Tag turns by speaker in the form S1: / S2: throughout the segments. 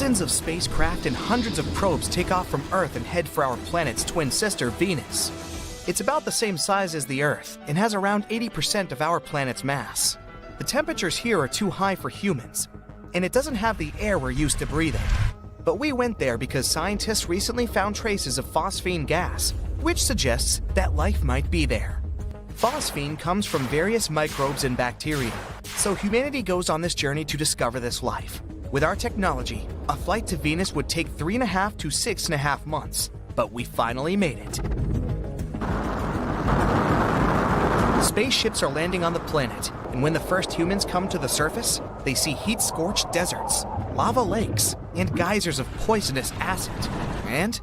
S1: dozens of spacecraft and hundreds of probes take off from Earth and head for our planet's twin sister, Venus. It's about the same size as the Earth and has around 80% of our planet's mass. The temperatures here are too high for humans, and it doesn't have the air we're used to breathing. But we went there because scientists recently found traces of phosphine gas, which suggests that life might be there. Phosphine comes from various microbes and bacteria, so humanity goes on this journey to discover this life. With our technology, a flight to Venus would take 3.5 to 6.5 months, but we finally made it. Spaceships are landing on the planet, and when the first humans come to the surface, they see heat-scorched deserts, lava lakes, and geysers of poisonous acid. And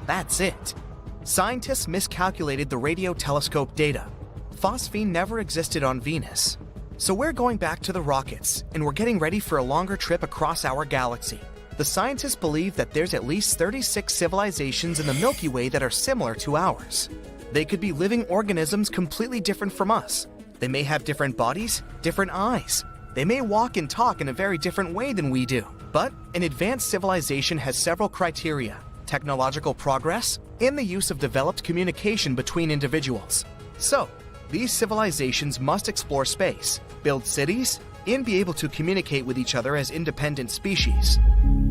S1: that's it. Scientists miscalculated the radio telescope data. Phosphine never existed on Venus. So we're going back to the rockets, and we're getting ready for a longer trip across our galaxy. The scientists believe that there's at least 36 civilizations in the Milky Way that are similar to ours. They could be living organisms completely different from us. They may have different bodies, different eyes. They may walk and talk in a very different way than we do. But an advanced civilization has several criteria: technological progress and the use of developed communication between individuals. So, these civilizations must explore space, build cities, and be able to communicate with each other as independent species.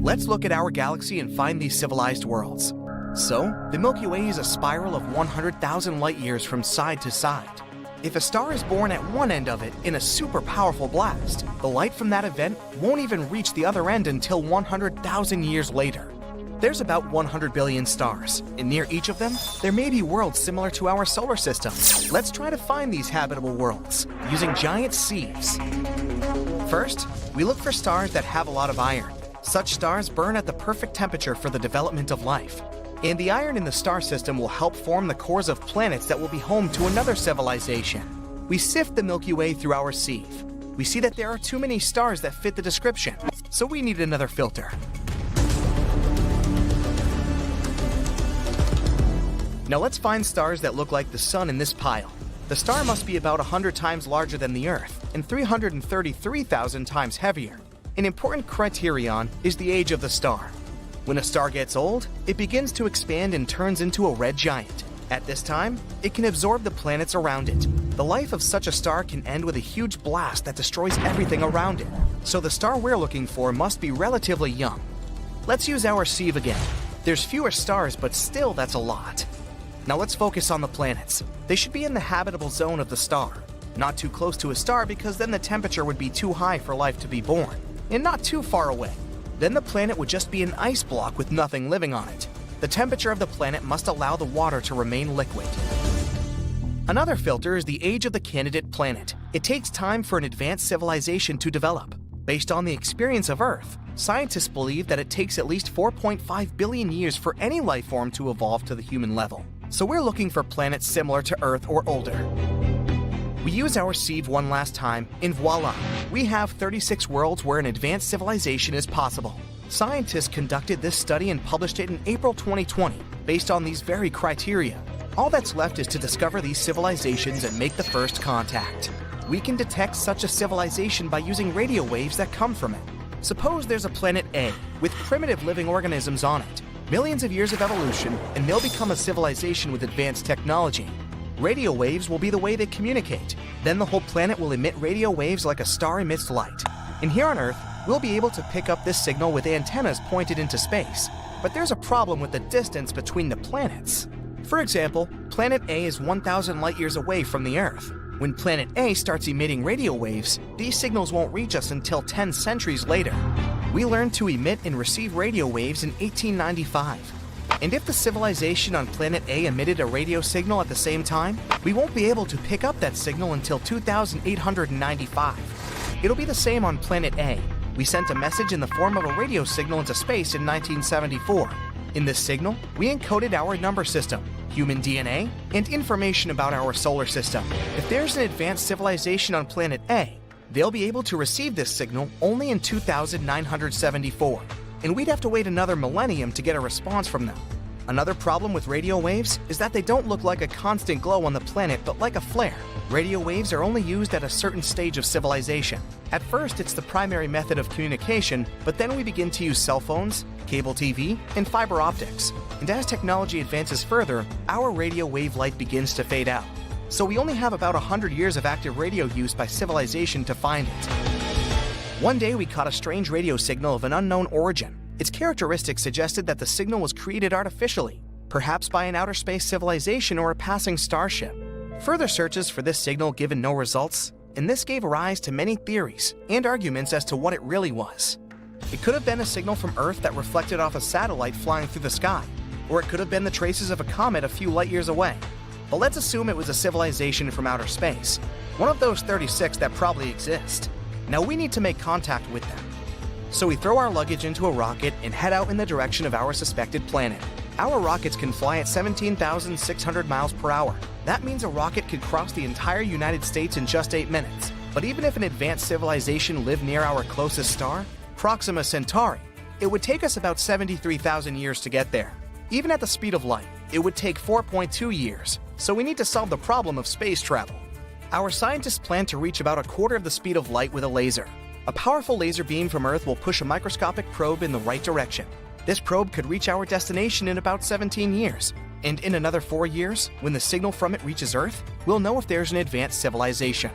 S1: Let's look at our galaxy and find these civilized worlds. So, the Milky Way is a spiral of 100,000 light years from side to side. If a star is born at one end of it in a super powerful blast, the light from that event won't even reach the other end until 100,000 years later. There's about 100 billion stars, and near each of them, there may be worlds similar to our solar system. Let's try to find these habitable worlds using giant sieves. First, we look for stars that have a lot of iron. Such stars burn at the perfect temperature for the development of life. And the iron in the star system will help form the cores of planets that will be home to another civilization. We sift the Milky Way through our sieve. We see that there are too many stars that fit the description, so we need another filter. Now let's find stars that look like the Sun in this pile. The star must be about 100 times larger than the Earth and 333,000 times heavier. An important criterion is the age of the star. When a star gets old, it begins to expand and turns into a red giant. At this time, it can absorb the planets around it. The life of such a star can end with a huge blast that destroys everything around it. So the star we're looking for must be relatively young. Let's use our sieve again. There's fewer stars, but still that's a lot. Now let's focus on the planets. They should be in the habitable zone of the star. Not too close to a star because then the temperature would be too high for life to be born. And not too far away. Then the planet would just be an ice block with nothing living on it. The temperature of the planet must allow the water to remain liquid. Another filter is the age of the candidate planet. It takes time for an advanced civilization to develop. Based on the experience of Earth, scientists believe that it takes at least 4.5 billion years for any life form to evolve to the human level. So we're looking for planets similar to Earth or older. We use our sieve one last time, and voila! We have 36 worlds where an advanced civilization is possible. Scientists conducted this study and published it in April 2020, based on these very criteria. All that's left is to discover these civilizations and make the first contact. We can detect such a civilization by using radio waves that come from it. Suppose there's a planet A, with primitive living organisms on it. Millions of years of evolution, and they'll become a civilization with advanced technology. Radio waves will be the way they communicate. Then the whole planet will emit radio waves like a star emits light. And here on Earth, we'll be able to pick up this signal with antennas pointed into space. But there's a problem with the distance between the planets. For example, planet A is 1,000 light years away from the Earth. When planet A starts emitting radio waves, these signals won't reach us until 10 centuries later. We learned to emit and receive radio waves in 1895. And if the civilization on planet A emitted a radio signal at the same time, we won't be able to pick up that signal until 2895. It'll be the same on planet A. We sent a message in the form of a radio signal into space in 1974. In this signal, we encoded our number system, human DNA, and information about our solar system. If there's an advanced civilization on planet A, they'll be able to receive this signal only in 2974. And we'd have to wait another millennium to get a response from them. Another problem with radio waves is that they don't look like a constant glow on the planet but like a flare. Radio waves are only used at a certain stage of civilization. At first, it's the primary method of communication, but then we begin to use cell phones, cable TV, and fiber optics. And as technology advances further, our radio wave light begins to fade out. So we only have about 100 years of active radio use by civilization to find it. One day we caught a strange radio signal of an unknown origin. Its characteristics suggested that the signal was created artificially, perhaps by an outer space civilization or a passing starship. Further searches for this signal given no results, and this gave rise to many theories and arguments as to what it really was. It could have been a signal from Earth that reflected off a satellite flying through the sky, or it could have been the traces of a comet a few light years away. But let's assume it was a civilization from outer space, one of those 36 that probably exist. Now we need to make contact with them. So we throw our luggage into a rocket and head out in the direction of our suspected planet. Our rockets can fly at 17,600 miles per hour. That means a rocket could cross the entire United States in just 8 minutes. But even if an advanced civilization lived near our closest star, Proxima Centauri, it would take us about 73,000 years to get there. Even at the speed of light, it would take 4.2 years. So we need to solve the problem of space travel. Our scientists plan to reach about a quarter of the speed of light with a laser. A powerful laser beam from Earth will push a microscopic probe in the right direction. This probe could reach our destination in about 17 years. And in another 4 years, when the signal from it reaches Earth, we'll know if there's an advanced civilization.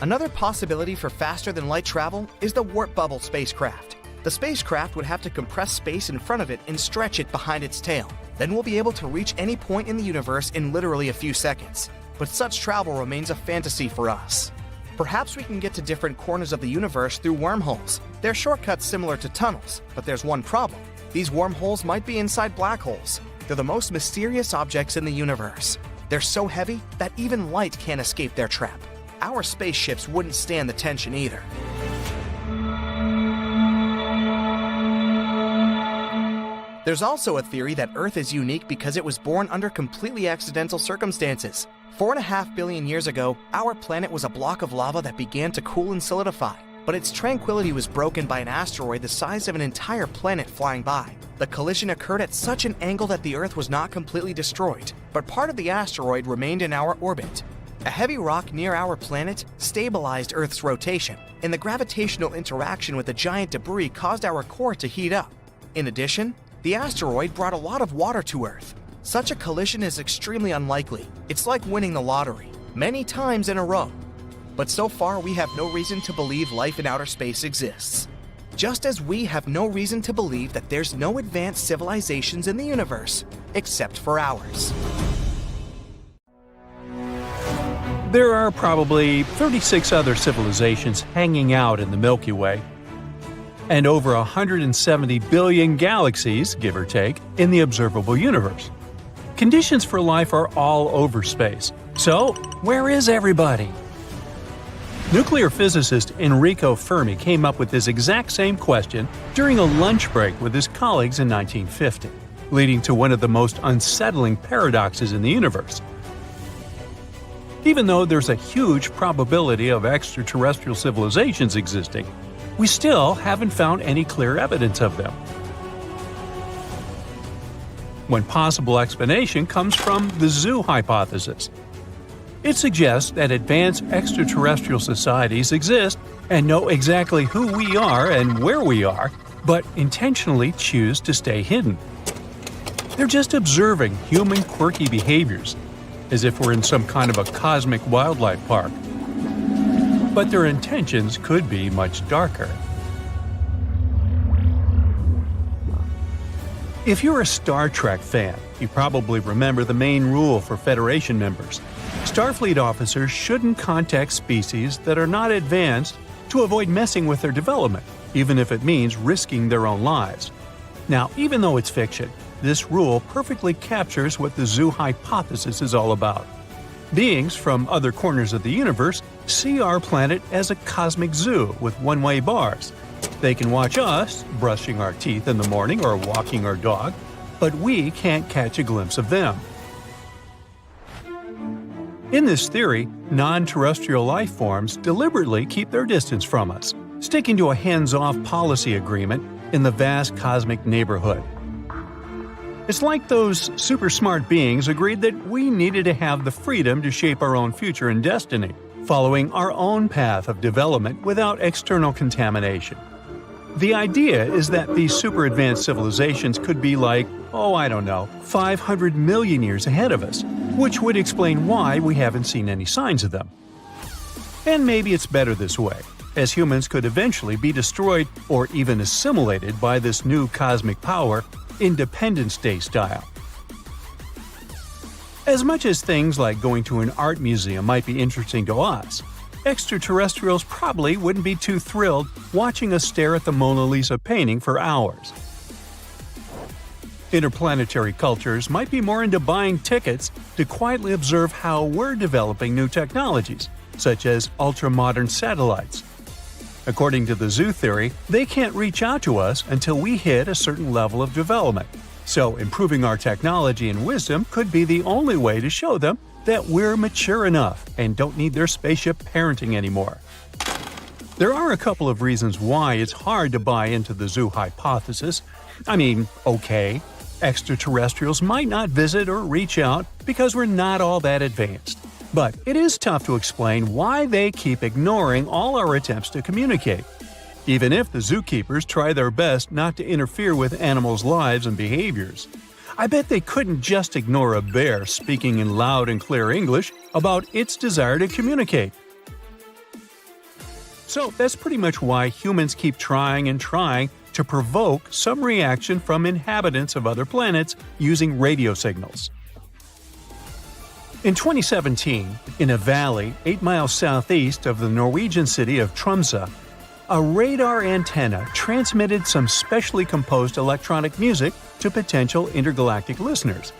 S1: Another possibility for faster-than-light travel is the warp bubble spacecraft. The spacecraft would have to compress space in front of it and stretch it behind its tail. Then we'll be able to reach any point in the universe in literally a few seconds. But such travel remains a fantasy for us. Perhaps we can get to different corners of the universe through wormholes. They're shortcuts similar to tunnels, but there's one problem. These wormholes might be inside black holes. They're the most mysterious objects in the universe. They're so heavy that even light can't escape their trap. Our spaceships wouldn't stand the tension either. There's also a theory that Earth is unique because it was born under completely accidental circumstances. 4.5 billion years ago, our planet was a block of lava that began to cool and solidify, but its tranquility was broken by an asteroid the size of an entire planet flying by. The collision occurred at such an angle that the Earth was not completely destroyed, but part of the asteroid remained in our orbit. A heavy rock near our planet stabilized Earth's rotation, and the gravitational interaction with the giant debris caused our core to heat up. In addition, the asteroid brought a lot of water to Earth. Such a collision is extremely unlikely. It's like winning the lottery, many times in a row. But so far, we have no reason to believe life in outer space exists. Just as we have no reason to believe that there's no advanced civilizations in the universe, except for ours.
S2: There are probably 36 other civilizations hanging out in the Milky Way, and over 170 billion galaxies, give or take, in the observable universe. Conditions for life are all over space. So, where is everybody? Nuclear physicist Enrico Fermi came up with this exact same question during a lunch break with his colleagues in 1950, leading to one of the most unsettling paradoxes in the universe. Even though there's a huge probability of extraterrestrial civilizations existing, we still haven't found any clear evidence of them. One possible explanation comes from the zoo hypothesis. It suggests that advanced extraterrestrial societies exist and know exactly who we are and where we are, but intentionally choose to stay hidden. They're just observing human quirky behaviors, as if we're in some kind of a cosmic wildlife park. But their intentions could be much darker. If you're a Star Trek fan, you probably remember the main rule for Federation members. Starfleet officers shouldn't contact species that are not advanced to avoid messing with their development, even if it means risking their own lives. Now, even though it's fiction, this rule perfectly captures what the zoo hypothesis is all about. Beings from other corners of the universe see our planet as a cosmic zoo with one-way bars. They can watch us brushing our teeth in the morning or walking our dog, but we can't catch a glimpse of them. In this theory, non-terrestrial life forms deliberately keep their distance from us, sticking to a hands-off policy agreement in the vast cosmic neighborhood. It's like those super smart beings agreed that we needed to have the freedom to shape our own future and destiny, following our own path of development without external contamination. The idea is that these super advanced civilizations could be like, 500 million years ahead of us, which would explain why we haven't seen any signs of them. And maybe it's better this way, as humans could eventually be destroyed or even assimilated by this new cosmic power, Independence Day style. As much as things like going to an art museum might be interesting to us, extraterrestrials probably wouldn't be too thrilled watching us stare at the Mona Lisa painting for hours. Interplanetary cultures might be more into buying tickets to quietly observe how we're developing new technologies, such as ultra-modern satellites. According to the zoo theory, they can't reach out to us until we hit a certain level of development. So improving our technology and wisdom could be the only way to show them that we're mature enough and don't need their spaceship parenting anymore. There are a couple of reasons why it's hard to buy into the zoo hypothesis. Extraterrestrials might not visit or reach out because we're not all that advanced. But it is tough to explain why they keep ignoring all our attempts to communicate. Even if the zookeepers try their best not to interfere with animals' lives and behaviors. I bet they couldn't just ignore a bear speaking in loud and clear English about its desire to communicate. So that's pretty much why humans keep trying and trying to provoke some reaction from inhabitants of other planets using radio signals. In 2017, in a valley 8 miles southeast of the Norwegian city of Tromsø, a radar antenna transmitted some specially composed electronic music to potential intergalactic listeners.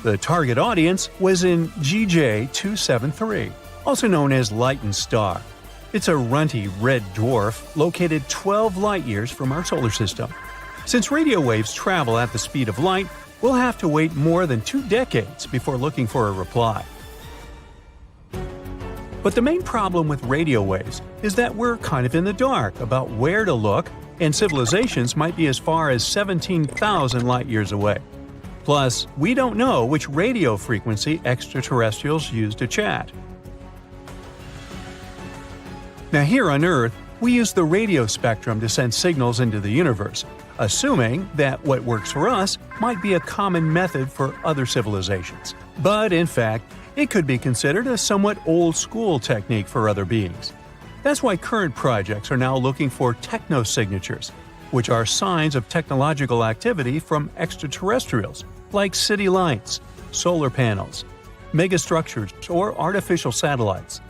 S2: The target audience was in GJ273, also known as Lyton Star. It's a runty red dwarf located 12 light-years from our solar system. Since radio waves travel at the speed of light, we'll have to wait more than 2 decades before looking for a reply. But the main problem with radio waves is that we're kind of in the dark about where to look, and civilizations might be as far as 17,000 light-years away. Plus, we don't know which radio frequency extraterrestrials use to chat. Now here on Earth, we use the radio spectrum to send signals into the universe, assuming that what works for us might be a common method for other civilizations. But in fact, it could be considered a somewhat old-school technique for other beings. That's why current projects are now looking for technosignatures, which are signs of technological activity from extraterrestrials, like city lights, solar panels, megastructures, or artificial satellites.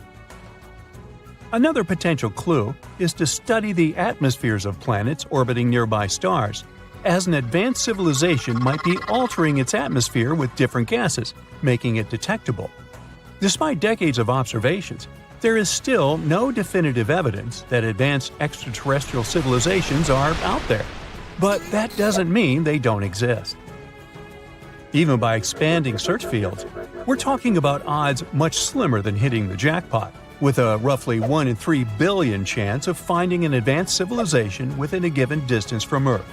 S2: Another potential clue is to study the atmospheres of planets orbiting nearby stars, as an advanced civilization might be altering its atmosphere with different gases, making it detectable. Despite decades of observations, there is still no definitive evidence that advanced extraterrestrial civilizations are out there. But that doesn't mean they don't exist. Even by expanding search fields, we're talking about odds much slimmer than hitting the jackpot, with a roughly 1 in 3 billion chance of finding an advanced civilization within a given distance from Earth.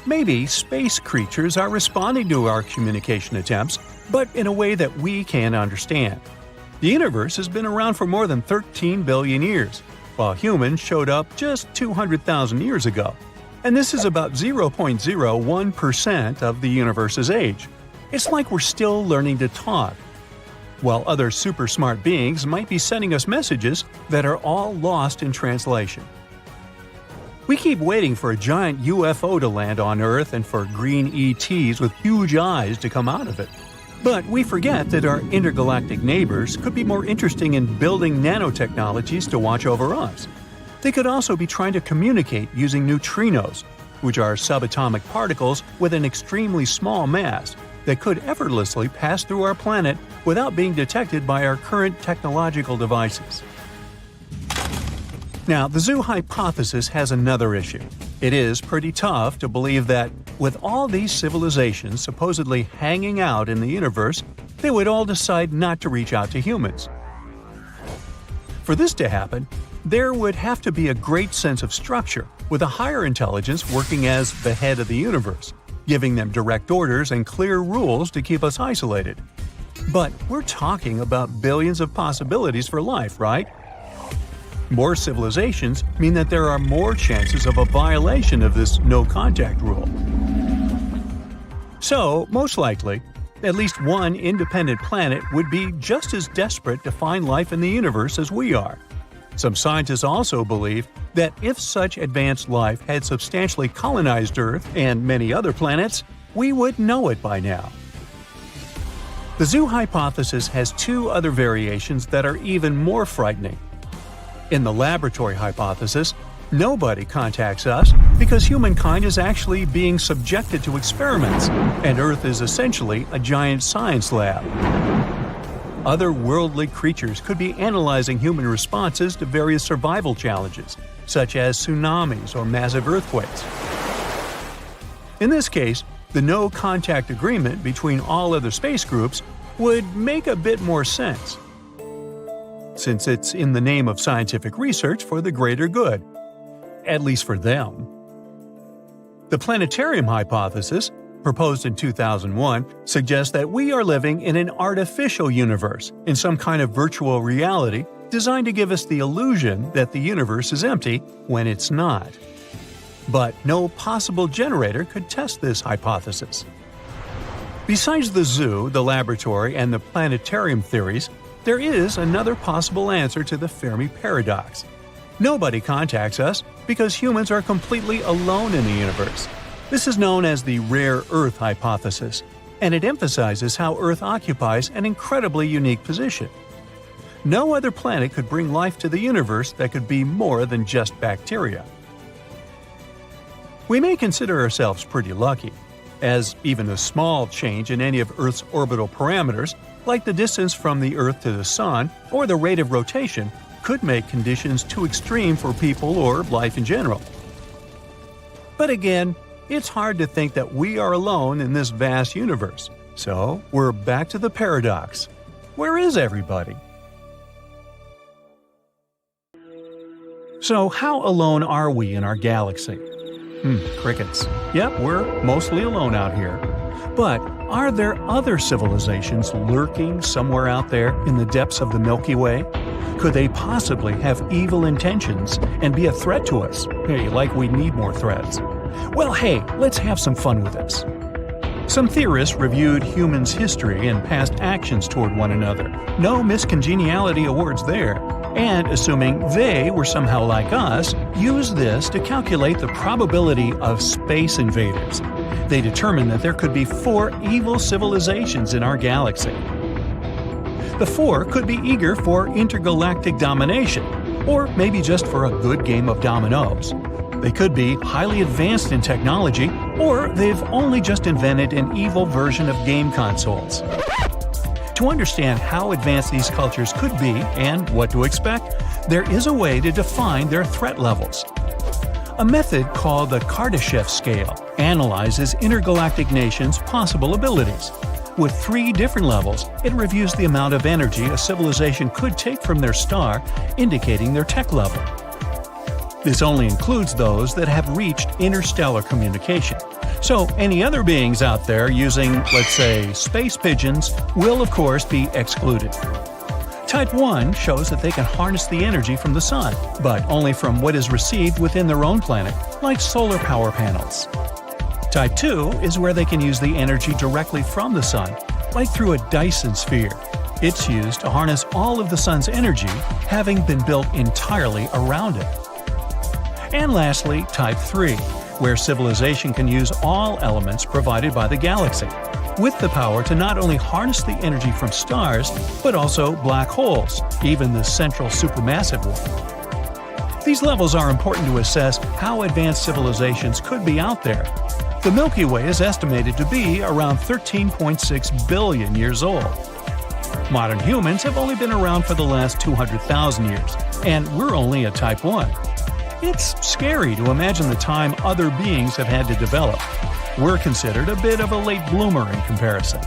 S2: Maybe space creatures are responding to our communication attempts, but in a way that we can't understand. The universe has been around for more than 13 billion years, while humans showed up just 200,000 years ago. And this is about 0.01% of the universe's age. It's like we're still learning to talk, while other super smart beings might be sending us messages that are all lost in translation. We keep waiting for a giant UFO to land on Earth and for green ETs with huge eyes to come out of it. But we forget that our intergalactic neighbors could be more interesting in building nanotechnologies to watch over us. They could also be trying to communicate using neutrinos, which are subatomic particles with an extremely small mass that could effortlessly pass through our planet without being detected by our current technological devices. Now, the zoo hypothesis has another issue. It is pretty tough to believe that, with all these civilizations supposedly hanging out in the universe, they would all decide not to reach out to humans. For this to happen, there would have to be a great sense of structure, with a higher intelligence working as the head of the universe, giving them direct orders and clear rules to keep us isolated. But we're talking about billions of possibilities for life, right? More civilizations mean that there are more chances of a violation of this no-contact rule. So, most likely, at least one independent planet would be just as desperate to find life in the universe as we are. Some scientists also believe that if such advanced life had substantially colonized Earth and many other planets, we would know it by now. The zoo hypothesis has two other variations that are even more frightening. In the laboratory hypothesis, nobody contacts us because humankind is actually being subjected to experiments, and Earth is essentially a giant science lab. Otherworldly creatures could be analyzing human responses to various survival challenges, such as tsunamis or massive earthquakes. In this case, the no-contact agreement between all other space groups would make a bit more sense, since it's in the name of scientific research for the greater good, at least for them. The planetarium hypothesis, proposed in 2001, suggests that we are living in an artificial universe, in some kind of virtual reality designed to give us the illusion that the universe is empty when it's not. But no possible generator could test this hypothesis. Besides the zoo, the laboratory, and the planetarium theories, there is another possible answer to the Fermi paradox. Nobody contacts us because humans are completely alone in the universe. This is known as the rare Earth hypothesis, and it emphasizes how Earth occupies an incredibly unique position. No other planet could bring life to the universe that could be more than just bacteria. We may consider ourselves pretty lucky, as even a small change in any of Earth's orbital parameters, like the distance from the Earth to the Sun or the rate of rotation, could make conditions too extreme for people or life in general. But again, it's hard to think that we are alone in this vast universe. So, we're back to the paradox. Where is everybody? So, how alone are we in our galaxy? Crickets. Yep, we're mostly alone out here. But are there other civilizations lurking somewhere out there in the depths of the Milky Way? Could they possibly have evil intentions and be a threat to us? Hey, like we need more threats. Well, hey, let's have some fun with this. Some theorists reviewed humans' history and past actions toward one another. No miscongeniality awards there. And assuming they were somehow like us, used this to calculate the probability of space invaders. They determined that there could be 4 evil civilizations in our galaxy. The 4 could be eager for intergalactic domination, or maybe just for a good game of dominoes. They could be highly advanced in technology, or they've only just invented an evil version of game consoles. To understand how advanced these cultures could be and what to expect, there is a way to define their threat levels. A method called the Kardashev scale analyzes intergalactic nations' possible abilities. With 3 different levels, it reviews the amount of energy a civilization could take from their star, indicating their tech level. This only includes those that have reached interstellar communication. So any other beings out there using, let's say, space pigeons will of course be excluded. Type 1 shows that they can harness the energy from the sun, but only from what is received within their own planet, like solar power panels. Type 2 is where they can use the energy directly from the sun, like through a Dyson sphere. It's used to harness all of the sun's energy, having been built entirely around it. And lastly, Type 3, where civilization can use all elements provided by the galaxy, with the power to not only harness the energy from stars, but also black holes, even the central supermassive one. These levels are important to assess how advanced civilizations could be out there. The Milky Way is estimated to be around 13.6 billion years old. Modern humans have only been around for the last 200,000 years, and we're only a Type 1. It's scary to imagine the time other beings have had to develop. We're considered a bit of a late bloomer in comparison.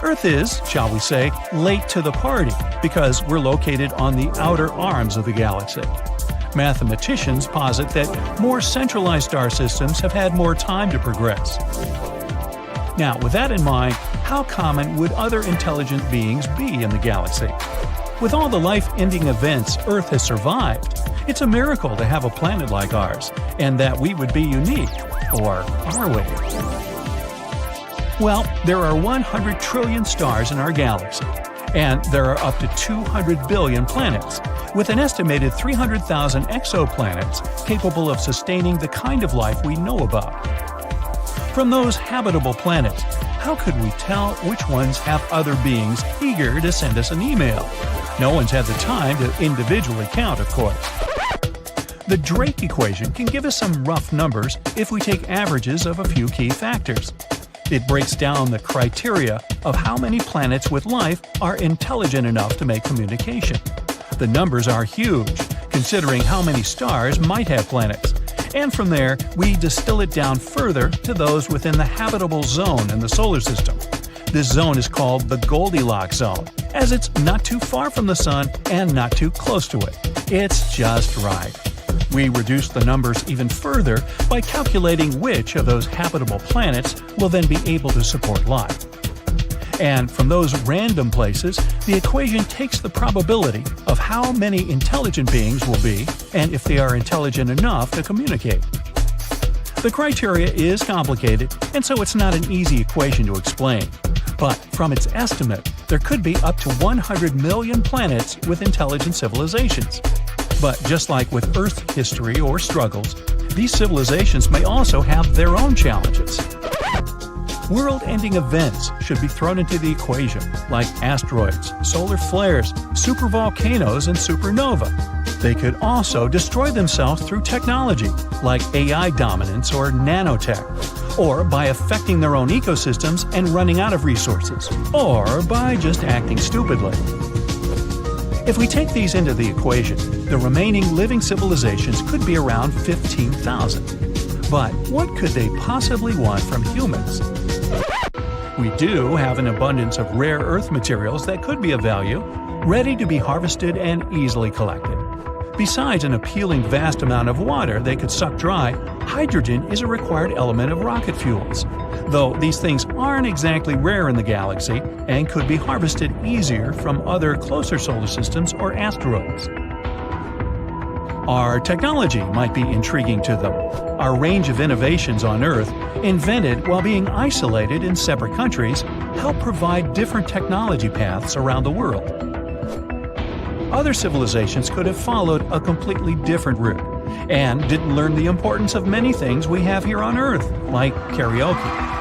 S2: Earth is, shall we say, late to the party because we're located on the outer arms of the galaxy. Mathematicians posit that more centralized star systems have had more time to progress. Now, with that in mind, how common would other intelligent beings be in the galaxy? With all the life-ending events Earth has survived, it's a miracle to have a planet like ours, and that we would be unique. Or are we? Well, there are 100 trillion stars in our galaxy, and there are up to 200 billion planets, with an estimated 300,000 exoplanets capable of sustaining the kind of life we know about. From those habitable planets, how could we tell which ones have other beings eager to send us an email? No one's had the time to individually count, of course. The Drake equation can give us some rough numbers if we take averages of a few key factors. It breaks down the criteria of how many planets with life are intelligent enough to make communication. The numbers are huge, considering how many stars might have planets. And from there, we distill it down further to those within the habitable zone in the solar system. This zone is called the Goldilocks zone, as it's not too far from the Sun and not too close to it. It's just right. We reduce the numbers even further by calculating which of those habitable planets will then be able to support life. And from those random places, the equation takes the probability of how many intelligent beings will be and if they are intelligent enough to communicate. The criteria is complicated, and so it's not an easy equation to explain. But from its estimate, there could be up to 100 million planets with intelligent civilizations. But just like with Earth history or struggles, these civilizations may also have their own challenges. World-ending events should be thrown into the equation, like asteroids, solar flares, supervolcanoes, and supernova. They could also destroy themselves through technology, like AI dominance or nanotech, or by affecting their own ecosystems and running out of resources, or by just acting stupidly. If we take these into the equation, the remaining living civilizations could be around 15,000. But what could they possibly want from humans? We do have an abundance of rare earth materials that could be of value, ready to be harvested and easily collected. Besides an appealing vast amount of water they could suck dry, hydrogen is a required element of rocket fuels. Though these things aren't exactly rare in the galaxy and could be harvested easier from other closer solar systems or asteroids. Our technology might be intriguing to them. Our range of innovations on Earth, invented while being isolated in separate countries, help provide different technology paths around the world. Other civilizations could have followed a completely different route, and didn't learn the importance of many things we have here on Earth, like karaoke.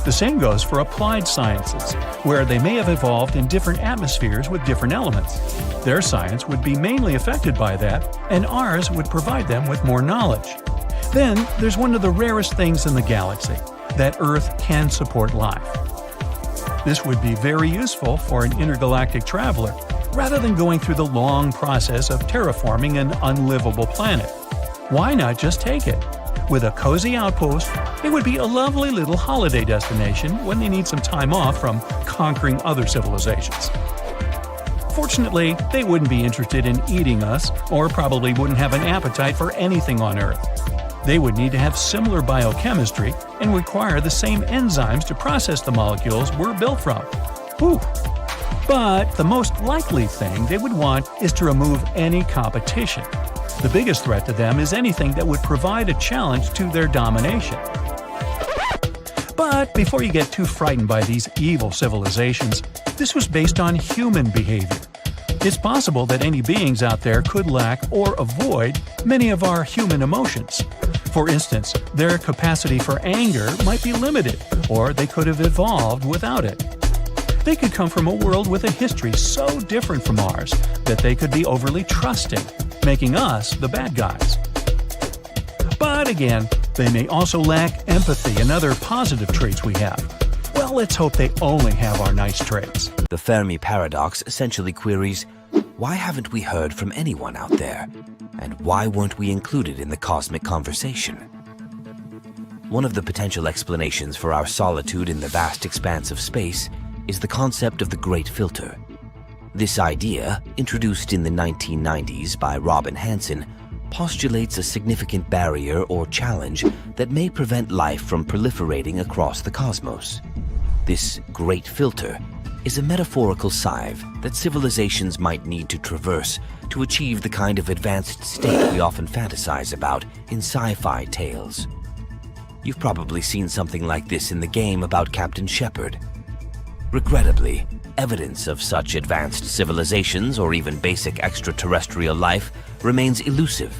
S2: The same goes for applied sciences, where they may have evolved in different atmospheres with different elements. Their science would be mainly affected by that, and ours would provide them with more knowledge. Then, there's one of the rarest things in the galaxy, that Earth can support life. This would be very useful for an intergalactic traveler, rather than going through the long process of terraforming an unlivable planet. Why not just take it? With a cozy outpost, it would be a lovely little holiday destination when they need some time off from conquering other civilizations. Fortunately, they wouldn't be interested in eating us, or probably wouldn't have an appetite for anything on Earth. They would need to have similar biochemistry and require the same enzymes to process the molecules we're built from. Whew! But the most likely thing they would want is to remove any competition. The biggest threat to them is anything that would provide a challenge to their domination. But before you get too frightened by these evil civilizations, this was based on human behavior. It's possible that any beings out there could lack or avoid many of our human emotions. For instance, their capacity for anger might be limited, or they could have evolved without it. They could come from a world with a history so different from ours that they could be overly trusting, making us the bad guys. But again, they may also lack empathy and other positive traits we have. Well, let's hope they only have our nice traits.
S3: The Fermi paradox essentially queries, why haven't we heard from anyone out there? And why weren't we included in the cosmic conversation? One of the potential explanations for our solitude in the vast expanse of space is the concept of the Great Filter. This idea, introduced in the 1990s by Robin Hanson, postulates a significant barrier or challenge that may prevent life from proliferating across the cosmos. This great filter is a metaphorical sieve that civilizations might need to traverse to achieve the kind of advanced state we often fantasize about in sci-fi tales. You've probably seen something like this in the game about Captain Shepard. Regrettably, evidence of such advanced civilizations or even basic extraterrestrial life remains elusive.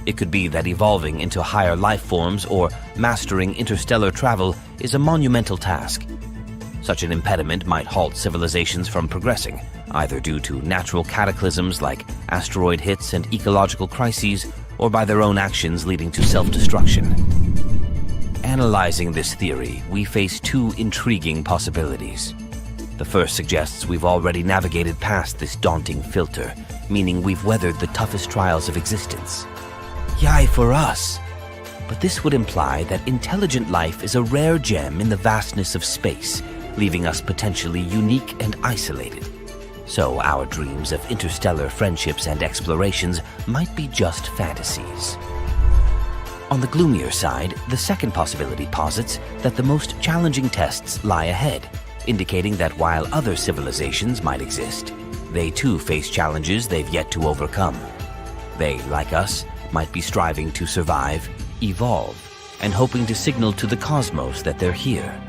S3: It could be that evolving into higher life forms or mastering interstellar travel is a monumental task. Such an impediment might halt civilizations from progressing, either due to natural cataclysms like asteroid hits and ecological crises, or by their own actions leading to self-destruction. Analyzing this theory, we face two intriguing possibilities. The first suggests we've already navigated past this daunting filter, meaning we've weathered the toughest trials of existence. Yay for us! But this would imply that intelligent life is a rare gem in the vastness of space, leaving us potentially unique and isolated. So our dreams of interstellar friendships and explorations might be just fantasies. On the gloomier side, the second possibility posits that the most challenging tests lie ahead, indicating that while other civilizations might exist, they too face challenges they've yet to overcome. They, like us, might be striving to survive, evolve, and hoping to signal to the cosmos that they're here.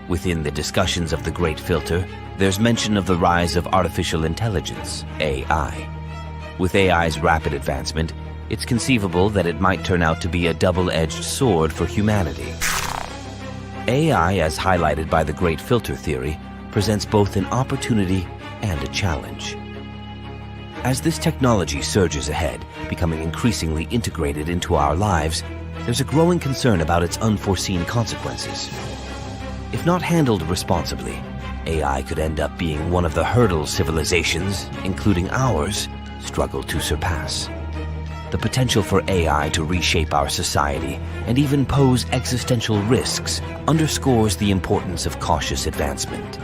S3: Within the discussions of the Great Filter, there's mention of the rise of artificial intelligence, AI. With AI's rapid advancement, it's conceivable that it might turn out to be a double-edged sword for humanity. AI, as highlighted by the Great Filter theory, presents both an opportunity and a challenge. As this technology surges ahead, becoming increasingly integrated into our lives, there's a growing concern about its unforeseen consequences. If not handled responsibly, AI could end up being one of the hurdles civilizations, including ours, struggle to surpass. The potential for AI to reshape our society and even pose existential risks underscores the importance of cautious advancement.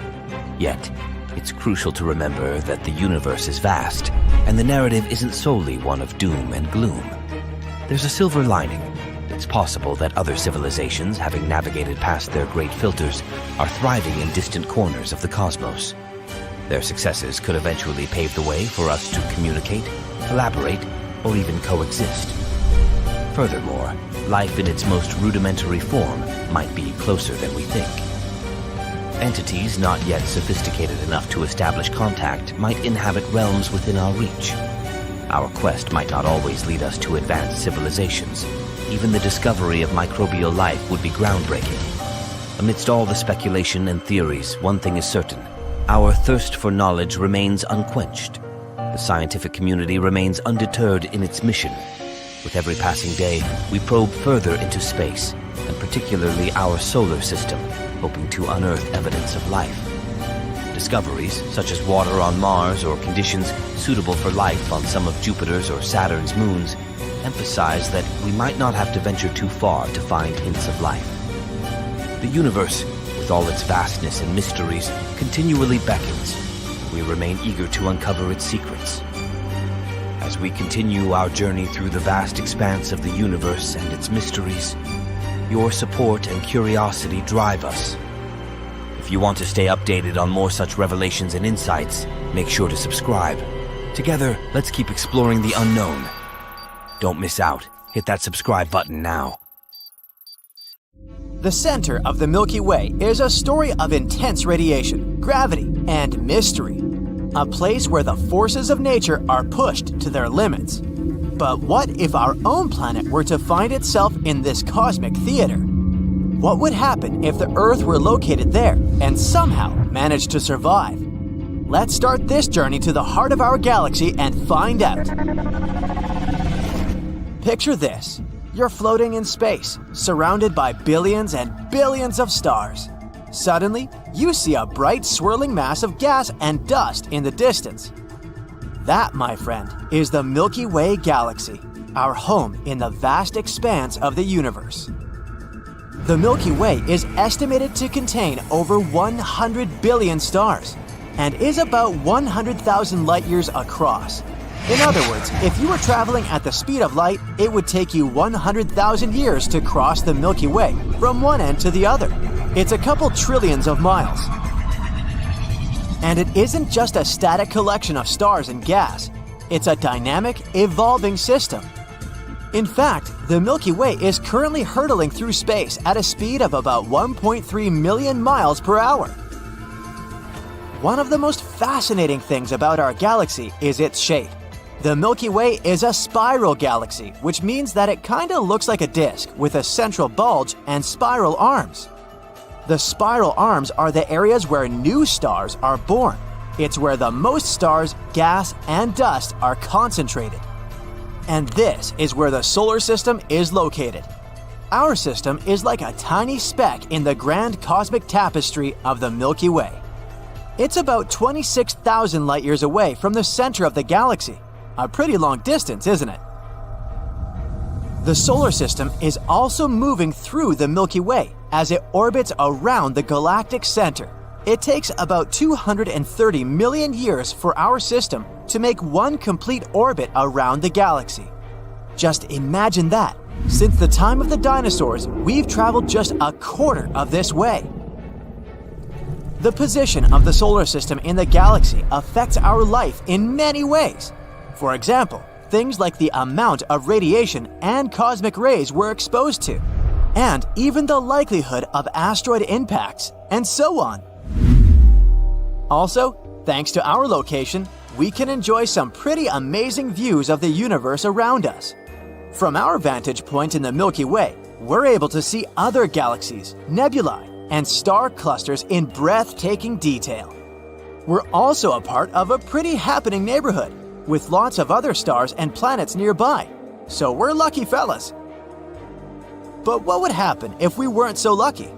S3: Yet, it's crucial to remember that the universe is vast, and the narrative isn't solely one of doom and gloom. There's a silver lining. It's possible that other civilizations, having navigated past their great filters, are thriving in distant corners of the cosmos. Their successes could eventually pave the way for us to communicate, collaborate, or even coexist. Furthermore, life in its most rudimentary form might be closer than we think. Entities not yet sophisticated enough to establish contact might inhabit realms within our reach. Our quest might not always lead us to advanced civilizations. Even the discovery of microbial life would be groundbreaking. Amidst all the speculation and theories, one thing is certain. Our thirst for knowledge remains unquenched. The scientific community remains undeterred in its mission. With every passing day, we probe further into space, and particularly our solar system, hoping to unearth evidence of life. Discoveries, such as water on Mars or conditions suitable for life on some of Jupiter's or Saturn's moons, emphasize that we might not have to venture too far to find hints of life. The universe, with all its vastness and mysteries, continually beckons. We remain eager to uncover its secrets. As we continue our journey through the vast expanse of the universe and its mysteries, your support and curiosity drive us. If you want to stay updated on more such revelations and insights, make sure to subscribe. Together, let's keep exploring the unknown. Don't miss out. Hit that subscribe button now.
S1: The center of the Milky Way is a story of intense radiation, gravity, and mystery. A place where the forces of nature are pushed to their limits. But what if our own planet were to find itself in this cosmic theater? What would happen if the Earth were located there and somehow managed to survive? Let's start this journey to the heart of our galaxy and find out. Picture this. You're floating in space, surrounded by billions and billions of stars. Suddenly, you see a bright swirling mass of gas and dust in the distance. That, my friend, is the Milky Way galaxy, our home in the vast expanse of the universe. The Milky Way is estimated to contain over 100 billion stars.
S4: and is about 100,000 light years across. In other words, if you were traveling at the speed of light, it would take you 100,000 years to cross the Milky Way from one end to the other. It's a couple trillions of miles. And it isn't just a static collection of stars and gas. It's a dynamic, evolving system. In fact, the Milky Way is currently hurtling through space at a speed of about 1.3 million miles per hour. One of the most fascinating things about our galaxy is its shape. The Milky Way is a spiral galaxy, which means that it kinda looks like a disk with a central bulge and spiral arms. The spiral arms are the areas where new stars are born. It's where the most stars, gas, and dust are concentrated. And this is where the solar system is located. Our system is like a tiny speck in the grand cosmic tapestry of the Milky Way. It's about 26,000 light years away from the center of the galaxy. A pretty long distance, isn't it? The solar system is also moving through the Milky Way as it orbits around the galactic center. It takes about 230 million years for our system to make one complete orbit around the galaxy. Just imagine that. Since the time of the dinosaurs, we've traveled just a quarter of this way. The position of the solar system in the galaxy affects our life in many ways. For example, things like the amount of radiation and cosmic rays we're exposed to, and even the likelihood of asteroid impacts, and so on. Also, thanks to our location, we can enjoy some pretty amazing views of the universe around us. From our vantage point in the Milky Way, we're able to see other galaxies, nebulae, and star clusters in breathtaking detail. We're also a part of a pretty happening neighborhood, with lots of other stars and planets nearby, so we're lucky fellas. But what would happen if we weren't so lucky?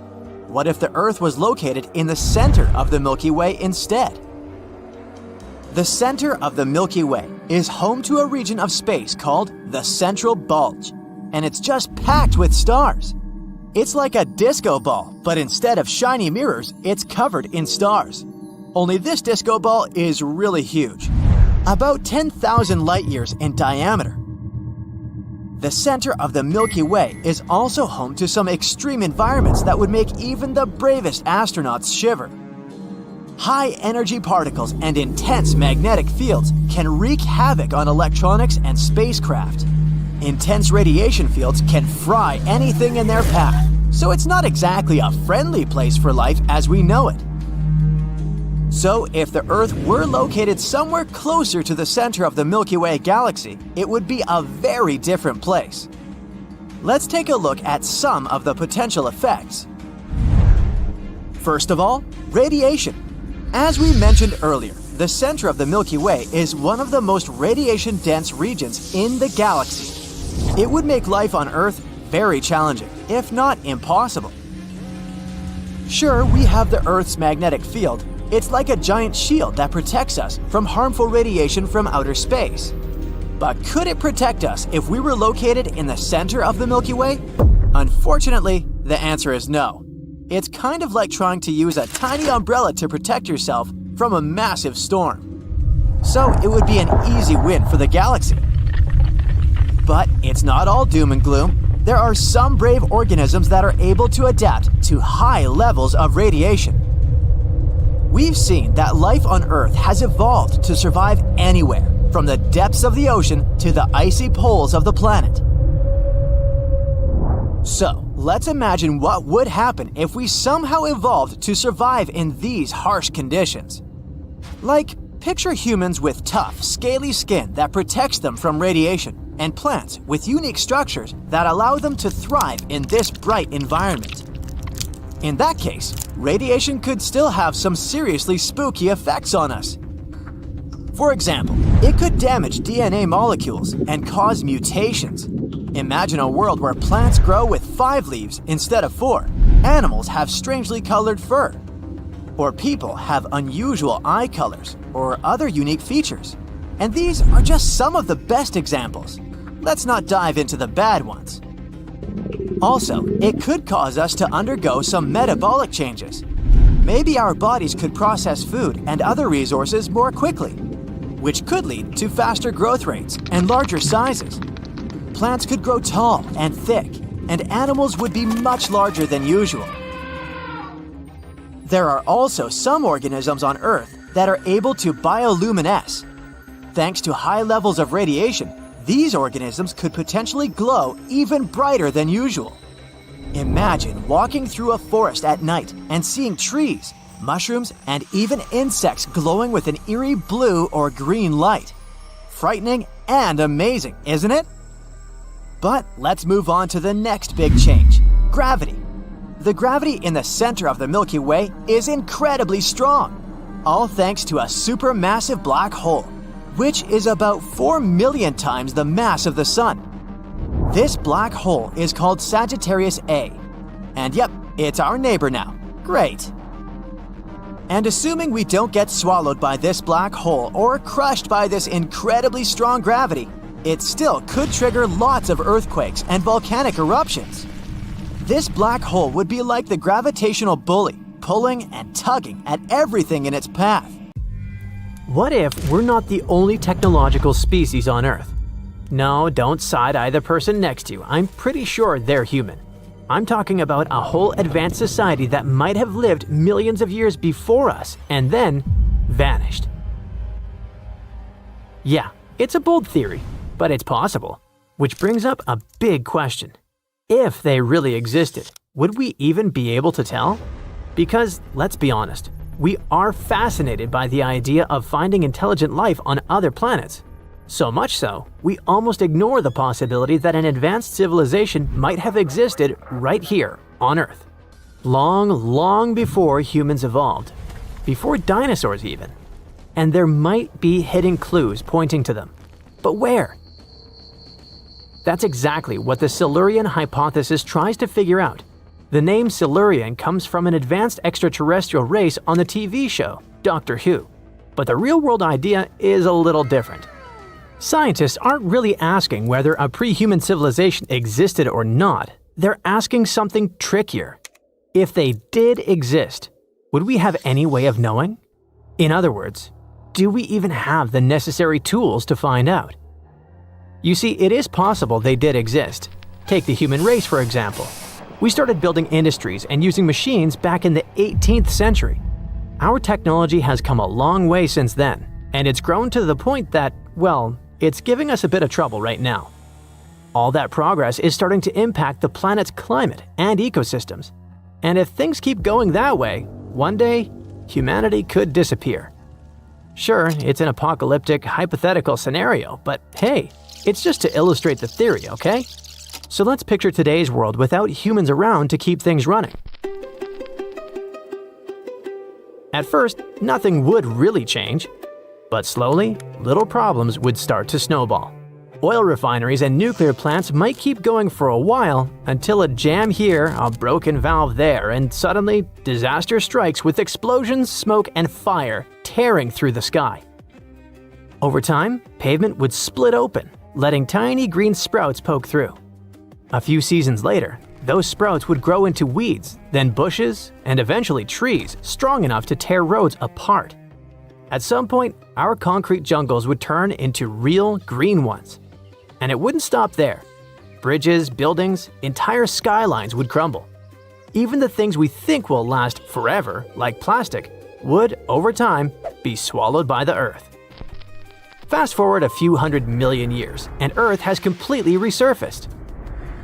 S4: What if the Earth was located in the center of the Milky Way instead? The center of the Milky Way is home to a region of space called the central bulge, and it's just packed with stars. It's like a disco ball, but instead of shiny mirrors, it's covered in stars. Only this disco ball is really huge, about 10,000 light years in diameter. The center of the Milky Way is also home to some extreme environments that would make even the bravest astronauts shiver. High-energy particles and intense magnetic fields can wreak havoc on electronics and spacecraft. Intense radiation fields can fry anything in their path, so it's not exactly a friendly place for life as we know it. So, if the Earth were located somewhere closer to the center of the Milky Way galaxy, it would be a very different place. Let's take a look at some of the potential effects. First of all, radiation. As we mentioned earlier, the center of the Milky Way is one of the most radiation-dense regions in the galaxy. It would make life on Earth very challenging, if not impossible. Sure, we have the Earth's magnetic field. It's like a giant shield that protects us from harmful radiation from outer space. But could it protect us if we were located in the center of the Milky Way? Unfortunately, the answer is no. It's kind of like trying to use a tiny umbrella to protect yourself from a massive storm. So it would be an easy win for the galaxy. But it's not all doom and gloom. There are some brave organisms that are able to adapt to high levels of radiation. We've seen that life on Earth has evolved to survive anywhere, from the depths of the ocean to the icy poles of the planet. So, let's imagine what would happen if we somehow evolved to survive in these harsh conditions. Like, picture humans with tough, scaly skin that protects them from radiation, and plants with unique structures that allow them to thrive in this bright environment. In that case, radiation could still have some seriously spooky effects on us. For example, it could damage DNA molecules and cause mutations. Imagine a world where plants grow with 5 leaves instead of 4, animals have strangely colored fur, or people have unusual eye colors or other unique features. And these are just some of the best examples. Let's not dive into the bad ones. Also, it could cause us to undergo some metabolic changes. maybe our bodies could process food and other resources more quickly, which could lead to faster growth rates and larger sizes. Plants could grow tall and thick, and animals would be much larger than usual. There are also some organisms on Earth that are able to bioluminesce. Thanks to high levels of radiation, these organisms could potentially glow even brighter than usual. Imagine walking through a forest at night and seeing trees, mushrooms, and even insects glowing with an eerie blue or green light. Frightening and amazing, isn't it? But let's move on to the next big change: gravity. The gravity in the center of the Milky Way is incredibly strong, all thanks to a supermassive black hole, which is about 4 million times the mass of the Sun. This black hole is called Sagittarius A. And yep, it's our neighbor now. Great. And assuming we don't get swallowed by this black hole or crushed by this incredibly strong gravity, it still could trigger lots of earthquakes and volcanic eruptions. This black hole would be like the gravitational bully, pulling and tugging at everything in its path.
S5: What if we're not the only technological species on Earth? No, don't side-eye the person next to you. I'm pretty sure they're human. I'm talking about a whole advanced society that might have lived millions of years before us and then vanished. Yeah, it's a bold theory, but it's possible. Which brings up a big question. If they really existed, would we even be able to tell? Because, let's be honest, we are fascinated by the idea of finding intelligent life on other planets. So much so, we almost ignore the possibility that an advanced civilization might have existed right here on Earth. Long before humans evolved. Before dinosaurs even. And there might be hidden clues pointing to them. But where? That's exactly what the Silurian hypothesis tries to figure out. The name Silurian comes from an advanced extraterrestrial race on the TV show, Doctor Who. But the real-world idea is a little different. Scientists aren't really asking whether a pre-human civilization existed or not. They're asking something trickier. If they did exist, would we have any way of knowing? In other words, do we even have the necessary tools to find out? You see, it is possible they did exist. Take the human race, for example. We started building industries and using machines back in the 18th century. Our technology has come a long way since then, and it's grown to the point that, well, it's giving us a bit of trouble right now. All that progress is starting to impact the planet's climate and ecosystems. And if things keep going that way, one day, humanity could disappear. Sure, it's an apocalyptic, hypothetical scenario, but hey, it's just to illustrate the theory, okay? So let's picture today's world without humans around to keep things running. At first, nothing would really change. But slowly, little problems would start to snowball. Oil refineries and nuclear plants might keep going for a while until a jam here, a broken valve there, and suddenly disaster strikes with explosions, smoke, and fire tearing through the sky. Over time, pavement would split open, letting tiny green sprouts poke through. A few seasons later, those sprouts would grow into weeds, then bushes, and eventually trees strong enough to tear roads apart. At some point, our concrete jungles would turn into real green ones. And it wouldn't stop there. Bridges, buildings, entire skylines would crumble. Even the things we think will last forever, like plastic, would, over time, be swallowed by the Earth. Fast forward a few 100 million years, and Earth has completely resurfaced.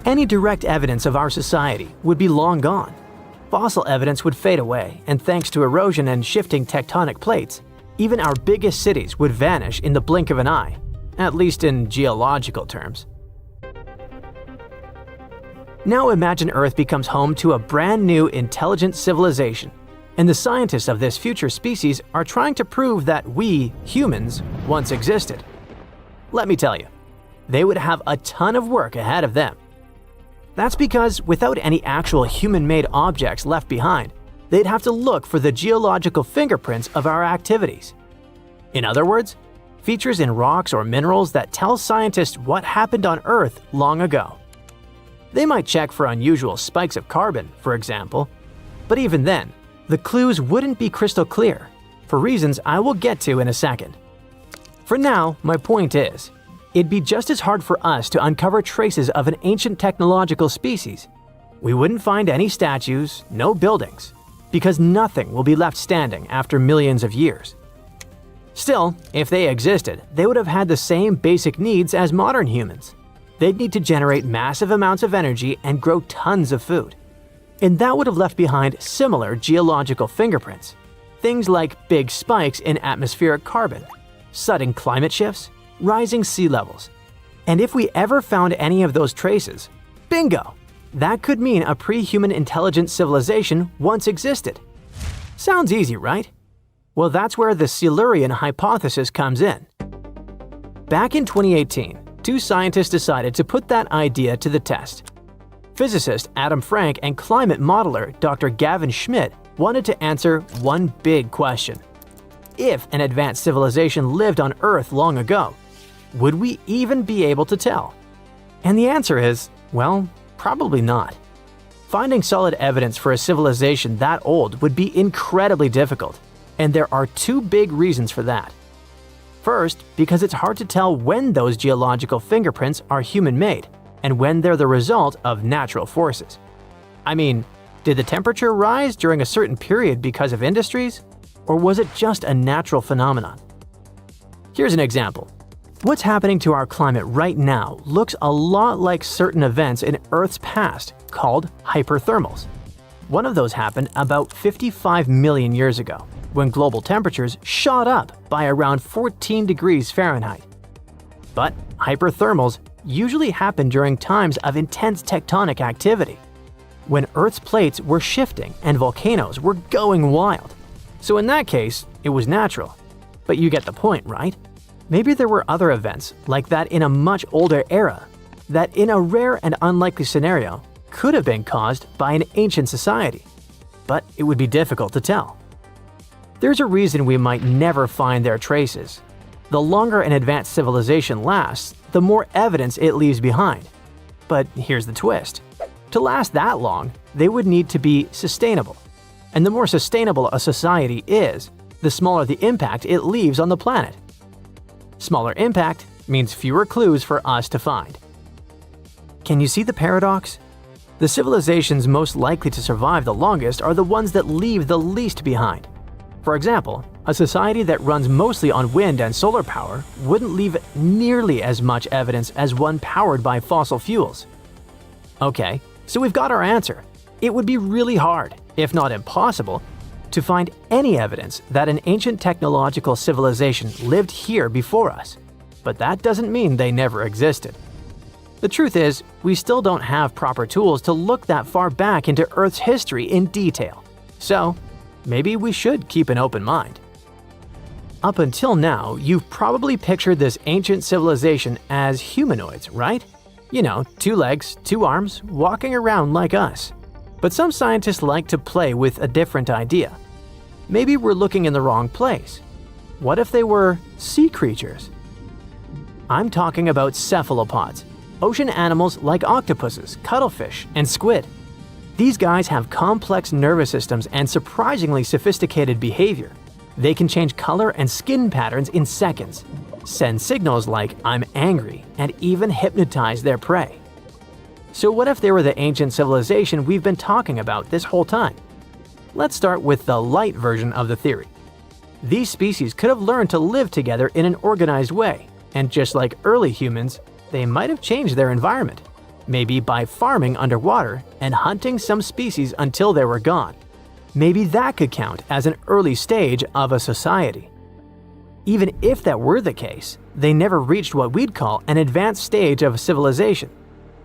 S5: Any direct evidence of our society would be long gone. Fossil evidence would fade away, and thanks to erosion and shifting tectonic plates, even our biggest cities would vanish in the blink of an eye, at least in geological terms. Now imagine Earth becomes home to a brand new intelligent civilization, and the scientists of this future species are trying to prove that we, humans, once existed. Let me tell you, they would have a ton of work ahead of them. That's because without any actual human-made objects left behind, they'd have to look for the geological fingerprints of our activities. In other words, features in rocks or minerals that tell scientists what happened on Earth long ago. They might check for unusual spikes of carbon, for example, but even then, the clues wouldn't be crystal clear, for reasons I will get to in a second. For now, my point is, it'd be just as hard for us to uncover traces of an ancient technological species. We wouldn't find any statues, no buildings, because nothing will be left standing after millions of years. Still, if they existed, they would have had the same basic needs as modern humans. They'd need to generate massive amounts of energy and grow tons of food. And that would have left behind similar geological fingerprints. Things like big spikes in atmospheric carbon, sudden climate shifts, rising sea levels. And if we ever found any of those traces, bingo! That could mean a pre-human intelligent civilization once existed. Sounds easy, right? Well, that's where the Silurian hypothesis comes in. Back in 2018, two scientists decided to put that idea to the test. Physicist Adam Frank and climate modeler Dr. Gavin Schmidt wanted to answer one big question. If an advanced civilization lived on Earth long ago, would we even be able to tell? And the answer is, well, probably not. Finding solid evidence for a civilization that old would be incredibly difficult, and there are two big reasons for that. First, because it's hard to tell when those geological fingerprints are human-made and when they're the result of natural forces. I mean, did the temperature rise during a certain period because of industries, or was it just a natural phenomenon? Here's an example. What's happening to our climate right now looks a lot like certain events in Earth's past called hyperthermals. One of those happened about 55 million years ago, when global temperatures shot up by around 14 degrees Fahrenheit. But hyperthermals usually happen during times of intense tectonic activity, when Earth's plates were shifting and volcanoes were going wild. So in that case, it was natural. But you get the point, right? Maybe there were other events like that in a much older era that in a rare and unlikely scenario could have been caused by an ancient society. But it would be difficult to tell. There's a reason we might never find their traces. The longer an advanced civilization lasts, the more evidence it leaves behind. But here's the twist. To last that long, they would need to be sustainable. And the more sustainable a society is, the smaller the impact it leaves on the planet. Smaller impact means fewer clues for us to find. Can you see the paradox? The civilizations most likely to survive the longest are the ones that leave the least behind. For example, a society that runs mostly on wind and solar power wouldn't leave nearly as much evidence as one powered by fossil fuels. Okay, so we've got our answer. It would be really hard, if not impossible, to find any evidence that an ancient technological civilization lived here before us. But that doesn't mean they never existed. The truth is, we still don't have proper tools to look that far back into Earth's history in detail. So, maybe we should keep an open mind. Up until now, you've probably pictured this ancient civilization as humanoids, right? You know, 2 legs, 2 arms, walking around like us. But some scientists like to play with a different idea. Maybe we're looking in the wrong place. What if they were sea creatures? I'm talking about cephalopods, ocean animals like octopuses, cuttlefish, and squid. These guys have complex nervous systems and surprisingly sophisticated behavior. They can change color and skin patterns in seconds, send signals like "I'm angry," and even hypnotize their prey. So what if they were the ancient civilization we've been talking about this whole time? Let's start with the light version of the theory. These species could have learned to live together in an organized way, and just like early humans, they might have changed their environment, maybe by farming underwater and hunting some species until they were gone. Maybe that could count as an early stage of a society. Even if that were the case, they never reached what we'd call an advanced stage of civilization.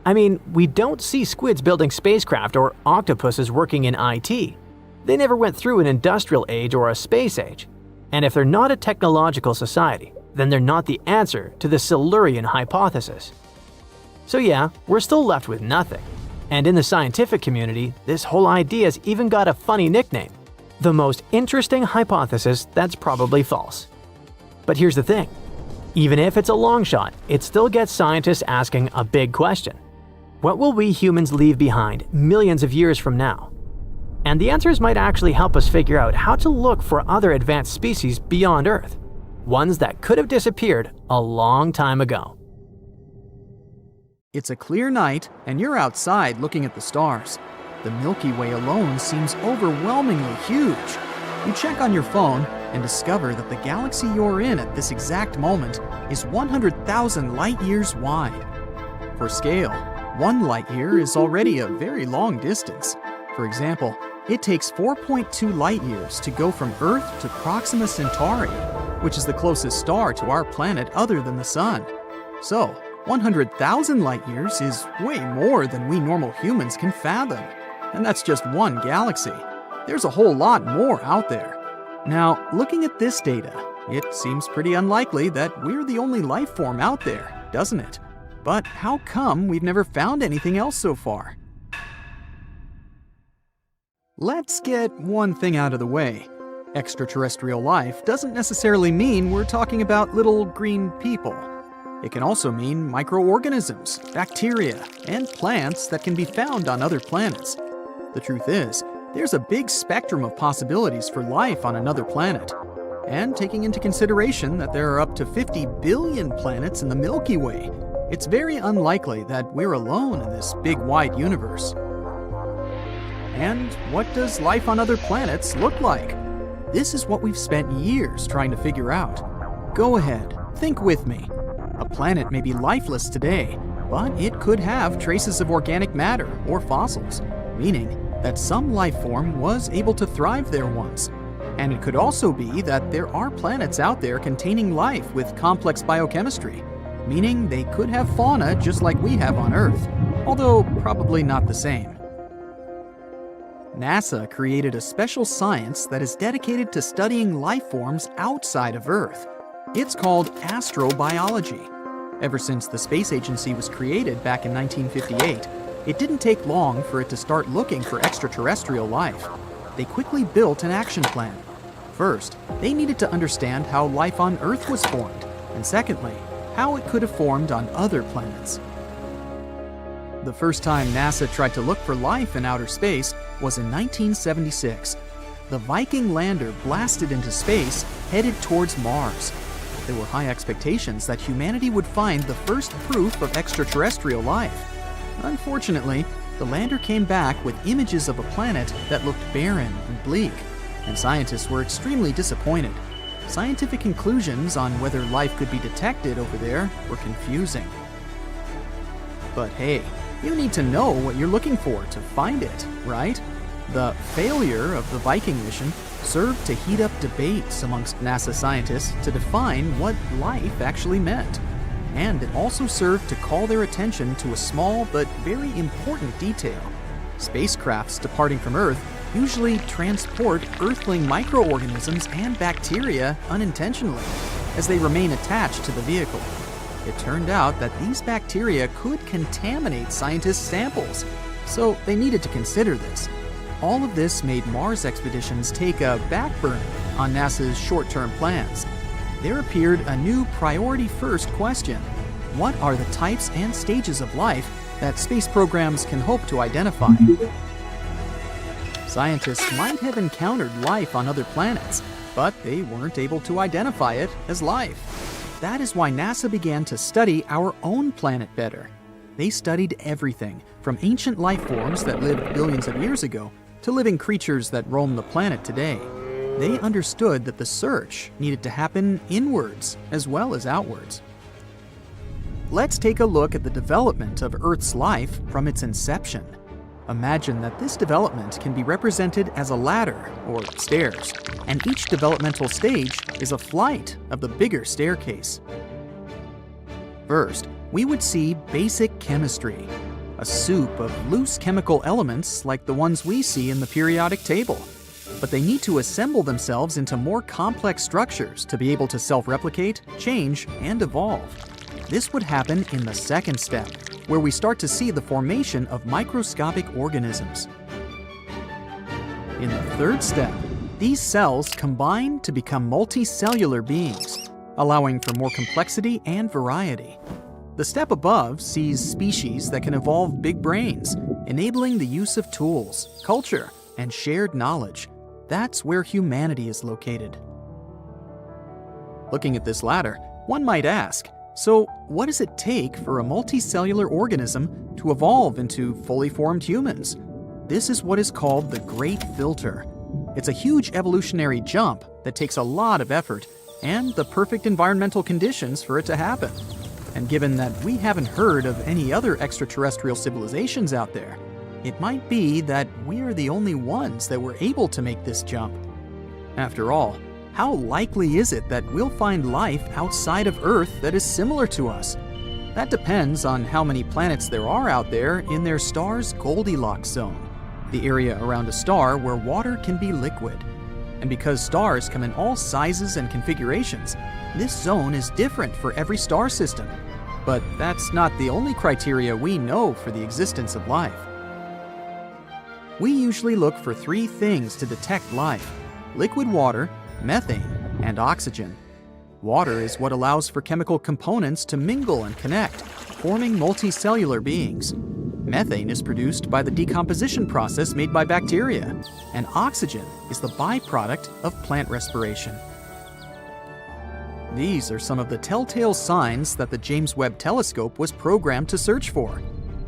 S5: I mean, we don't see squids building spacecraft or octopuses working in IT. They never went through an industrial age or a space age. And if they're not a technological society, then they're not the answer to the Silurian hypothesis. So yeah, we're still left with nothing. And in the scientific community, this whole idea's even got a funny nickname: the most interesting hypothesis that's probably false. But here's the thing. Even if it's a long shot, it still gets scientists asking a big question. What will we humans leave behind millions of years from now? And the answers might actually help us figure out how to look for other advanced species beyond Earth, ones that could have disappeared a long time ago.
S6: It's a clear night, and you're outside looking at the stars. The Milky Way alone seems overwhelmingly huge. You check on your phone and discover that the galaxy you're in at this exact moment is 100,000 light-years wide. For scale, 1 light-year is already a very long distance. For example, it takes 4.2 light-years to go from Earth to Proxima Centauri, which is the closest star to our planet other than the Sun. So, 100,000 light-years is way more than we normal humans can fathom. And that's just one galaxy. There's a whole lot more out there. Now, looking at this data, it seems pretty unlikely that we're the only life form out there, doesn't it? But how come we've never found anything else so far? Let's get one thing out of the way. Extraterrestrial life doesn't necessarily mean we're talking about little green people. It can also mean microorganisms, bacteria, and plants that can be found on other planets. The truth is, there's a big spectrum of possibilities for life on another planet. And taking into consideration that there are up to 50 billion planets in the Milky Way, it's very unlikely that we're alone in this big wide universe. And what does life on other planets look like? This is what we've spent years trying to figure out. Go ahead, think with me. A planet may be lifeless today, but it could have traces of organic matter or fossils, meaning that some life form was able to thrive there once. And it could also be that there are planets out there containing life with complex biochemistry, meaning they could have fauna just like we have on Earth, although probably not the same. NASA created a special science that is dedicated to studying life forms outside of Earth. It's called astrobiology. Ever since the space agency was created back in 1958, it didn't take long for it to start looking for extraterrestrial life. They quickly built an action plan. First, they needed to understand how life on Earth was formed, and secondly, how it could have formed on other planets. The first time NASA tried to look for life in outer space was in 1976. The Viking lander blasted into space, headed towards Mars. There were high expectations that humanity would find the first proof of extraterrestrial life. Unfortunately, the lander came back with images of a planet that looked barren and bleak, and scientists were extremely disappointed. Scientific conclusions on whether life could be detected over there were confusing. But hey, you need to know what you're looking for to find it, right? The failure of the Viking mission served to heat up debates amongst NASA scientists to define what life actually meant. And it also served to call their attention to a small but very important detail. Spacecrafts departing from Earth usually transport Earthling microorganisms and bacteria unintentionally, as they remain attached to the vehicle. It turned out that these bacteria could contaminate scientists' samples, so they needed to consider this. All of this made Mars expeditions take a back burner on NASA's short-term plans. There appeared a new priority-first question. What are the types and stages of life that space programs can hope to identify? Scientists might have encountered life on other planets, but they weren't able to identify it as life. That is why NASA began to study our own planet better. They studied everything, from ancient life forms that lived billions of years ago to living creatures that roam the planet today. They understood that the search needed to happen inwards as well as outwards. Let's take a look at the development of Earth's life from its inception. Imagine that this development can be represented as a ladder, or stairs, and each developmental stage is a flight of the bigger staircase. First, we would see basic chemistry, a soup of loose chemical elements like the ones we see in the periodic table. But they need to assemble themselves into more complex structures to be able to self-replicate, change, and evolve. This would happen in the second step, where we start to see the formation of microscopic organisms. In the third step, these cells combine to become multicellular beings, allowing for more complexity and variety. The step above sees species that can evolve big brains, enabling the use of tools, culture, and shared knowledge. That's where humanity is located. Looking at this latter, one might ask, so what does it take for a multicellular organism to evolve into fully formed humans? This is what is called the Great Filter. It's a huge evolutionary jump that takes a lot of effort and the perfect environmental conditions for it to happen. And given that we haven't heard of any other extraterrestrial civilizations out there, it might be that we're the only ones that were able to make this jump. After all, how likely is it that we'll find life outside of Earth that is similar to us? That depends on how many planets there are out there in their star's Goldilocks zone, the area around a star where water can be liquid. And because stars come in all sizes and configurations, this zone is different for every star system. But that's not the only criteria we know for the existence of life. We usually look for three things to detect life: liquid water, methane, and oxygen. Water is what allows for chemical components to mingle and connect, forming multicellular beings. Methane is produced by the decomposition process made by bacteria, and oxygen is the byproduct of plant respiration. These are some of the telltale signs that the James Webb Telescope was programmed to search for.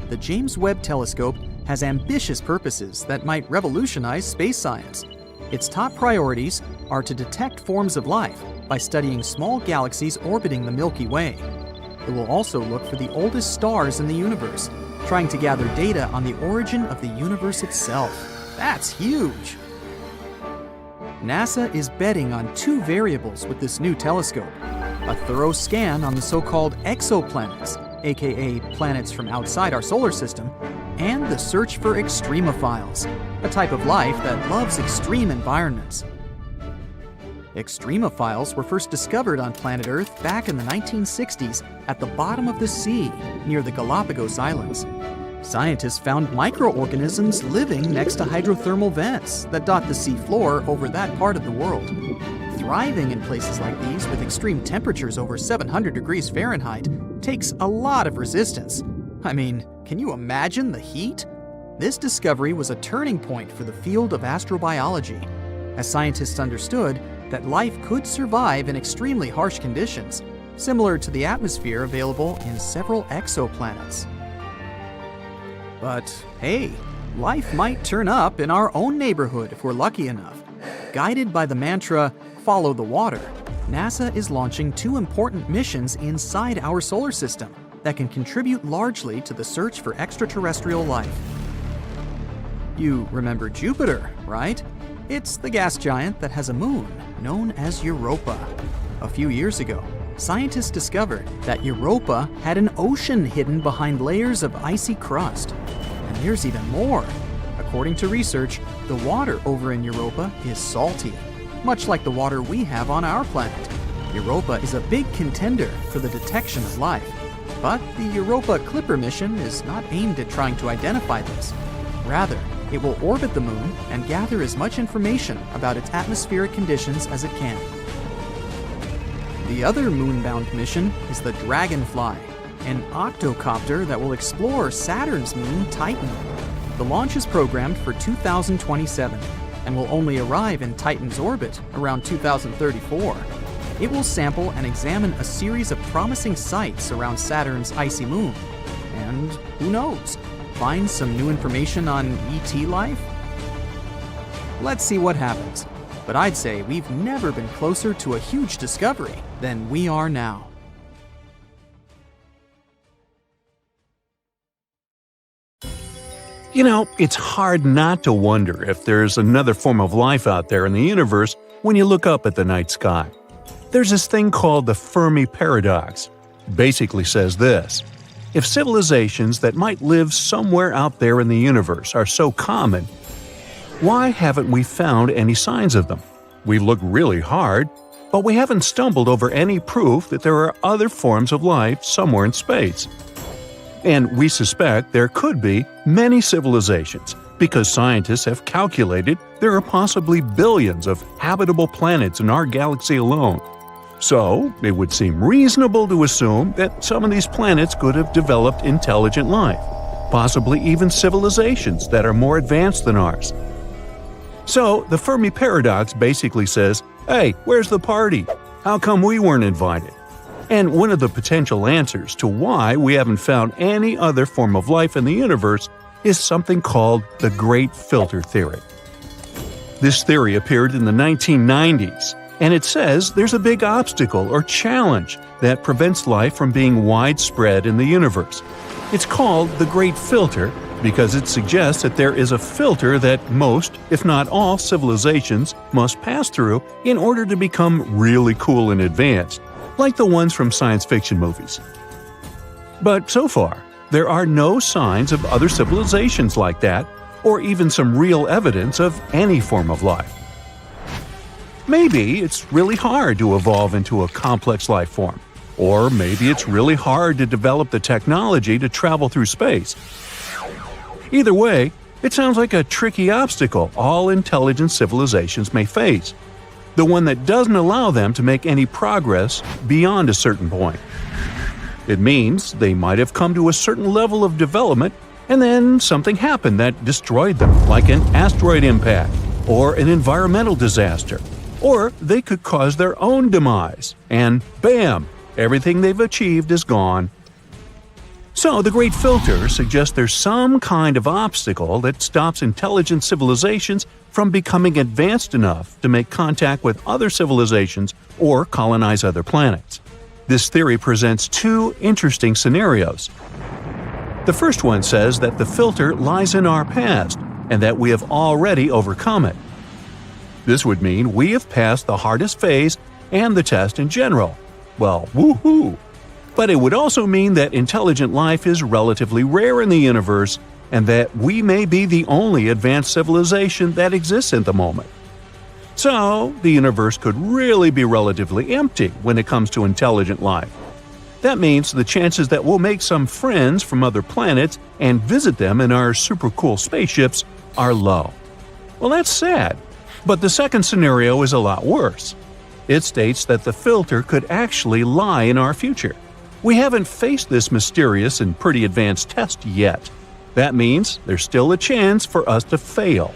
S6: The James Webb Telescope has ambitious purposes that might revolutionize space science. Its top priorities are to detect forms of life by studying small galaxies orbiting the Milky Way. It will also look for the oldest stars in the universe, trying to gather data on the origin of the universe itself. That's huge! NASA is betting on two variables with this new telescope: a thorough scan on the so-called exoplanets, aka planets from outside our solar system, and the search for extremophiles, a type of life that loves extreme environments. Extremophiles were first discovered on planet Earth back in the 1960s at the bottom of the sea near the Galapagos Islands. Scientists found microorganisms living next to hydrothermal vents that dot the sea floor over that part of the world. Thriving in places like these with extreme temperatures over 700 degrees Fahrenheit takes a lot of resistance. I mean, can you imagine the heat? This discovery was a turning point for the field of astrobiology, as scientists understood that life could survive in extremely harsh conditions, similar to the atmosphere available in several exoplanets. But hey, life might turn up in our own neighborhood if we're lucky enough. Guided by the mantra, "Follow the water," NASA is launching two important missions inside our solar system that can contribute largely to the search for extraterrestrial life. You remember Jupiter, right? It's the gas giant that has a moon known as Europa. A few years ago, scientists discovered that Europa had an ocean hidden behind layers of icy crust. And there's even more. According to research, the water over in Europa is salty, much like the water we have on our planet. Europa is a big contender for the detection of life. But the Europa Clipper mission is not aimed at trying to identify this. Rather, it will orbit the moon and gather as much information about its atmospheric conditions as it can. The other moon-bound mission is the Dragonfly, an octocopter that will explore Saturn's moon, Titan. The launch is programmed for 2027 and will only arrive in Titan's orbit around 2034. It will sample and examine a series of promising sites around Saturn's icy moon. And who knows, find some new information on ET life? Let's see what happens. But I'd say we've never been closer to a huge discovery than we are now.
S2: You know, it's hard not to wonder if there's another form of life out there in the universe when you look up at the night sky. There's this thing called the Fermi paradox. Basically says this: if civilizations that might live somewhere out there in the universe are so common, why haven't we found any signs of them? We've looked really hard, but we haven't stumbled over any proof that there are other forms of life somewhere in space. And we suspect there could be many civilizations, because scientists have calculated there are possibly billions of habitable planets in our galaxy alone. So, it would seem reasonable to assume that some of these planets could have developed intelligent life, possibly even civilizations that are more advanced than ours. So, the Fermi paradox basically says, hey, where's the party? How come we weren't invited? And one of the potential answers to why we haven't found any other form of life in the universe is something called the Great Filter Theory. This theory appeared in the 1990s, and it says there's a big obstacle or challenge that prevents life from being widespread in the universe. It's called the Great Filter because it suggests that there is a filter that most, if not all, civilizations must pass through in order to become really cool and advanced, like the ones from science fiction movies. But so far, there are no signs of other civilizations like that, or even some real evidence of any form of life. Maybe it's really hard to evolve into a complex life form, or maybe it's really hard to develop the technology to travel through space. Either way, it sounds like a tricky obstacle all intelligent civilizations may face, the one that doesn't allow them to make any progress beyond a certain point. It means they might have come to a certain level of development and then something happened that destroyed them, like an asteroid impact or an environmental disaster. Or they could cause their own demise, and bam, everything they've achieved is gone. So the Great Filter suggests there's some kind of obstacle that stops intelligent civilizations from becoming advanced enough to make contact with other civilizations or colonize other planets. This theory presents two interesting scenarios. The first one says that the filter lies in our past and that we have already overcome it. This would mean we have passed the hardest phase and the test in general. Well, woohoo! But it would also mean that intelligent life is relatively rare in the universe and that we may be the only advanced civilization that exists at the moment. So, the universe could really be relatively empty when it comes to intelligent life. That means the chances that we'll make some friends from other planets and visit them in our super cool spaceships are low. Well, that's sad. But the second scenario is a lot worse. It states that the filter could actually lie in our future. We haven't faced this mysterious and pretty advanced test yet. That means there's still a chance for us to fail.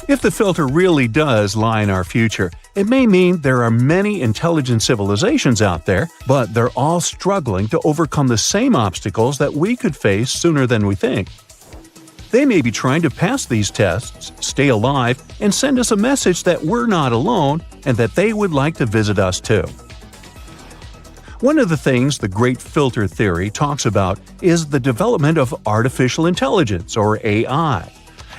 S2: If the filter really does lie in our future, it may mean there are many intelligent civilizations out there, but they're all struggling to overcome the same obstacles that we could face sooner than we think. They may be trying to pass these tests, stay alive, and send us a message that we're not alone and that they would like to visit us too. One of the things the Great Filter Theory talks about is the development of artificial intelligence, or AI.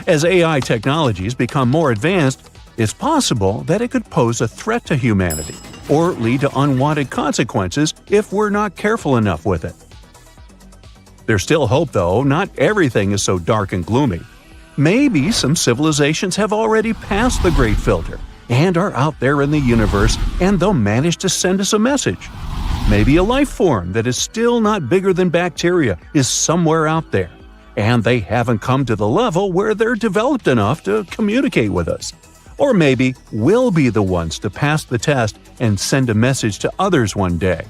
S2: As AI technologies become more advanced, it's possible that it could pose a threat to humanity or lead to unwanted consequences if we're not careful enough with it. There's still hope, though. Not everything is so dark and gloomy. Maybe some civilizations have already passed the Great Filter and are out there in the universe, and they'll manage to send us a message. Maybe a life form that is still not bigger than bacteria is somewhere out there, and they haven't come to the level where they're developed enough to communicate with us. Or maybe we'll be the ones to pass the test and send a message to others one day.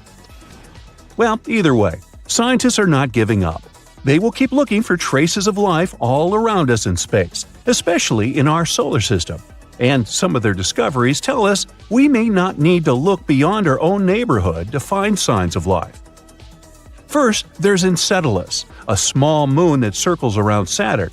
S2: Well, either way, scientists are not giving up. They will keep looking for traces of life all around us in space, especially in our solar system. And some of their discoveries tell us we may not need to look beyond our own neighborhood to find signs of life. First, there's Enceladus, a small moon that circles around Saturn.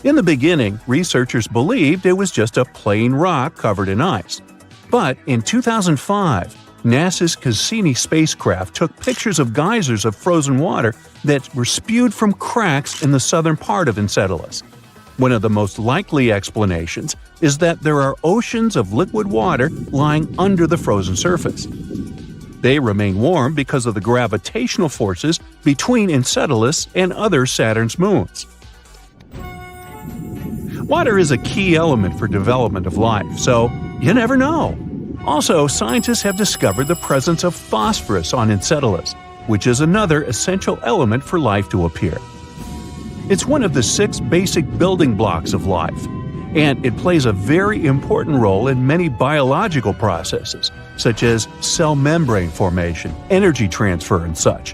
S2: In the beginning, researchers believed it was just a plain rock covered in ice. But in 2005, NASA's Cassini spacecraft took pictures of geysers of frozen water that were spewed from cracks in the southern part of Enceladus. One of the most likely explanations is that there are oceans of liquid water lying under the frozen surface. They remain warm because of the gravitational forces between Enceladus and other Saturn's moons. Water is a key element for development of life, so you never know. Also, scientists have discovered the presence of phosphorus on Enceladus, which is another essential element for life to appear. It's one of the 6 basic building blocks of life, and it plays a very important role in many biological processes, such as cell membrane formation, energy transfer, and such.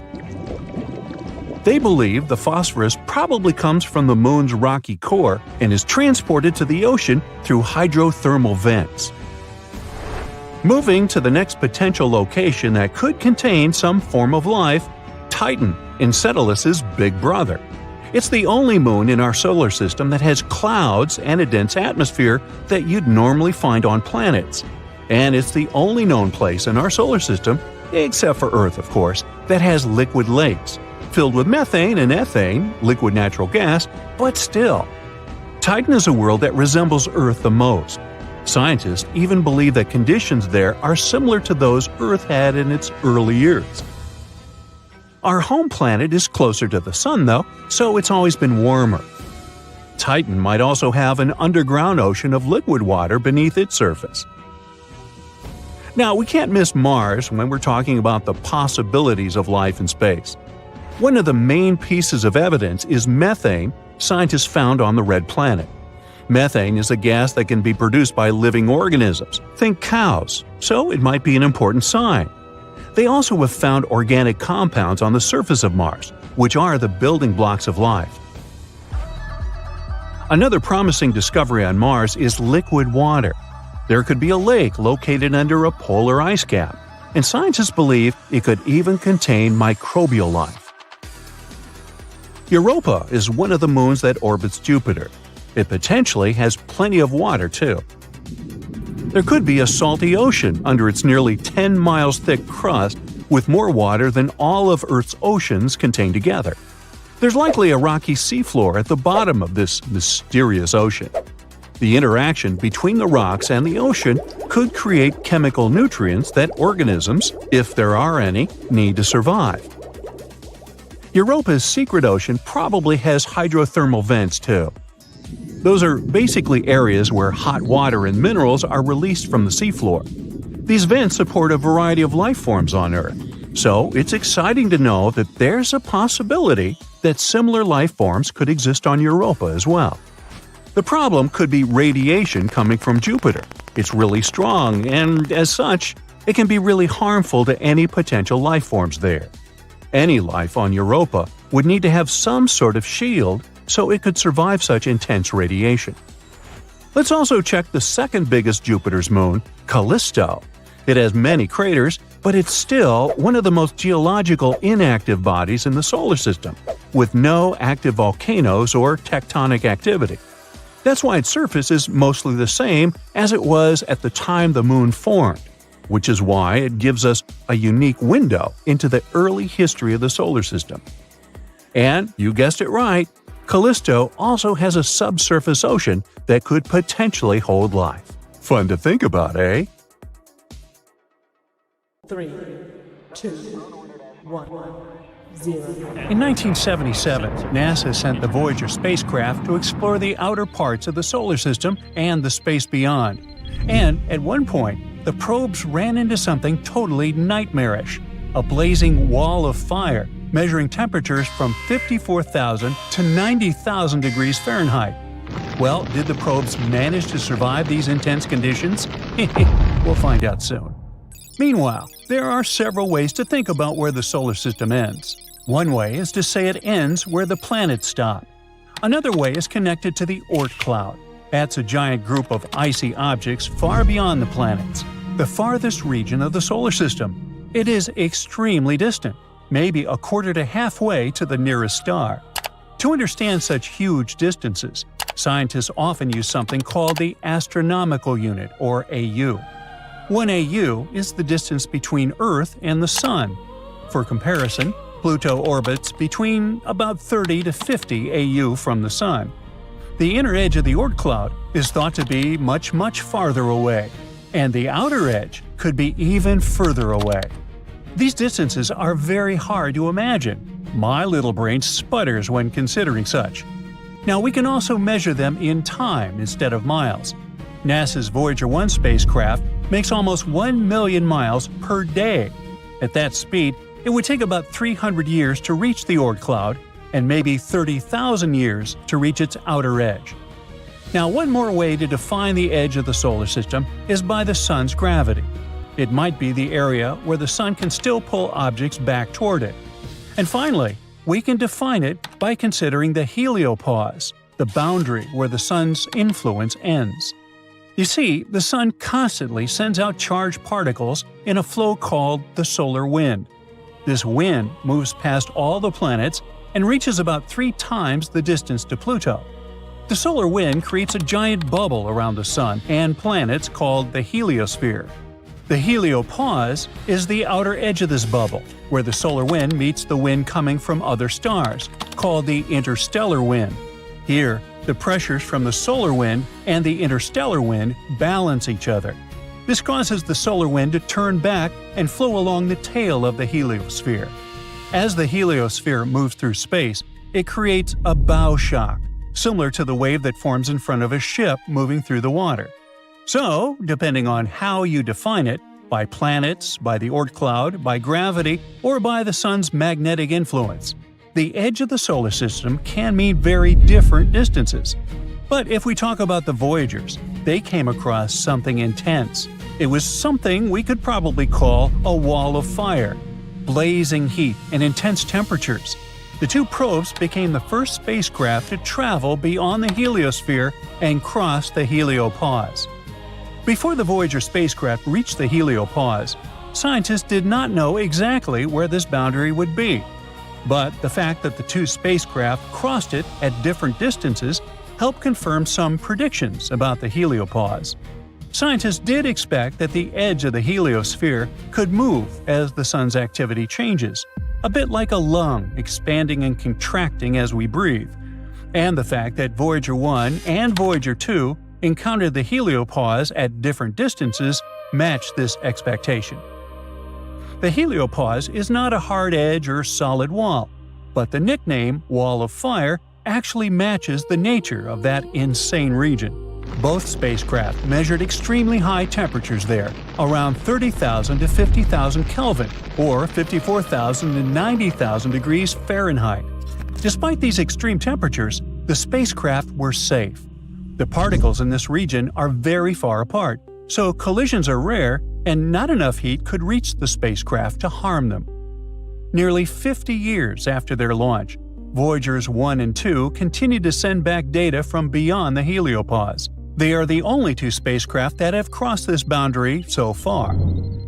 S2: They believe the phosphorus probably comes from the Moon's rocky core and is transported to the ocean through hydrothermal vents. Moving to the next potential location that could contain some form of life, Titan, Enceladus's big brother. It's the only moon in our solar system that has clouds and a dense atmosphere that you'd normally find on planets. And it's the only known place in our solar system, except for Earth of course, that has liquid lakes, filled with methane and ethane, liquid natural gas, but still. Titan is a world that resembles Earth the most. Scientists even believe that conditions there are similar to those Earth had in its early years. Our home planet is closer to the Sun though, so it's always been warmer. Titan might also have an underground ocean of liquid water beneath its surface. Now, we can't miss Mars when we're talking about the possibilities of life in space. One of the main pieces of evidence is methane scientists found on the red planet. Methane is a gas that can be produced by living organisms, think cows, so it might be an important sign. They also have found organic compounds on the surface of Mars, which are the building blocks of life. Another promising discovery on Mars is liquid water. There could be a lake located under a polar ice cap, and scientists believe it could even contain microbial life. Europa is one of the moons that orbits Jupiter. It potentially has plenty of water, too. There could be a salty ocean under its nearly 10 miles thick crust with more water than all of Earth's oceans contained together. There's likely a rocky seafloor at the bottom of this mysterious ocean. The interaction between the rocks and the ocean could create chemical nutrients that organisms, if there are any, need to survive. Europa's secret ocean probably has hydrothermal vents too. Those are basically areas where hot water and minerals are released from the seafloor. These vents support a variety of life forms on Earth, so it's exciting to know that there's a possibility that similar life forms could exist on Europa as well. The problem could be radiation coming from Jupiter. It's really strong, and as such, it can be really harmful to any potential life forms there. Any life on Europa would need to have some sort of shield so it could survive such intense radiation. Let's also check the second biggest Jupiter's moon, Callisto. It has many craters, but it's still one of the most geological inactive bodies in the solar system, with no active volcanoes or tectonic activity. That's why its surface is mostly the same as it was at the time the moon formed, which is why it gives us a unique window into the early history of the solar system. And, you guessed it right, Callisto also has a subsurface ocean that could potentially hold life. Fun to think about, eh?
S7: 3, 2, 1, 0.
S2: In 1977, NASA sent the Voyager spacecraft to explore the outer parts of the solar system and the space beyond. And, at one point, the probes ran into something totally nightmarish – a blazing wall of fire measuring temperatures from 54,000 to 90,000 degrees Fahrenheit. Well, did the probes manage to survive these intense conditions? We'll find out soon. Meanwhile, there are several ways to think about where the solar system ends. One way is to say it ends where the planets stop. Another way is connected to the Oort cloud. That's a giant group of icy objects far beyond the planets, the farthest region of the solar system. It is extremely distant, maybe a quarter to halfway to the nearest star. To understand such huge distances, scientists often use something called the astronomical unit, or AU. 1 AU is the distance between Earth and the Sun. For comparison, Pluto orbits between about 30 to 50 AU from the Sun. The inner edge of the Oort cloud is thought to be much, much farther away, and the outer edge could be even further away. These distances are very hard to imagine. My little brain sputters when considering such. Now, we can also measure them in time instead of miles. NASA's Voyager 1 spacecraft makes almost 1 million miles per day. At that speed, it would take about 300 years to reach the Oort cloud and maybe 30,000 years to reach its outer edge. Now, one more way to define the edge of the solar system is by the Sun's gravity. It might be the area where the Sun can still pull objects back toward it. And finally, we can define it by considering the heliopause, the boundary where the sun's influence ends. You see, the sun constantly sends out charged particles in a flow called the solar wind. This wind moves past all the planets and reaches about 3 times the distance to Pluto. The solar wind creates a giant bubble around the sun and planets called the heliosphere. The heliopause is the outer edge of this bubble, where the solar wind meets the wind coming from other stars, called the interstellar wind. Here, the pressures from the solar wind and the interstellar wind balance each other. This causes the solar wind to turn back and flow along the tail of the heliosphere. As the heliosphere moves through space, it creates a bow shock, similar to the wave that forms in front of a ship moving through the water. So, depending on how you define it, by planets, by the Oort cloud, by gravity, or by the sun's magnetic influence, the edge of the solar system can mean very different distances. But if we talk about the Voyagers, they came across something intense. It was something we could probably call a wall of fire, blazing heat and intense temperatures. The 2 probes became the first spacecraft to travel beyond the heliosphere and cross the heliopause. Before the Voyager spacecraft reached the heliopause, scientists did not know exactly where this boundary would be. But the fact that the 2 spacecraft crossed it at different distances helped confirm some predictions about the heliopause. Scientists did expect that the edge of the heliosphere could move as the sun's activity changes, a bit like a lung expanding and contracting as we breathe. And the fact that Voyager 1 and Voyager 2 encountered the heliopause at different distances matched this expectation. The heliopause is not a hard edge or solid wall, but the nickname Wall of Fire actually matches the nature of that insane region. Both spacecraft measured extremely high temperatures there, around 30,000 to 50,000 Kelvin, or 54,000 to 90,000 degrees Fahrenheit. Despite these extreme temperatures, the spacecraft were safe. The particles in this region are very far apart, so collisions are rare and not enough heat could reach the spacecraft to harm them. Nearly 50 years after their launch, Voyagers 1 and 2 continued to send back data from beyond the heliopause. They are the only 2 spacecraft that have crossed this boundary so far.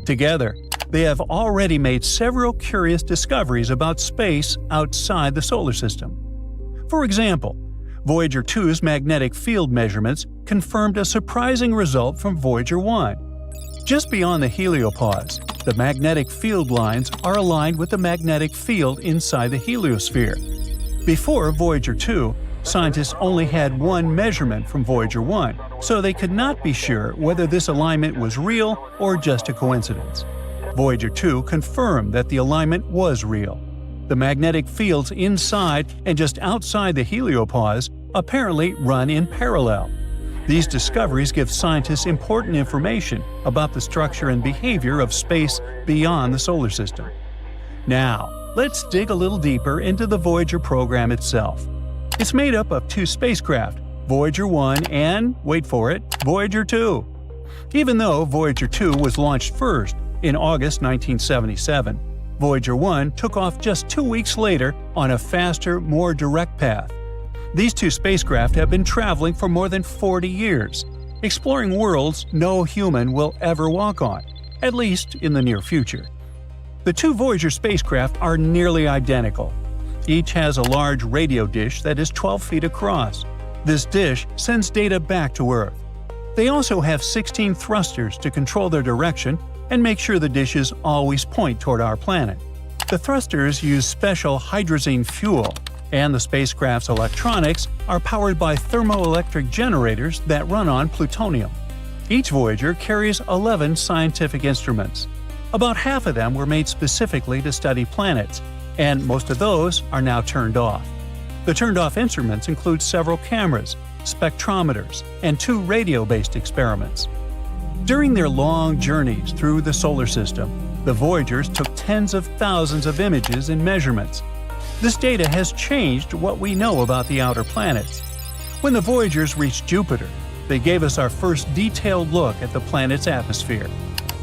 S2: Together, they have already made several curious discoveries about space outside the solar system. For example, Voyager 2's magnetic field measurements confirmed a surprising result from Voyager 1. Just beyond the heliopause, the magnetic field lines are aligned with the magnetic field inside the heliosphere. Before Voyager 2, scientists only had one measurement from Voyager 1, so they could not be sure whether this alignment was real or just a coincidence. Voyager 2 confirmed that the alignment was real. The magnetic fields inside and just outside the heliopause apparently run in parallel. These discoveries give scientists important information about the structure and behavior of space beyond the solar system. Now, let's dig a little deeper into the Voyager program itself. It's made up of 2 spacecraft, Voyager 1 and, wait for it, Voyager 2. Even though Voyager 2 was launched first in August 1977, Voyager 1 took off just 2 weeks later on a faster, more direct path. These 2 spacecraft have been traveling for more than 40 years, exploring worlds no human will ever walk on, at least in the near future. The 2 Voyager spacecraft are nearly identical. Each has a large radio dish that is 12 feet across. This dish sends data back to Earth. They also have 16 thrusters to control their direction and make sure the dishes always point toward our planet. The thrusters use special hydrazine fuel, and the spacecraft's electronics are powered by thermoelectric generators that run on plutonium. Each Voyager carries 11 scientific instruments. About half of them were made specifically to study planets, and most of those are now turned off. The turned-off instruments include several cameras, spectrometers, and 2 radio-based experiments. During their long journeys through the solar system, the Voyagers took tens of thousands of images and measurements. This data has changed what we know about the outer planets. When the Voyagers reached Jupiter, they gave us our first detailed look at the planet's atmosphere.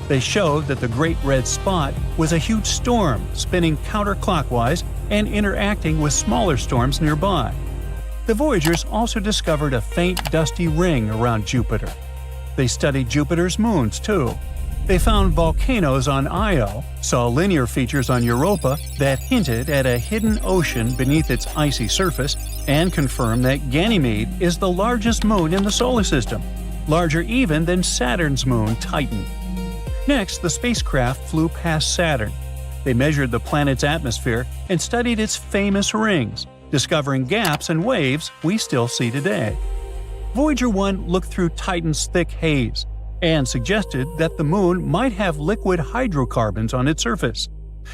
S2: They showed that the Great Red Spot was a huge storm spinning counterclockwise and interacting with smaller storms nearby. The Voyagers also discovered a faint dusty ring around Jupiter. They studied Jupiter's moons, too. They found volcanoes on Io, saw linear features on Europa that hinted at a hidden ocean beneath its icy surface, and confirmed that Ganymede is the largest moon in the solar system, larger even than Saturn's moon, Titan. Next, the spacecraft flew past Saturn. They measured the planet's atmosphere and studied its famous rings, discovering gaps and waves we still see today. Voyager 1 looked through Titan's thick haze and suggested that the moon might have liquid hydrocarbons on its surface.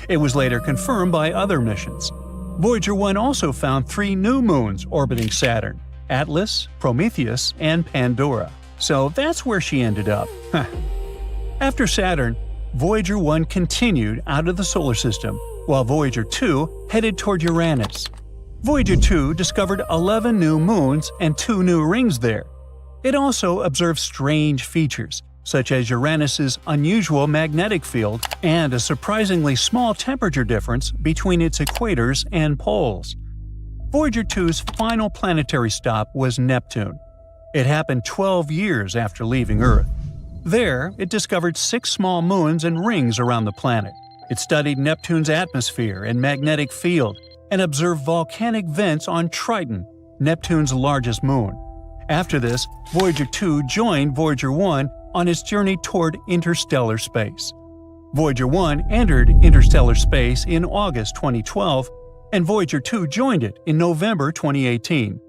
S2: It was later confirmed by other missions. Voyager 1 also found 3 new moons orbiting Saturn: Atlas, Prometheus, and Pandora. So that's where she ended up. After Saturn, Voyager 1 continued out of the solar system, while Voyager 2 headed toward Uranus. Voyager 2 discovered 11 new moons and 2 new rings there. It also observed strange features, such as Uranus's unusual magnetic field and a surprisingly small temperature difference between its equators and poles. Voyager 2's final planetary stop was Neptune. It happened 12 years after leaving Earth. There, it discovered 6 small moons and rings around the planet. It studied Neptune's atmosphere and magnetic field, and observed volcanic vents on Triton, Neptune's largest moon. After this, Voyager 2 joined Voyager 1 on its journey toward interstellar space. Voyager 1 entered interstellar space in August 2012, and Voyager 2 joined it in November 2018.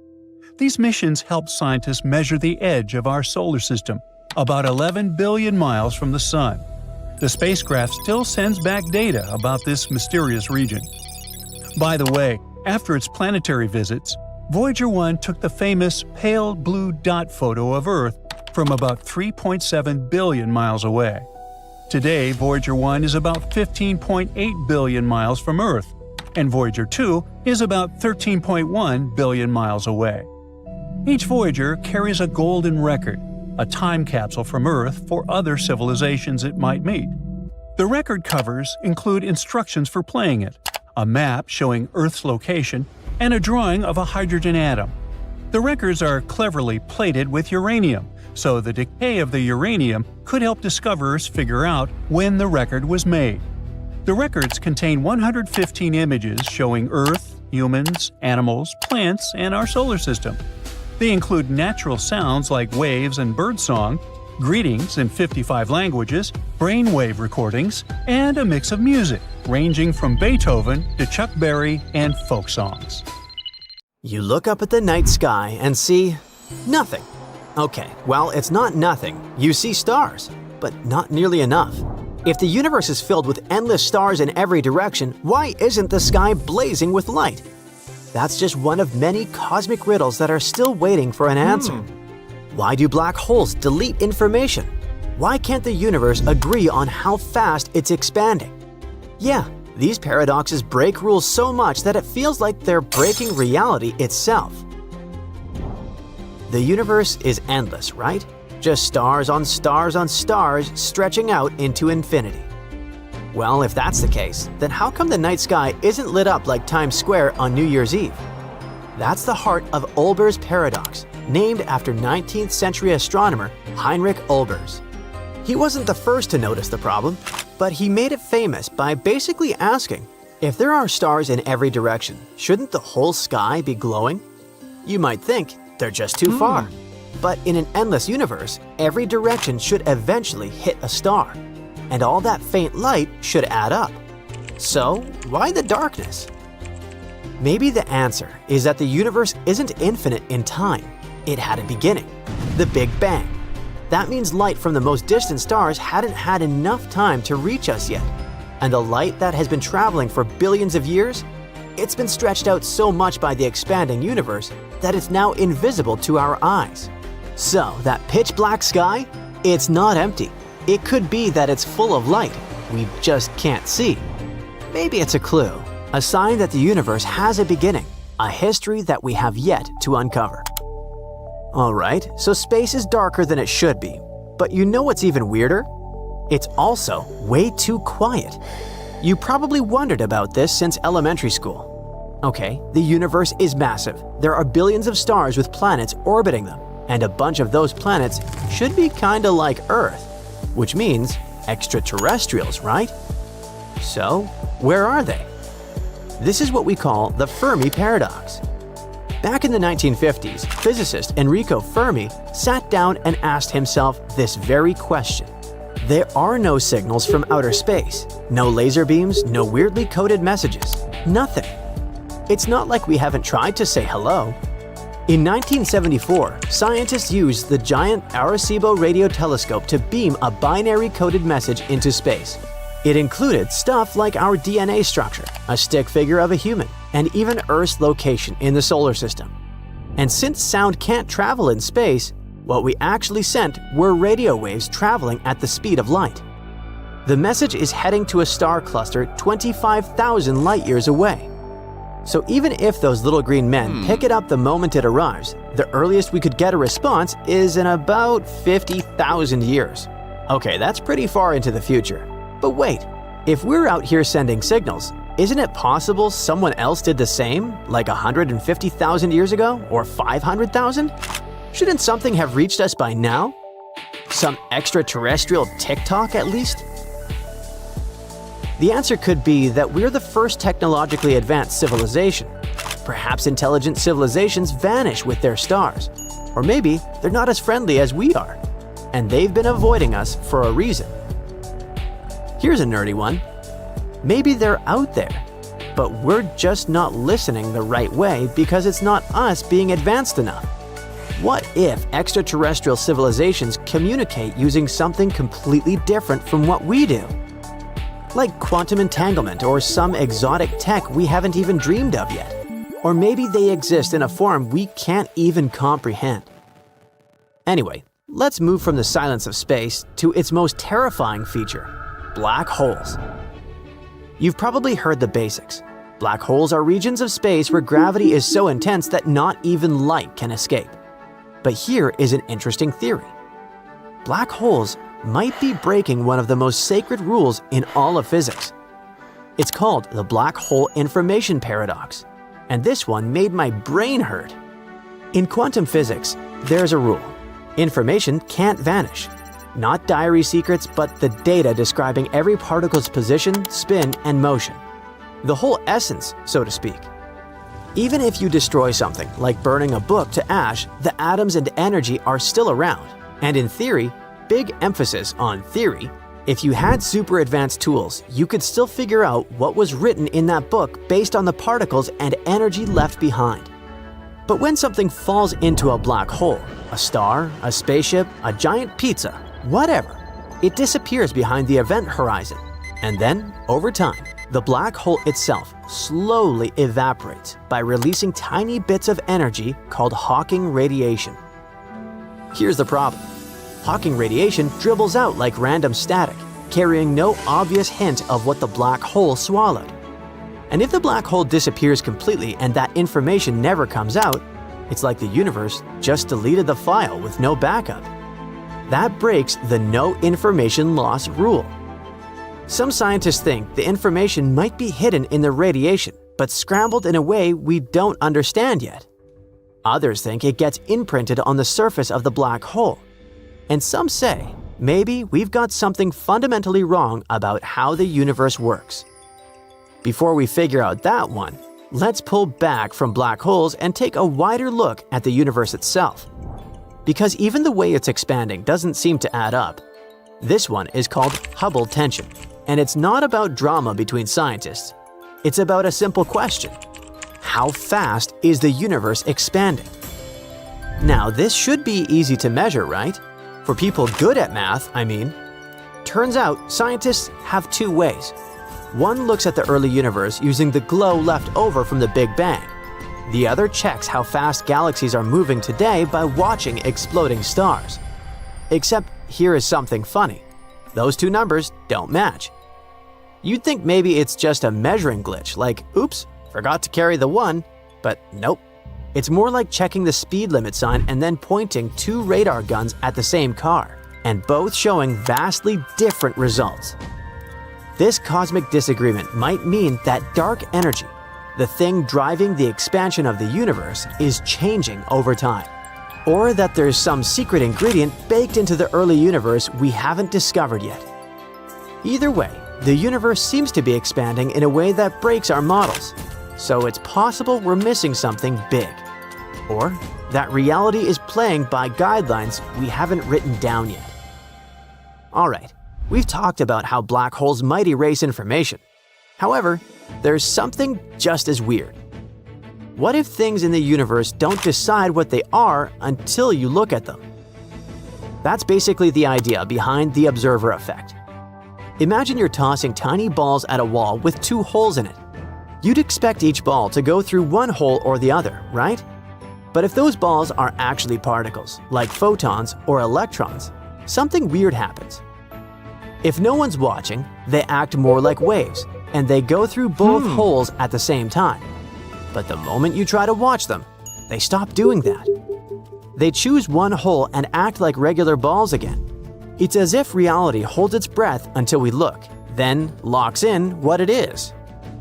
S2: These missions helped scientists measure the edge of our solar system, about 11 billion miles from the Sun. The spacecraft still sends back data about this mysterious region. By the way, after its planetary visits, Voyager 1 took the famous pale blue dot photo of Earth from about 3.7 billion miles away. Today, Voyager 1 is about 15.8 billion miles from Earth, and Voyager 2 is about 13.1 billion miles away. Each Voyager carries a golden record, a time capsule from Earth for other civilizations it might meet. The record covers include instructions for playing it, a map showing Earth's location, and a drawing of a hydrogen atom. The records are cleverly plated with uranium, so the decay of the uranium could help discoverers figure out when the record was made. The records contain 115 images showing Earth, humans, animals, plants, and our solar system. They include natural sounds like waves and birdsong, greetings in 55 languages, brainwave recordings, and a mix of music, ranging from Beethoven to Chuck Berry and folk songs.
S4: You look up at the night sky and see nothing. Okay, well, it's not nothing. You see stars, but not nearly enough. If the universe is filled with endless stars in every direction, why isn't the sky blazing with light? That's just one of many cosmic riddles that are still waiting for an answer. Why do black holes delete information? Why can't the universe agree on how fast it's expanding? Yeah, these paradoxes break rules so much that it feels like they're breaking reality itself. The universe is endless, right? Just stars on stars on stars stretching out into infinity. Well, if that's the case, then how come the night sky isn't lit up like Times Square on New Year's Eve? That's the heart of Olbers' paradox, named after 19th century astronomer Heinrich Olbers. He wasn't the first to notice the problem, but he made it famous by basically asking, if there are stars in every direction, shouldn't the whole sky be glowing? You might think they're just too far. But in an endless universe, every direction should eventually hit a star, and all that faint light should add up. So, why the darkness? Maybe the answer is that the universe isn't infinite in time. It had a beginning, the Big Bang. That means light from the most distant stars hadn't had enough time to reach us yet. And the light that has been traveling for billions of years, it's been stretched out so much by the expanding universe that it's now invisible to our eyes. So, that pitch black sky, it's not empty. It could be that it's full of light we just can't see. Maybe it's a clue, a sign that the universe has a beginning, a history that we have yet to uncover. Alright, so space is darker than it should be. But you know what's even weirder?
S5: It's also way too quiet. You probably wondered about this since elementary school. Okay, the universe is massive. There are billions of stars with planets orbiting them, and a bunch of those planets should be kinda like Earth, which means extraterrestrials, right? So, where are they? This is what we call the Fermi paradox. Back in the 1950s, physicist Enrico Fermi sat down and asked himself this very question. There are no signals from outer space, no laser beams, no weirdly coded messages, nothing. It's not like we haven't tried to say hello. In 1974, scientists used the giant Arecibo radio telescope to beam a binary coded message into space. It included stuff like our DNA structure, a stick figure of a human, and even Earth's location in the solar system. And since sound can't travel in space, what we actually sent were radio waves traveling at the speed of light. The message is heading to a star cluster 25,000 light-years away. So even if those little green men pick it up the moment it arrives, the earliest we could get a response is in about 50,000 years. Okay, that's pretty far into the future. But wait, if we're out here sending signals, isn't it possible someone else did the same, like 150,000 years ago, or 500,000? Shouldn't something have reached us by now? Some extraterrestrial TikTok at least? The answer could be that we're the first technologically advanced civilization. Perhaps intelligent civilizations vanish with their stars. Or maybe they're not as friendly as we are, and they've been avoiding us for a reason. Here's a nerdy one. Maybe they're out there, but we're just not listening the right way because it's not us being advanced enough. What if extraterrestrial civilizations communicate using something completely different from what we do? Like quantum entanglement or some exotic tech we haven't even dreamed of yet. Or maybe they exist in a form we can't even comprehend. Anyway, let's move from the silence of space to its most terrifying feature: black holes. You've probably heard the basics. Black holes are regions of space where gravity is so intense that not even light can escape. But here is an interesting theory. Black holes might be breaking one of the most sacred rules in all of physics. It's called the black hole information paradox, and this one made my brain hurt. In quantum physics, there's a rule. Information can't vanish. Not diary secrets, but the data describing every particle's position, spin, and motion. The whole essence, so to speak. Even if you destroy something, like burning a book to ash, the atoms and energy are still around. And in theory, big emphasis on theory, if you had super advanced tools, you could still figure out what was written in that book based on the particles and energy left behind. But when something falls into a black hole, a star, a spaceship, a giant pizza, whatever, it disappears behind the event horizon. And then, over time, the black hole itself slowly evaporates by releasing tiny bits of energy called Hawking radiation. Here's the problem. Hawking radiation dribbles out like random static, carrying no obvious hint of what the black hole swallowed. And if the black hole disappears completely and that information never comes out, it's like the universe just deleted the file with no backup. That breaks the no information loss rule. Some scientists think the information might be hidden in the radiation, but scrambled in a way we don't understand yet. Others think it gets imprinted on the surface of the black hole. And some say maybe we've got something fundamentally wrong about how the universe works. Before we figure out that one, let's pull back from black holes and take a wider look at the universe itself. Because even the way it's expanding doesn't seem to add up. This one is called Hubble tension, and it's not about drama between scientists. It's about a simple question. How fast is the universe expanding? Now, this should be easy to measure, right? For people good at math, I mean. Turns out, scientists have two ways. One looks at the early universe using the glow left over from the Big Bang. The other checks how fast galaxies are moving today by watching exploding stars. Except here is something funny. Those two numbers don't match. You'd think maybe it's just a measuring glitch, like, oops, forgot to carry the 1, but nope. It's more like checking the speed limit sign and then pointing two radar guns at the same car. and both showing vastly different results. This cosmic disagreement might mean that dark energy, the thing driving the expansion of the universe, is changing over time. Or that there's some secret ingredient baked into the early universe we haven't discovered yet. Either way, the universe seems to be expanding in a way that breaks our models, so it's possible we're missing something big. Or that reality is playing by guidelines we haven't written down yet. Alright, we've talked about how black holes might erase information. However, there's something just as weird. What if things in the universe don't decide what they are until you look at them? That's basically the idea behind the observer effect. Imagine you're tossing tiny balls at a wall with two holes in it. You'd expect each ball to go through one hole or the other, right? But if those balls are actually particles, like photons or electrons, something weird happens. If no one's watching, they act more like waves, and they go through both holes at the same time. But the moment you try to watch them, they stop doing that. They choose one hole and act like regular balls again. It's as if reality holds its breath until we look, then locks in what it is.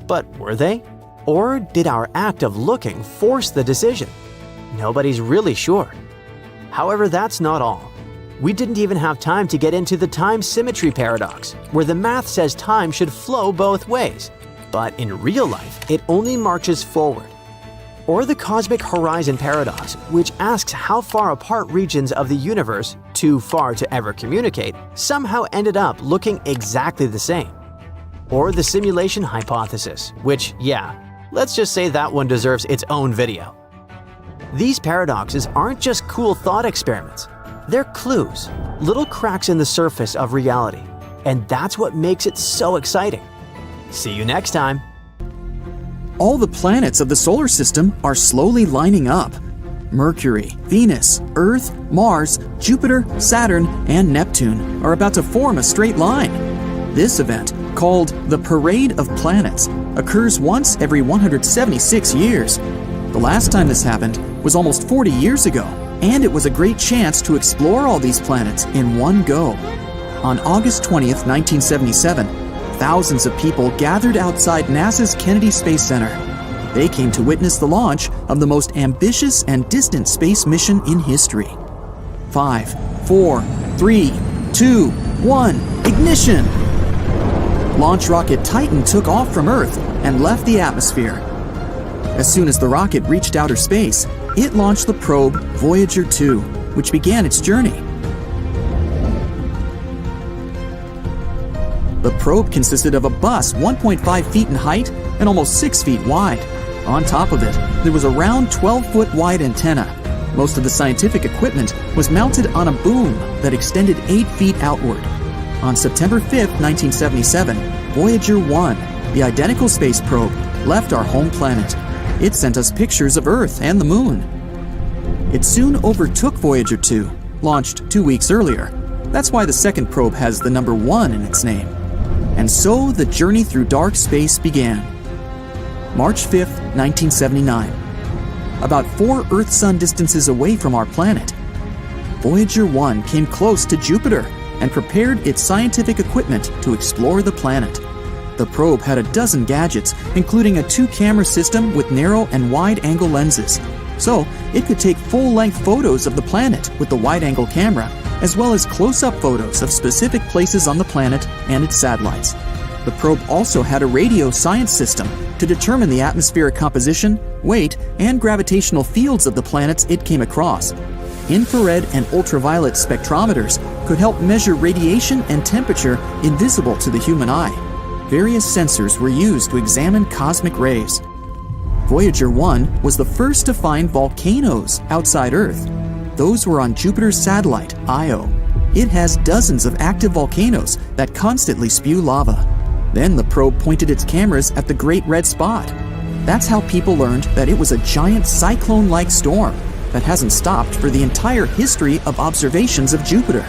S5: But were they? Or did our act of looking force the decision? Nobody's really sure. However, that's not all. We didn't even have time to get into the time symmetry paradox, where the math says time should flow both ways, but in real life, it only marches forward. Or the cosmic horizon paradox, which asks how far apart regions of the universe, too far to ever communicate, somehow ended up looking exactly the same. Or the simulation hypothesis, which, yeah, let's just say that one deserves its own video. These paradoxes aren't just cool thought experiments. They're clues, little cracks in the surface of reality, and that's what makes it so exciting. See you next time.
S6: All the planets of the solar system are slowly lining up. Mercury, Venus, Earth, Mars, Jupiter, Saturn, and Neptune are about to form a straight line. This event, called the Parade of Planets, occurs once every 176 years. The last time this happened was almost 40 years ago, and it was a great chance to explore all these planets in one go. On August 20th, 1977, thousands of people gathered outside NASA's Kennedy Space Center. They came to witness the launch of the most ambitious and distant space mission in history. 5, 4, 3, 2, 1, ignition! Launch rocket Titan took off from Earth and left the atmosphere. As soon as the rocket reached outer space, it launched the probe Voyager 2, which began its journey. The probe consisted of a bus 1.5 feet in height and almost 6 feet wide. On top of it, there was a round 12-foot wide antenna. Most of the scientific equipment was mounted on a boom that extended 8 feet outward. On September 5, 1977, Voyager 1, the identical space probe, left our home planet. It sent us pictures of Earth and the Moon. It soon overtook Voyager 2, launched 2 weeks earlier. That's why the second probe has the number 1 in its name. And so the journey through dark space began. March 5, 1979. About 4 Earth-Sun distances away from our planet, Voyager 1 came close to Jupiter and prepared its scientific equipment to explore the planet. The probe had a dozen gadgets, including a 2-camera system with narrow and wide-angle lenses. So, it could take full-length photos of the planet with the wide-angle camera, as well as close-up photos of specific places on the planet and its satellites. The probe also had a radio science system to determine the atmospheric composition, weight, and gravitational fields of the planets it came across. Infrared and ultraviolet spectrometers could help measure radiation and temperature invisible to the human eye. Various sensors were used to examine cosmic rays. Voyager 1 was the first to find volcanoes outside Earth. Those were on Jupiter's satellite, Io. It has dozens of active volcanoes that constantly spew lava. Then the probe pointed its cameras at the Great Red Spot. That's how people learned that it was a giant cyclone-like storm that hasn't stopped for the entire history of observations of Jupiter.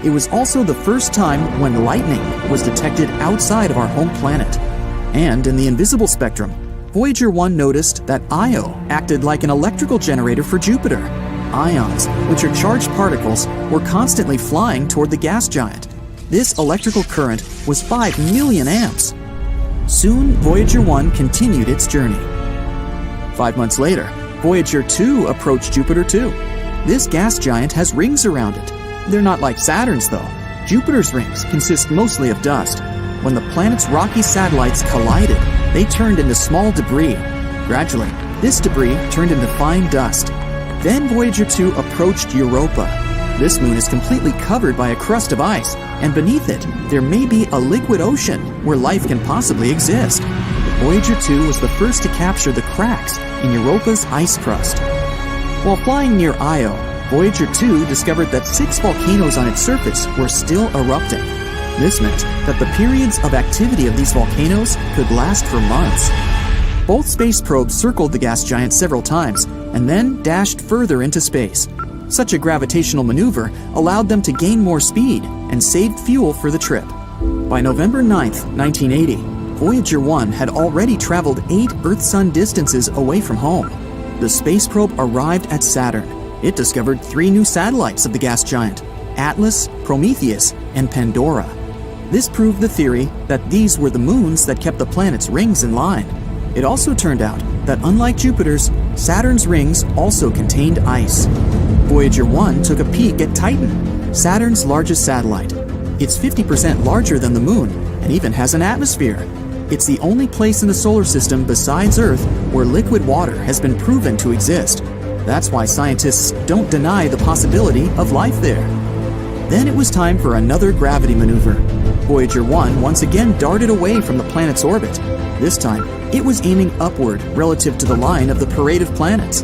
S6: It was also the first time when lightning was detected outside of our home planet. And in the invisible spectrum, Voyager 1 noticed that Io acted like an electrical generator for Jupiter. ions, which are charged particles, were constantly flying toward the gas giant. This electrical current was 5 million amps. Soon, Voyager 1 continued its journey. 5 months later, Voyager 2 approached Jupiter 2. This gas giant has rings around it. They're not like Saturn's, though. Jupiter's rings consist mostly of dust. When the planet's rocky satellites collided, they turned into small debris. Gradually, this debris turned into fine dust. Then Voyager 2 approached Europa. This moon is completely covered by a crust of ice, and beneath it, there may be a liquid ocean where life can possibly exist. Voyager 2 was the first to capture the cracks in Europa's ice crust. While flying near Io, Voyager 2 discovered that 6 volcanoes on its surface were still erupting. This meant that the periods of activity of these volcanoes could last for months. Both space probes circled the gas giant several times and then dashed further into space. Such a gravitational maneuver allowed them to gain more speed and saved fuel for the trip. By November 9, 1980, Voyager 1 had already traveled 8 Earth-Sun distances away from home. The space probe arrived at Saturn. It discovered 3 new satellites of the gas giant: Atlas, Prometheus, and Pandora. This proved the theory that these were the moons that kept the planet's rings in line. It also turned out that unlike Jupiter's, Saturn's rings also contained ice. Voyager 1 took a peek at Titan, Saturn's largest satellite. It's 50% larger than the Moon and even has an atmosphere. It's the only place in the solar system besides Earth where liquid water has been proven to exist. That's why scientists don't deny the possibility of life there. Then it was time for another gravity maneuver. Voyager 1 once again darted away from the planet's orbit. This time, it was aiming upward relative to the line of the parade of planets.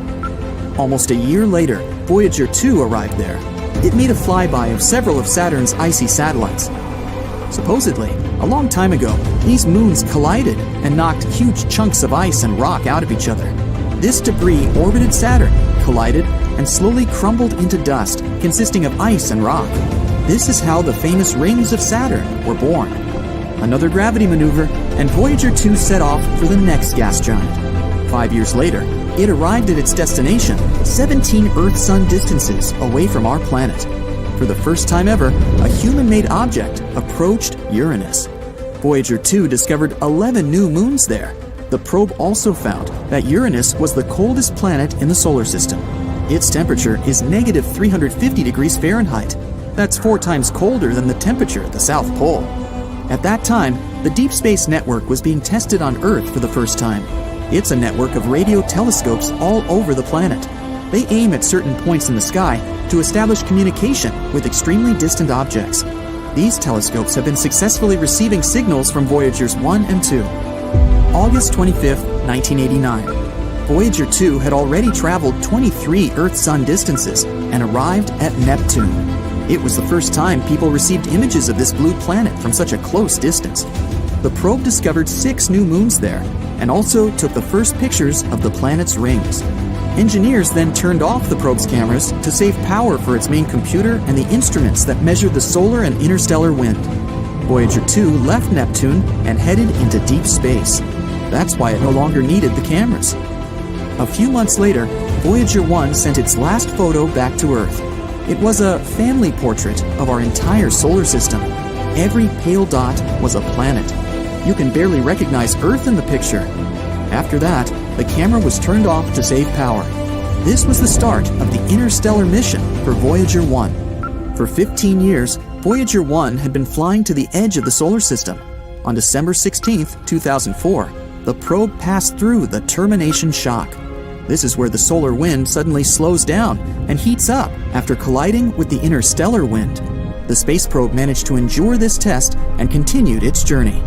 S6: Almost a year later, Voyager 2 arrived there. It made a flyby of several of Saturn's icy satellites. Supposedly, a long time ago, these moons collided and knocked huge chunks of ice and rock out of each other. This debris orbited Saturn, collided, and slowly crumbled into dust, consisting of ice and rock. This is how the famous rings of Saturn were born. Another gravity maneuver, and Voyager 2 set off for the next gas giant. 5 years later, it arrived at its destination, 17 Earth-Sun distances away from our planet. For the first time ever, a human-made object approached Uranus. Voyager 2 discovered 11 new moons there. The probe also found that Uranus was the coldest planet in the solar system. Its temperature is negative 350 degrees Fahrenheit. That's 4 times colder than the temperature at the South Pole. At that time, the Deep Space Network was being tested on Earth for the first time. It's a network of radio telescopes all over the planet. They aim at certain points in the sky to establish communication with extremely distant objects. These telescopes have been successfully receiving signals from Voyagers 1 and 2. August 25, 1989. Voyager 2 had already traveled 23 Earth-Sun distances and arrived at Neptune. It was the first time people received images of this blue planet from such a close distance. The probe discovered 6 new moons there and also took the first pictures of the planet's rings. Engineers then turned off the probe's cameras to save power for its main computer and the instruments that measured the solar and interstellar wind. Voyager 2 left Neptune and headed into deep space. That's why it no longer needed the cameras. A few months later, Voyager 1 sent its last photo back to Earth. It was a family portrait of our entire solar system. Every pale dot was a planet. You can barely recognize Earth in the picture. After that, the camera was turned off to save power. This was the start of the interstellar mission for Voyager 1. For 15 years, Voyager 1 had been flying to the edge of the solar system. On December 16, 2004, the probe passed through the termination shock. This is where the solar wind suddenly slows down and heats up after colliding with the interstellar wind. The space probe managed to endure this test and continued its journey.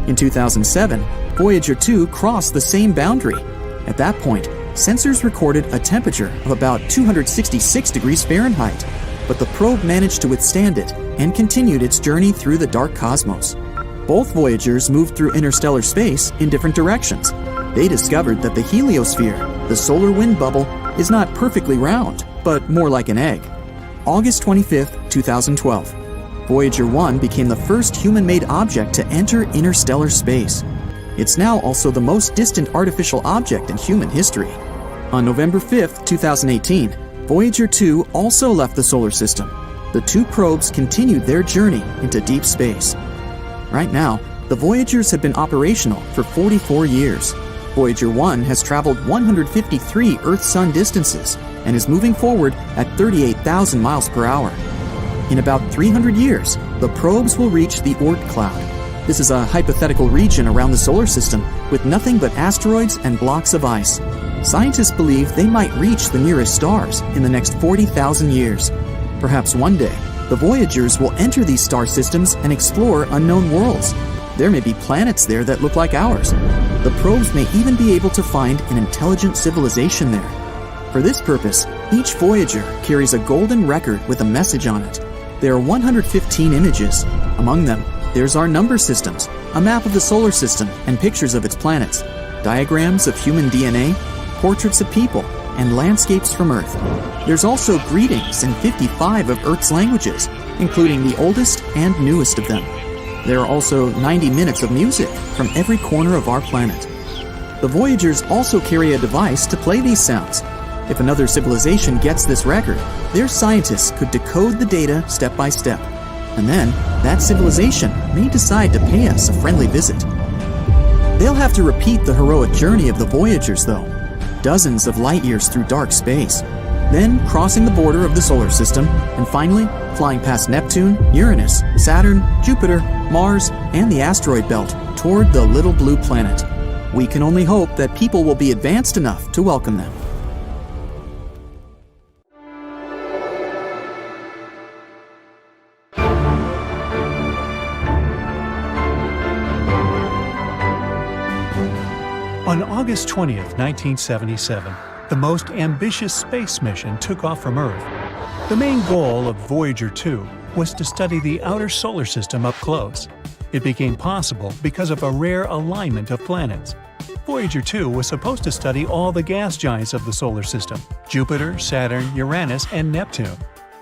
S6: In 2007, Voyager 2 crossed the same boundary. At that point, sensors recorded a temperature of about 266 degrees Fahrenheit, but the probe managed to withstand it and continued its journey through the dark cosmos. Both Voyagers moved through interstellar space in different directions. They discovered that the heliosphere, the solar wind bubble, is not perfectly round, but more like an egg. August 25, 2012. Voyager 1 became the first human-made object to enter interstellar space. It's now also the most distant artificial object in human history. On November 5, 2018, Voyager 2 also left the solar system. The two probes continued their journey into deep space. Right now, the Voyagers have been operational for 44 years. Voyager 1 has traveled 153 Earth-Sun distances and is moving forward at 38,000 miles per hour. In about 300 years, the probes will reach the Oort cloud. This is a hypothetical region around the solar system with nothing but asteroids and blocks of ice. Scientists believe they might reach the nearest stars in the next 40,000 years. Perhaps one day, the Voyagers will enter these star systems and explore unknown worlds. There may be planets there that look like ours. The probes may even be able to find an intelligent civilization there. For this purpose, each Voyager carries a golden record with a message on it. There are 115 images. Among them, there's our number systems, a map of the solar system and pictures of its planets, diagrams of human DNA, portraits of people, and landscapes from Earth. There's also greetings in 55 of Earth's languages, including the oldest and newest of them. There are also 90 minutes of music from every corner of our planet. The Voyagers also carry a device to play these sounds. If another civilization gets this record, their scientists could decode the data step by step. And then, that civilization may decide to pay us a friendly visit. They'll have to repeat the heroic journey of the Voyagers, though. Dozens of light years through dark space. Then crossing the border of the solar system, and finally flying past Neptune, Uranus, Saturn, Jupiter, Mars, and the asteroid belt toward the little blue planet. We can only hope that people will be advanced enough to welcome them.
S2: On August 20th, 1977, the most ambitious space mission took off from Earth. The main goal of Voyager 2 was to study the outer solar system up close. It became possible because of a rare alignment of planets. Voyager 2 was supposed to study all the gas giants of the solar system: Jupiter, Saturn, Uranus, and Neptune.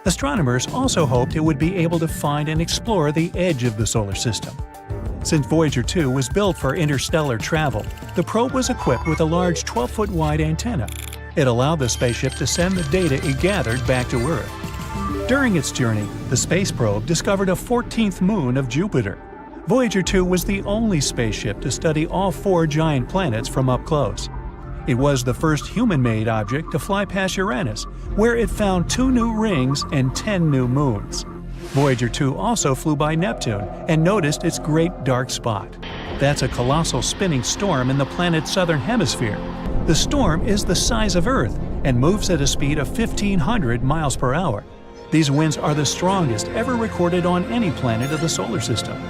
S2: Astronomers also hoped it would be able to find and explore the edge of the solar system. Since Voyager 2 was built for interstellar travel, the probe was equipped with a large 12-foot wide antenna. It allowed the spaceship to send the data it gathered back to Earth. During its journey, the space probe discovered a 14th moon of Jupiter. Voyager 2 was the only spaceship to study all 4 giant planets from up close. It was the first human-made object to fly past Uranus, where it found 2 new rings and 10 new moons. Voyager 2 also flew by Neptune and noticed its great dark spot. That's a colossal spinning storm in the planet's southern hemisphere. The storm is the size of Earth and moves at a speed of 1,500 miles per hour. These winds are the strongest ever recorded on any planet of the solar system.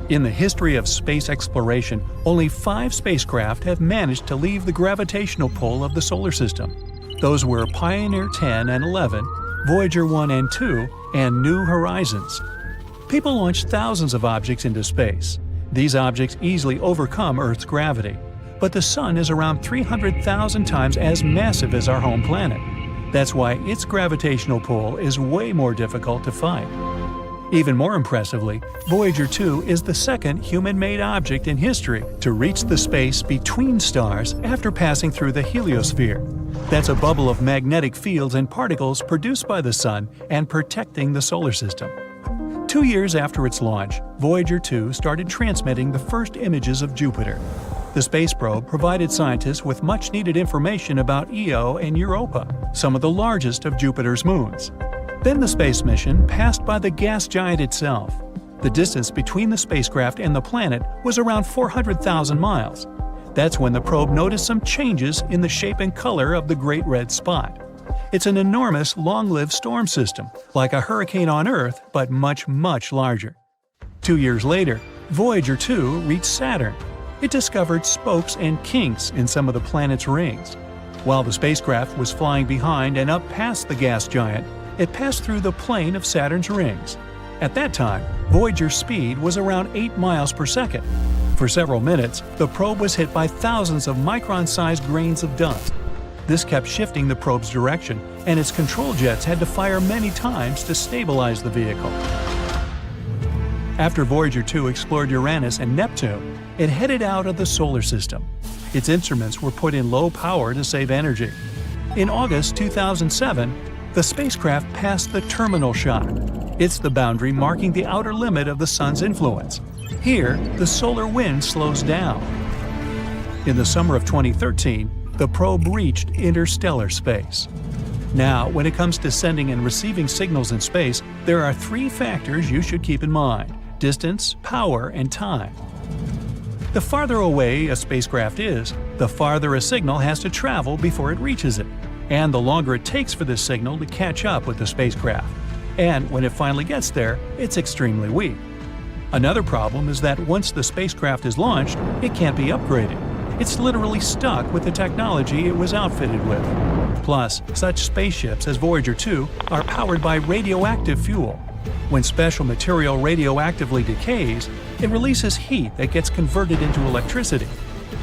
S2: In the history of space exploration, only 5 spacecraft have managed to leave the gravitational pull of the solar system. Those were Pioneer 10 and 11, Voyager 1 and 2, and New Horizons. People launch thousands of objects into space. These objects easily overcome Earth's gravity. But the Sun is around 300,000 times as massive as our home planet. That's why its gravitational pull is way more difficult to fight. Even more impressively, Voyager 2 is the second human-made object in history to reach the space between stars after passing through the heliosphere. That's a bubble of magnetic fields and particles produced by the Sun and protecting the solar system. 2 years after its launch, Voyager 2 started transmitting the first images of Jupiter. The space probe provided scientists with much-needed information about Io and Europa, some of the largest of Jupiter's moons. Then the space mission passed by the gas giant itself. The distance between the spacecraft and the planet was around 400,000 miles. That's when the probe noticed some changes in the shape and color of the Great Red Spot. It's an enormous, long-lived storm system, like a hurricane on Earth, but much, much larger. 2 years later, Voyager 2 reached Saturn. It discovered spokes and kinks in some of the planet's rings. While the spacecraft was flying behind and up past the gas giant, it passed through the plane of Saturn's rings. At that time, Voyager's speed was around 8 miles per second. For several minutes, the probe was hit by thousands of micron-sized grains of dust. This kept shifting the probe's direction, and its control jets had to fire many times to stabilize the vehicle. After Voyager 2 explored Uranus and Neptune, it headed out of the solar system. Its instruments were put in low power to save energy. In August 2007, the spacecraft passed the terminal shock. It's the boundary marking the outer limit of the Sun's influence. Here, the solar wind slows down. In the summer of 2013, the probe reached interstellar space. Now, when it comes to sending and receiving signals in space, there are 3 factors you should keep in mind: distance, power, and time. The farther away a spacecraft is, the farther a signal has to travel before it reaches it, and the longer it takes for this signal to catch up with the spacecraft. And when it finally gets there, it's extremely weak. Another problem is that once the spacecraft is launched, it can't be upgraded. It's literally stuck with the technology it was outfitted with. Plus, such spaceships as Voyager 2 are powered by radioactive fuel. When special material radioactively decays, it releases heat that gets converted into electricity.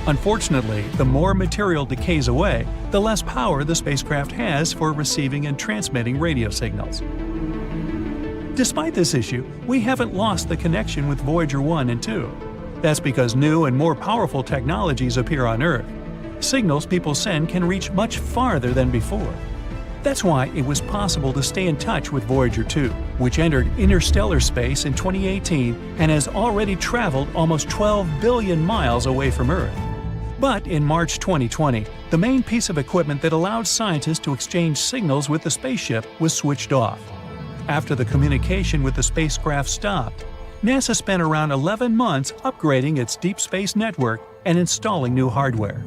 S2: Unfortunately, the more material decays away, the less power the spacecraft has for receiving and transmitting radio signals. Despite this issue, we haven't lost the connection with Voyager 1 and 2. That's because new and more powerful technologies appear on Earth. Signals people send can reach much farther than before. That's why it was possible to stay in touch with Voyager 2, which entered interstellar space in 2018 and has already traveled almost 12 billion miles away from Earth. But in March 2020, the main piece of equipment that allowed scientists to exchange signals with the spaceship was switched off. After the communication with the spacecraft stopped, NASA spent around 11 months upgrading its deep space network and installing new hardware.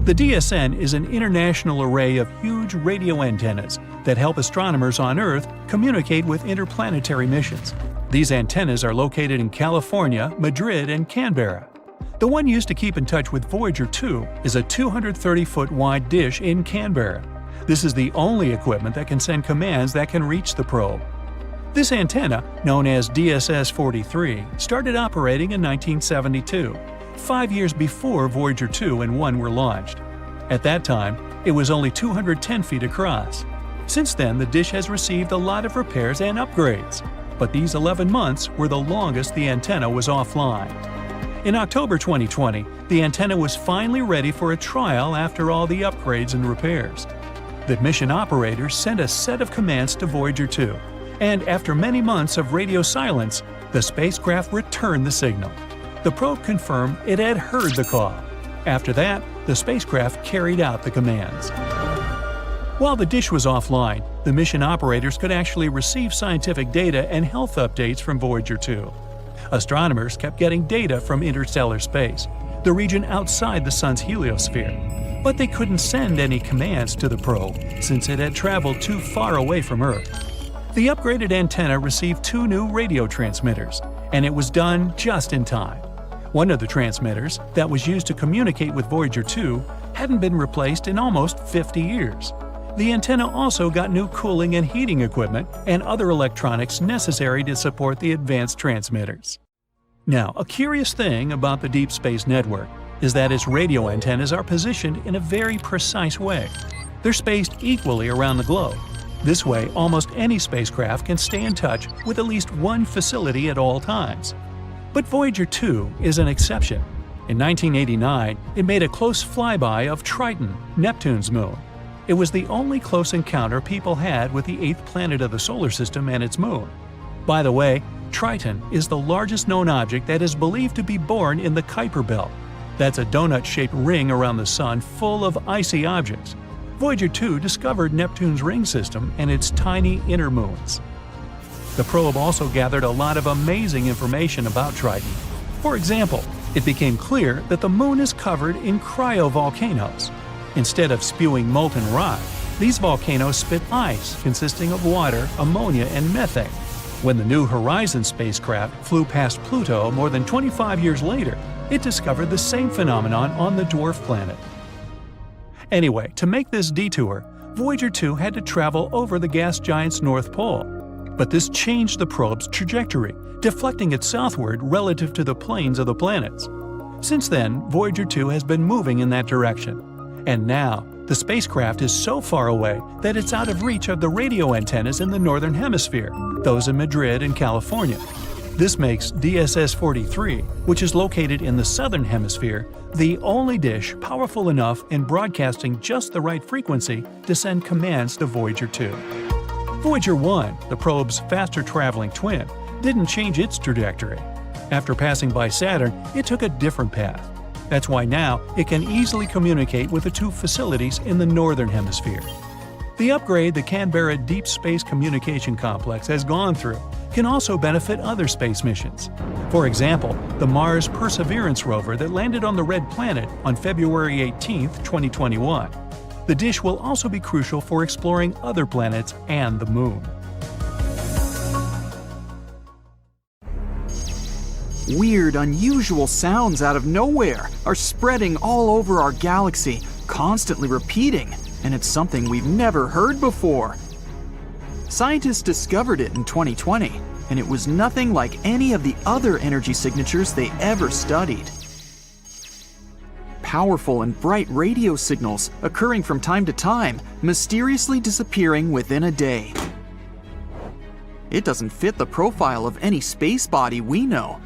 S2: The DSN is an international array of huge radio antennas that help astronomers on Earth communicate with interplanetary missions. These antennas are located in California, Madrid, and Canberra. The one used to keep in touch with Voyager 2 is a 230-foot wide dish in Canberra. This is the only equipment that can send commands that can reach the probe. This antenna, known as DSS-43, started operating in 1972, 5 years before Voyager 2 and 1 were launched. At that time, it was only 210 feet across. Since then, the dish has received a lot of repairs and upgrades, but these 11 months were the longest the antenna was offline. In October 2020, the antenna was finally ready for a trial after all the upgrades and repairs. The mission operators sent a set of commands to Voyager 2, and after many months of radio silence, the spacecraft returned the signal. The probe confirmed it had heard the call. After that, the spacecraft carried out the commands. While the dish was offline, the mission operators could actually receive scientific data and health updates from Voyager 2. Astronomers kept getting data from interstellar space, the region outside the Sun's heliosphere, but they couldn't send any commands to the probe since it had traveled too far away from Earth. The upgraded antenna received 2 new radio transmitters, and it was done just in time. One of the transmitters, that was used to communicate with Voyager 2, hadn't been replaced in almost 50 years. The antenna also got new cooling and heating equipment and other electronics necessary to support the advanced transmitters. Now, a curious thing about the Deep Space Network is that its radio antennas are positioned in a very precise way. They're spaced equally around the globe. This way, almost any spacecraft can stay in touch with at least one facility at all times. But Voyager 2 is an exception. In 1989, it made a close flyby of Triton, Neptune's moon. It was the only close encounter people had with the 8th planet of the solar system and its moon. By the way, Triton is the largest known object that is believed to be born in the Kuiper Belt. That's a donut-shaped ring around the Sun full of icy objects. Voyager 2 discovered Neptune's ring system and its tiny inner moons. The probe also gathered a lot of amazing information about Triton. For example, it became clear that the moon is covered in cryovolcanoes. Instead of spewing molten rock, these volcanoes spit ice consisting of water, ammonia, and methane. When the New Horizons spacecraft flew past Pluto more than 25 years later, it discovered the same phenomenon on the dwarf planet. Anyway, to make this detour, Voyager 2 had to travel over the gas giant's North Pole. But this changed the probe's trajectory, deflecting it southward relative to the planes of the planets. Since then, Voyager 2 has been moving in that direction. And now, the spacecraft is so far away that it's out of reach of the radio antennas in the Northern Hemisphere, those in Madrid and California. This makes DSS-43, which is located in the Southern Hemisphere, the only dish powerful enough in broadcasting just the right frequency to send commands to Voyager 2. Voyager 1, the probe's faster-traveling twin, didn't change its trajectory. After passing by Saturn, it took a different path. That's why now it can easily communicate with the two facilities in the northern hemisphere. The upgrade the Canberra Deep Space Communication Complex has gone through can also benefit other space missions. For example, the Mars Perseverance rover that landed on the Red Planet on February 18, 2021. The dish will also be crucial for exploring other planets and the Moon.
S6: Weird, unusual sounds out of nowhere are spreading all over our galaxy, constantly repeating, and it's something we've never heard before. Scientists discovered it in 2020, and it was nothing like any of the other energy signatures they ever studied. Powerful and bright radio signals occurring from time to time, mysteriously disappearing within a day. It doesn't fit the profile of any space body we know.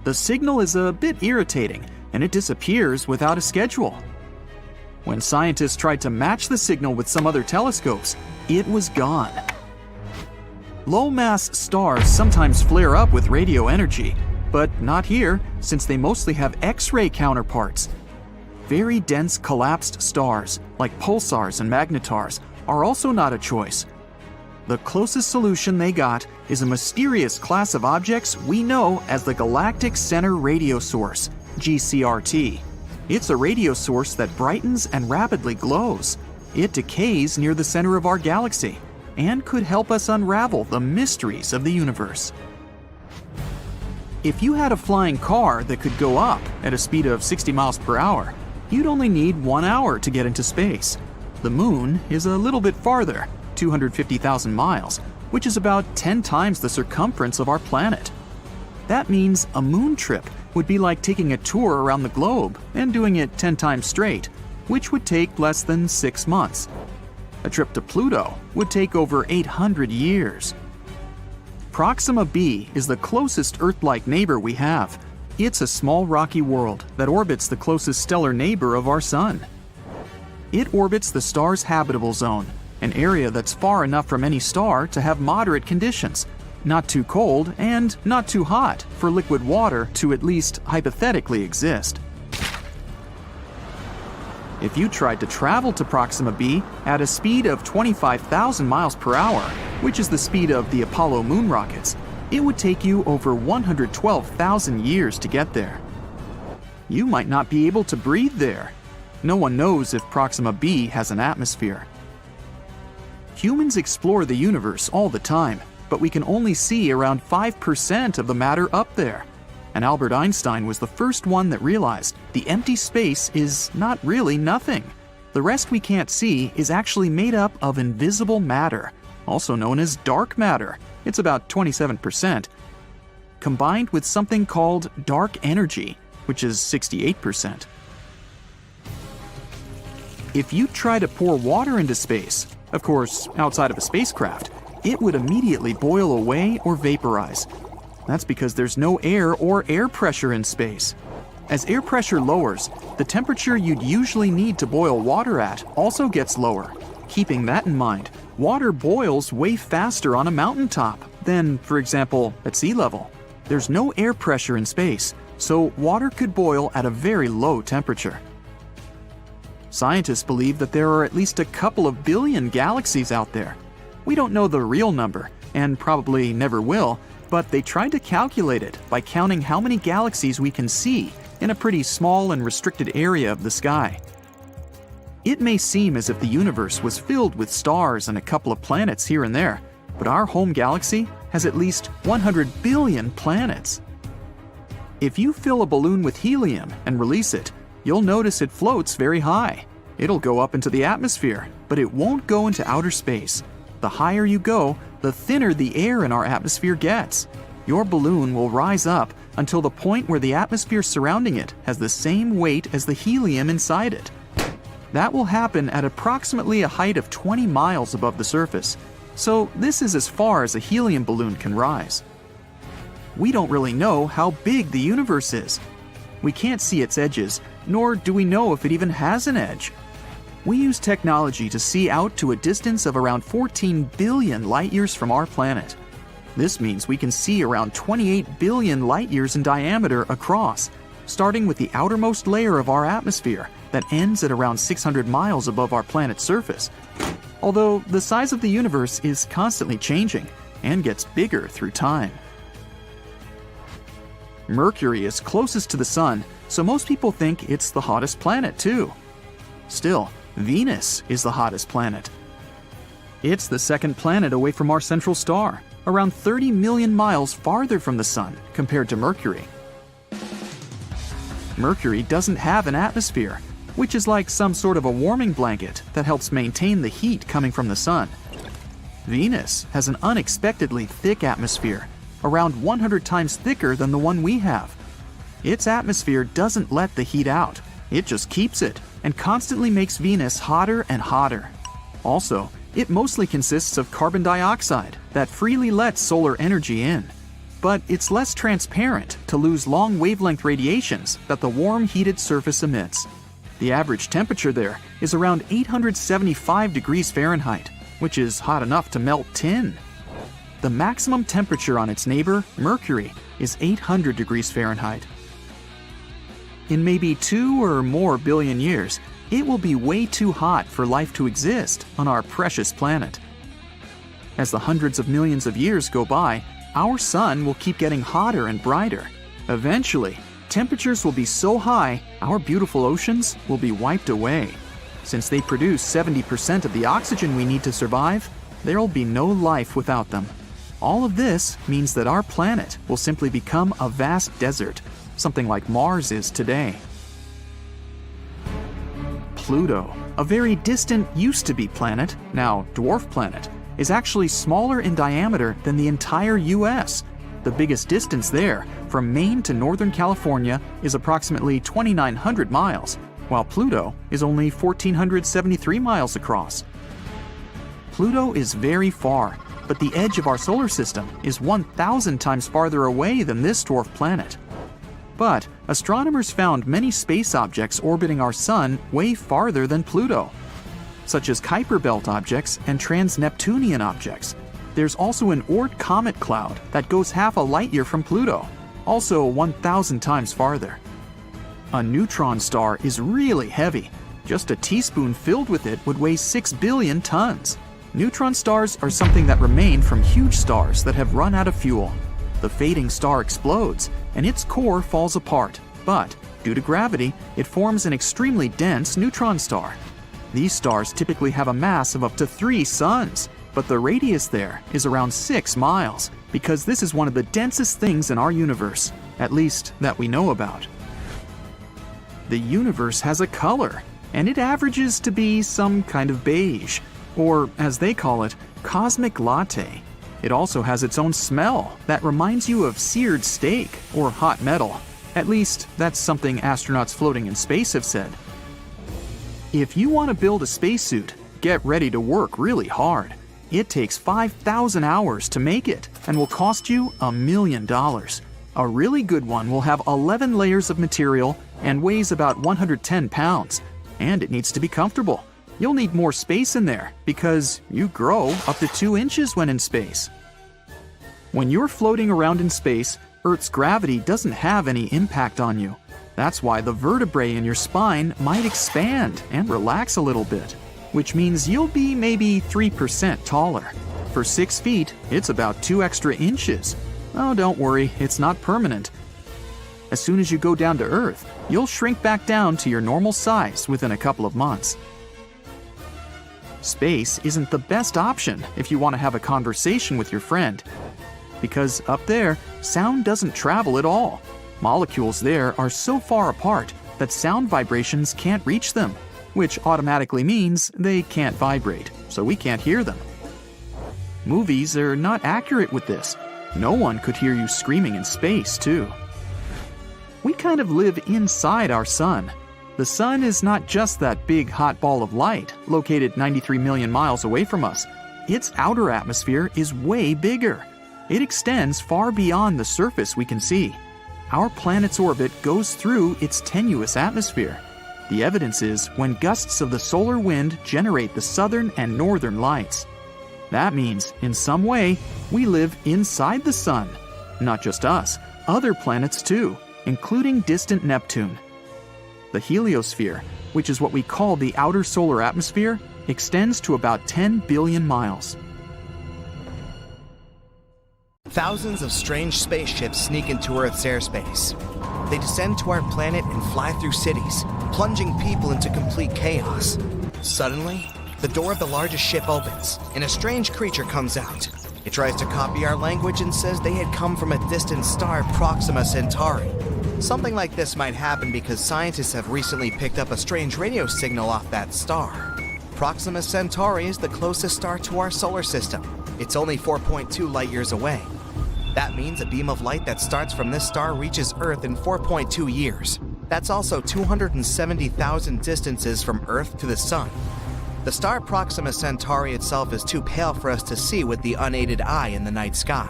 S6: The signal is a bit irritating, and it disappears without a schedule. When scientists tried to match the signal with some other telescopes, it was gone. Low-mass stars sometimes flare up with radio energy, but not here, since they mostly have X-ray counterparts. Very dense collapsed stars, like pulsars and magnetars, are also not a choice. The closest solution they got is a mysterious class of objects we know as the Galactic Center Radio Source, GCRT. It's a radio source that brightens and rapidly glows. It decays near the center of our galaxy and could help us unravel the mysteries of the universe. If you had a flying car that could go up at a speed of 60 miles per hour, you'd only need 1 hour to get into space. The Moon is a little bit farther, 250,000 miles, which is about 10 times the circumference of our planet. That means a moon trip would be like taking a tour around the globe and doing it 10 times straight, which would take less than 6 months. A trip to Pluto would take over 800 years. Proxima b is the closest Earth-like neighbor we have. It's a small rocky world that orbits the closest stellar neighbor of our Sun. It orbits the star's habitable zone, an area that's far enough from any star to have moderate conditions, not too cold and not too hot for liquid water to at least hypothetically exist. If you tried to travel to Proxima b at a speed of 25,000 miles per hour, which is the speed of the Apollo moon rockets, it would take you over 112,000 years to get there. You might not be able to breathe there. No one knows if Proxima b has an atmosphere. Humans explore the universe all the time, but we can only see around 5% of the matter up there. And Albert Einstein was the first one that realized the empty space is not really nothing. The rest we can't see is actually made up of invisible matter, also known as dark matter. It's about 27%, combined with something called dark energy, which is 68%. If you try to pour water into space, of course, outside of a spacecraft, it would immediately boil away or vaporize. That's because there's no air or air pressure in space. As air pressure lowers, the temperature you'd usually need to boil water at also gets lower. Keeping that in mind, water boils way faster on a mountaintop than, for example, at sea level. There's no air pressure in space, so water could boil at a very low temperature. Scientists believe that there are at least a couple of billion galaxies out there. We don't know the real number, and probably never will, but they tried to calculate it by counting how many galaxies we can see in a pretty small and restricted area of the sky. It may seem as if the universe was filled with stars and a couple of planets here and there, but our home galaxy has at least 100 billion planets. If you fill a balloon with helium and release it, you'll notice it floats very high. It'll go up into the atmosphere, but it won't go into outer space. The higher you go, the thinner the air in our atmosphere gets. Your balloon will rise up until the point where the atmosphere surrounding it has the same weight as the helium inside it. That will happen at approximately a height of 20 miles above the surface. So this is as far as a helium balloon can rise. We don't really know how big the universe is. We can't see its edges, nor do we know if it even has an edge. We use technology to see out to a distance of around 14 billion light-years from our planet. This means we can see around 28 billion light-years in diameter across, starting with the outermost layer of our atmosphere that ends at around 600 miles above our planet's surface. Although the size of the universe is constantly changing and gets bigger through time. Mercury is closest to the Sun, so most people think it's the hottest planet too. Still, Venus is the hottest planet. It's the second planet away from our central star, around 30 million miles farther from the Sun compared to Mercury. Mercury doesn't have an atmosphere, which is like some sort of a warming blanket that helps maintain the heat coming from the Sun. Venus has an unexpectedly thick atmosphere, around 100 times thicker than the one we have. Its atmosphere doesn't let the heat out, it just keeps it, and constantly makes Venus hotter and hotter. Also, it mostly consists of carbon dioxide that freely lets solar energy in. But it's less transparent to lose long wavelength radiations that the warm heated surface emits. The average temperature there is around 875 degrees Fahrenheit, which is hot enough to melt tin. The maximum temperature on its neighbor, Mercury, is 800 degrees Fahrenheit. In maybe 2 or more billion years, it will be way too hot for life to exist on our precious planet. As the hundreds of millions of years go by, our sun will keep getting hotter and brighter. Eventually, temperatures will be so high, our beautiful oceans will be wiped away. Since they produce 70% of the oxygen we need to survive, there'll be no life without them. All of this means that our planet will simply become a vast desert, something like Mars is today. Pluto, a very distant used-to-be planet, now dwarf planet, is actually smaller in diameter than the entire US. The biggest distance there, from Maine to Northern California, is approximately 2,900 miles, while Pluto is only 1,473 miles across. Pluto is very far, but the edge of our solar system is 1,000 times farther away than this dwarf planet. But astronomers found many space objects orbiting our sun way farther than Pluto, such as Kuiper Belt objects and trans-Neptunian objects. There's also an Oort comet cloud that goes half a light year from Pluto, also 1,000 times farther. A neutron star is really heavy. Just a teaspoon filled with it would weigh 6 billion tons. Neutron stars are something that remain from huge stars that have run out of fuel. The fading star explodes, and its core falls apart, but due to gravity, it forms an extremely dense neutron star. These stars typically have a mass of up to 3 suns, but the radius there is around 6 miles, because this is one of the densest things in our universe, at least that we know about. The universe has a color, and it averages to be some kind of beige, or as they call it, cosmic latte. It also has its own smell that reminds you of seared steak or hot metal. At least, that's something astronauts floating in space have said. If you want to build a spacesuit, get ready to work really hard. It takes 5,000 hours to make it and will cost you $1 million. A really good one will have 11 layers of material and weighs about 110 pounds, and it needs to be comfortable. You'll need more space in there because you grow up to 2 inches when in space. When you're floating around in space, Earth's gravity doesn't have any impact on you. That's why the vertebrae in your spine might expand and relax a little bit, which means you'll be maybe 3% taller. For 6 feet, it's about 2 extra inches. Oh, don't worry, it's not permanent. As soon as you go down to Earth, you'll shrink back down to your normal size within a couple of months. Space isn't the best option if you want to have a conversation with your friend, because up there, sound doesn't travel at all. Molecules there are so far apart that sound vibrations can't reach them, which automatically means they can't vibrate, so we can't hear them. Movies are not accurate with this. No one could hear you screaming in space, too. We kind of live inside our sun. The sun is not just that big hot ball of light located 93 million miles away from us. Its outer atmosphere is way bigger. It extends far beyond the surface we can see. Our planet's orbit goes through its tenuous atmosphere. The evidence is when gusts of the solar wind generate the southern and northern lights. That means, in some way, we live inside the sun. Not just us, other planets too, including distant Neptune. The heliosphere, which is what we call the outer solar atmosphere, extends to about 10 billion miles.
S1: Thousands of strange spaceships sneak into Earth's airspace. They descend to our planet and fly through cities, plunging people into complete chaos. Suddenly, the door of the largest ship opens, and a strange creature comes out. It tries to copy our language and says they had come from a distant star, Proxima Centauri. Something like this might happen because scientists have recently picked up a strange radio signal off that star. Proxima Centauri is the closest star to our solar system. It's only 4.2 light years away. That means a beam of light that starts from this star reaches Earth in 4.2 years. That's also 270,000 distances from Earth to the Sun. The star Proxima Centauri itself is too pale for us to see with the unaided eye in the night sky,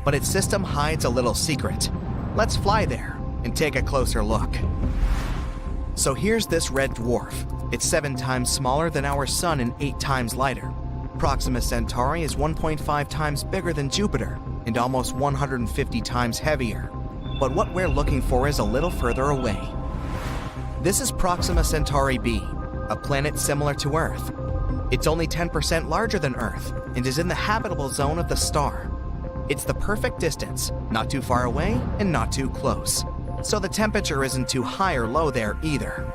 S1: but its system hides a little secret. Let's fly there and take a closer look. So here's this red dwarf. It's 7 times smaller than our Sun and 8 times lighter. Proxima Centauri is 1.5 times bigger than Jupiter and almost 150 times heavier. But what we're looking for is a little further away. This is Proxima Centauri b, a planet similar to Earth. It's only 10% larger than Earth and is in the habitable zone of the star. It's the perfect distance, not too far away and not too close. So the temperature isn't too high or low there either.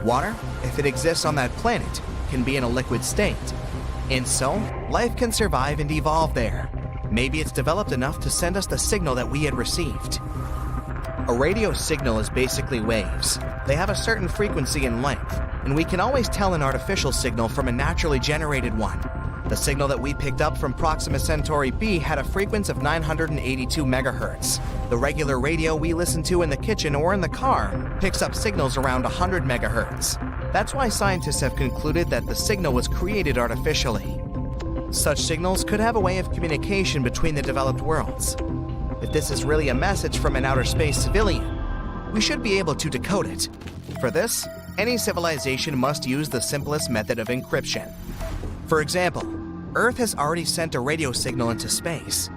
S1: Water, if it exists on that planet, can be in a liquid state. And so, life can survive and evolve there. Maybe it's developed enough to send us the signal that we had received. A radio signal is basically waves. They have a certain frequency and length, and we can always tell an artificial signal from a naturally generated one. The signal that we picked up from Proxima Centauri b had a frequency of 982 megahertz. The regular radio we listen to in the kitchen or in the car picks up signals around 100 megahertz. That's why scientists have concluded that the signal was created artificially. Such signals could have a way of communication between the developed worlds. If this is really a message from an outer space civilian, we should be able to decode it. For this, any civilization must use the simplest method of encryption. For example, Earth has already sent a radio signal into space.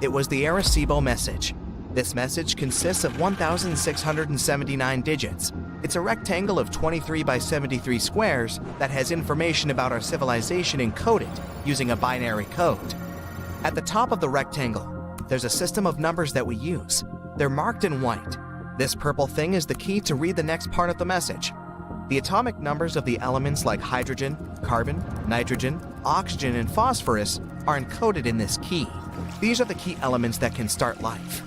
S1: It was the Arecibo message. This message consists of 1,679 digits. It's a rectangle of 23 by 73 squares that has information about our civilization encoded using a binary code. At the top of the rectangle, there's a system of numbers that we use. They're marked in white. This purple thing is the key to read the next part of the message. The atomic numbers of the elements like hydrogen, carbon, nitrogen, oxygen, and phosphorus are encoded in this key. These are the key elements that can start life.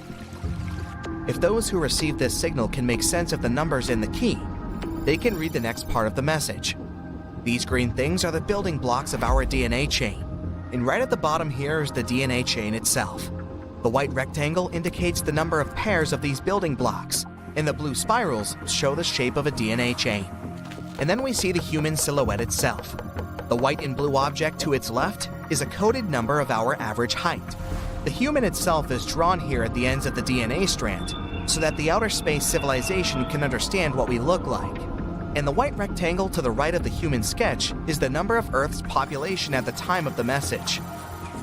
S1: If those who receive this signal can make sense of the numbers in the key, they can read the next part of the message. These green things are the building blocks of our DNA chain. And right at the bottom here is the DNA chain itself. The white rectangle indicates the number of pairs of these building blocks, and the blue spirals show the shape of a DNA chain. And then we see the human silhouette itself. The white and blue object to its left is a coded number of our average height. The human itself is drawn here at the ends of the DNA strand, so that the outer space civilization can understand what we look like. And the white rectangle to the right of the human sketch is the number of Earth's population at the time of the message.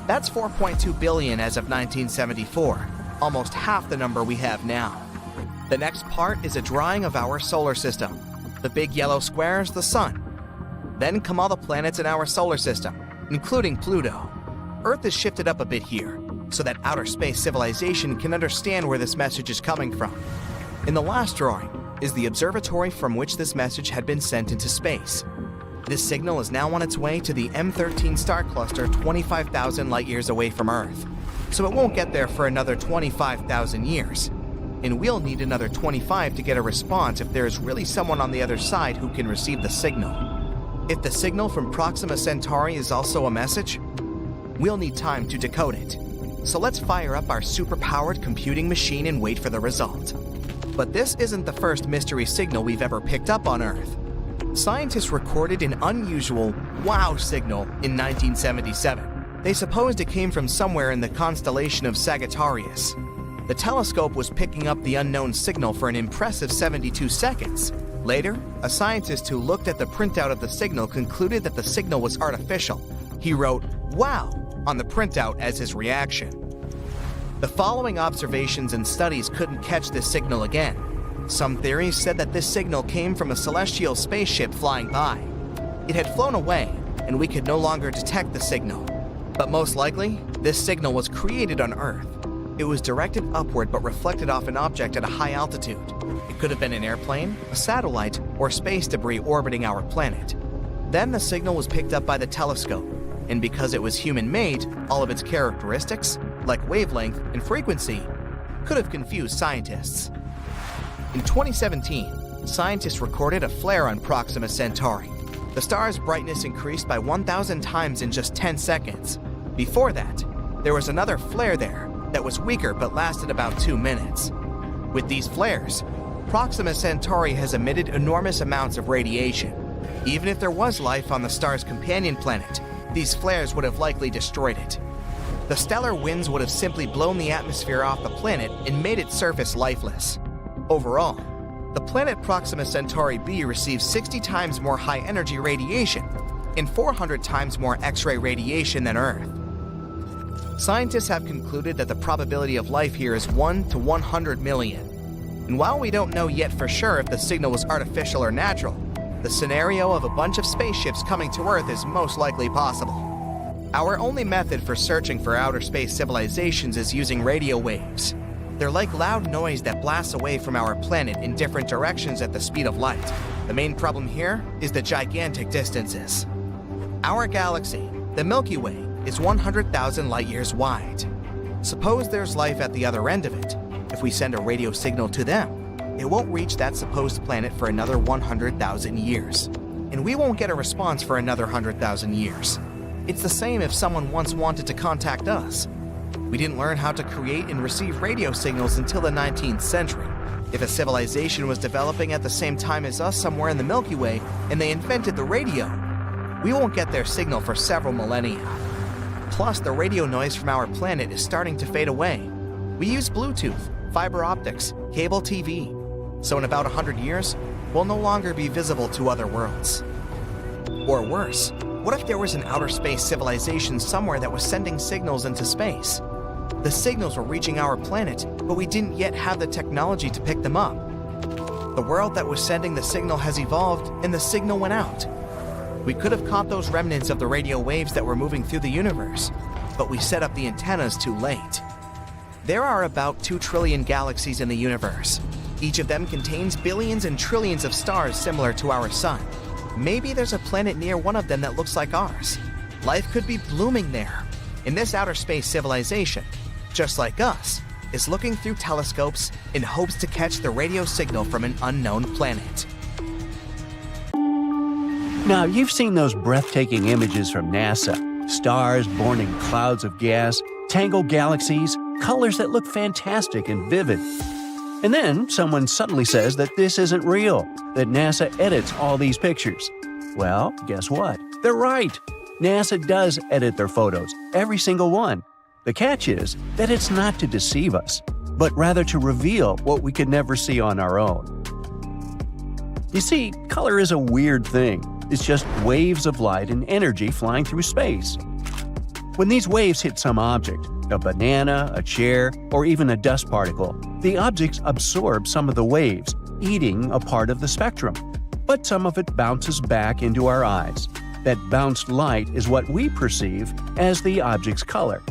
S1: That's 4.2 billion as of 1974, almost half the number we have now. The next part is a drawing of our solar system. The big yellow square is the Sun. Then come all the planets in our solar system, including Pluto. Earth is shifted up a bit here, so that outer space civilization can understand where this message is coming from. In the last drawing is the observatory from which this message had been sent into space. This signal is now on its way to the M13 star cluster 25,000 light years away from Earth, so it won't get there for another 25,000 years. And we'll need another 25 to get a response if there is really someone on the other side who can receive the signal. If the signal from Proxima Centauri is also a message, we'll need time to decode it. So let's fire up our super-powered computing machine and wait for the result. But this isn't the first mystery signal we've ever picked up on Earth. Scientists recorded an unusual wow signal in 1977. They supposed it came from somewhere in the constellation of Sagittarius. The telescope was picking up the unknown signal for an impressive 72 seconds. Later, a scientist who looked at the printout of the signal concluded that the signal was artificial. He wrote, "Wow," on the printout as his reaction. The following observations and studies couldn't catch this signal again. Some theories said that this signal came from a celestial spaceship flying by. It had flown away, and we could no longer detect the signal. But most likely, this signal was created on Earth. It was directed upward but reflected off an object at a high altitude. It could have been an airplane, a satellite, or space debris orbiting our planet. Then the signal was picked up by the telescope, and because it was human-made, all of its characteristics, like wavelength and frequency, could have confused scientists. In 2017, scientists recorded a flare on Proxima Centauri. The star's brightness increased by 1,000 times in just 10 seconds. Before that, there was another flare there that was weaker but lasted about 2 minutes. With these flares, Proxima Centauri has emitted enormous amounts of radiation. Even if there was life on the star's companion planet, these flares would have likely destroyed it. The stellar winds would have simply blown the atmosphere off the planet and made its surface lifeless. Overall, the planet Proxima Centauri b receives 60 times more high-energy radiation and 400 times more X-ray radiation than Earth. Scientists have concluded that the probability of life here is 1 to 100 million. And while we don't know yet for sure if the signal was artificial or natural, the scenario of a bunch of spaceships coming to Earth is most likely possible. Our only method for searching for outer space civilizations is using radio waves. They're like loud noise that blasts away from our planet in different directions at the speed of light. The main problem here is the gigantic distances. Our galaxy, the Milky Way, is 100,000 light-years wide. Suppose there's life at the other end of it. If we send a radio signal to them, it won't reach that supposed planet for another 100,000 years. And we won't get a response for another 100,000 years. It's the same if someone once wanted to contact us. We didn't learn how to create and receive radio signals until the 19th century. If a civilization was developing at the same time as us somewhere in the Milky Way and they invented the radio, we won't get their signal for several millennia. Plus, the radio noise from our planet is starting to fade away. We use Bluetooth, fiber optics, cable TV. So in about 100 years, we'll no longer be visible to other worlds. Or worse, what if there was an outer space civilization somewhere that was sending signals into space? The signals were reaching our planet, but we didn't yet have the technology to pick them up. The world that was sending the signal has evolved, and the signal went out. We could have caught those remnants of the radio waves that were moving through the universe, but we set up the antennas too late. There are about 2 trillion galaxies in the universe. Each of them contains billions and trillions of stars similar to our sun. Maybe there's a planet near one of them that looks like ours. Life could be blooming there. And this outer space civilization, just like us, is looking through telescopes in hopes to catch the radio signal from an unknown planet.
S2: Now, you've seen those breathtaking images from NASA. Stars born in clouds of gas, tangled galaxies, colors that look fantastic and vivid. And then someone suddenly says that this isn't real, that NASA edits all these pictures. Well, guess what? They're right. NASA does edit their photos, every single one. The catch is that it's not to deceive us, but rather to reveal what we could never see on our own. You see, color is a weird thing. It's just waves of light and energy flying through space. When these waves hit some object, a banana, a chair, or even a dust particle, the objects absorb some of the waves, eating a part of the spectrum. But some of it bounces back into our eyes. That bounced light is what we perceive as the object's color.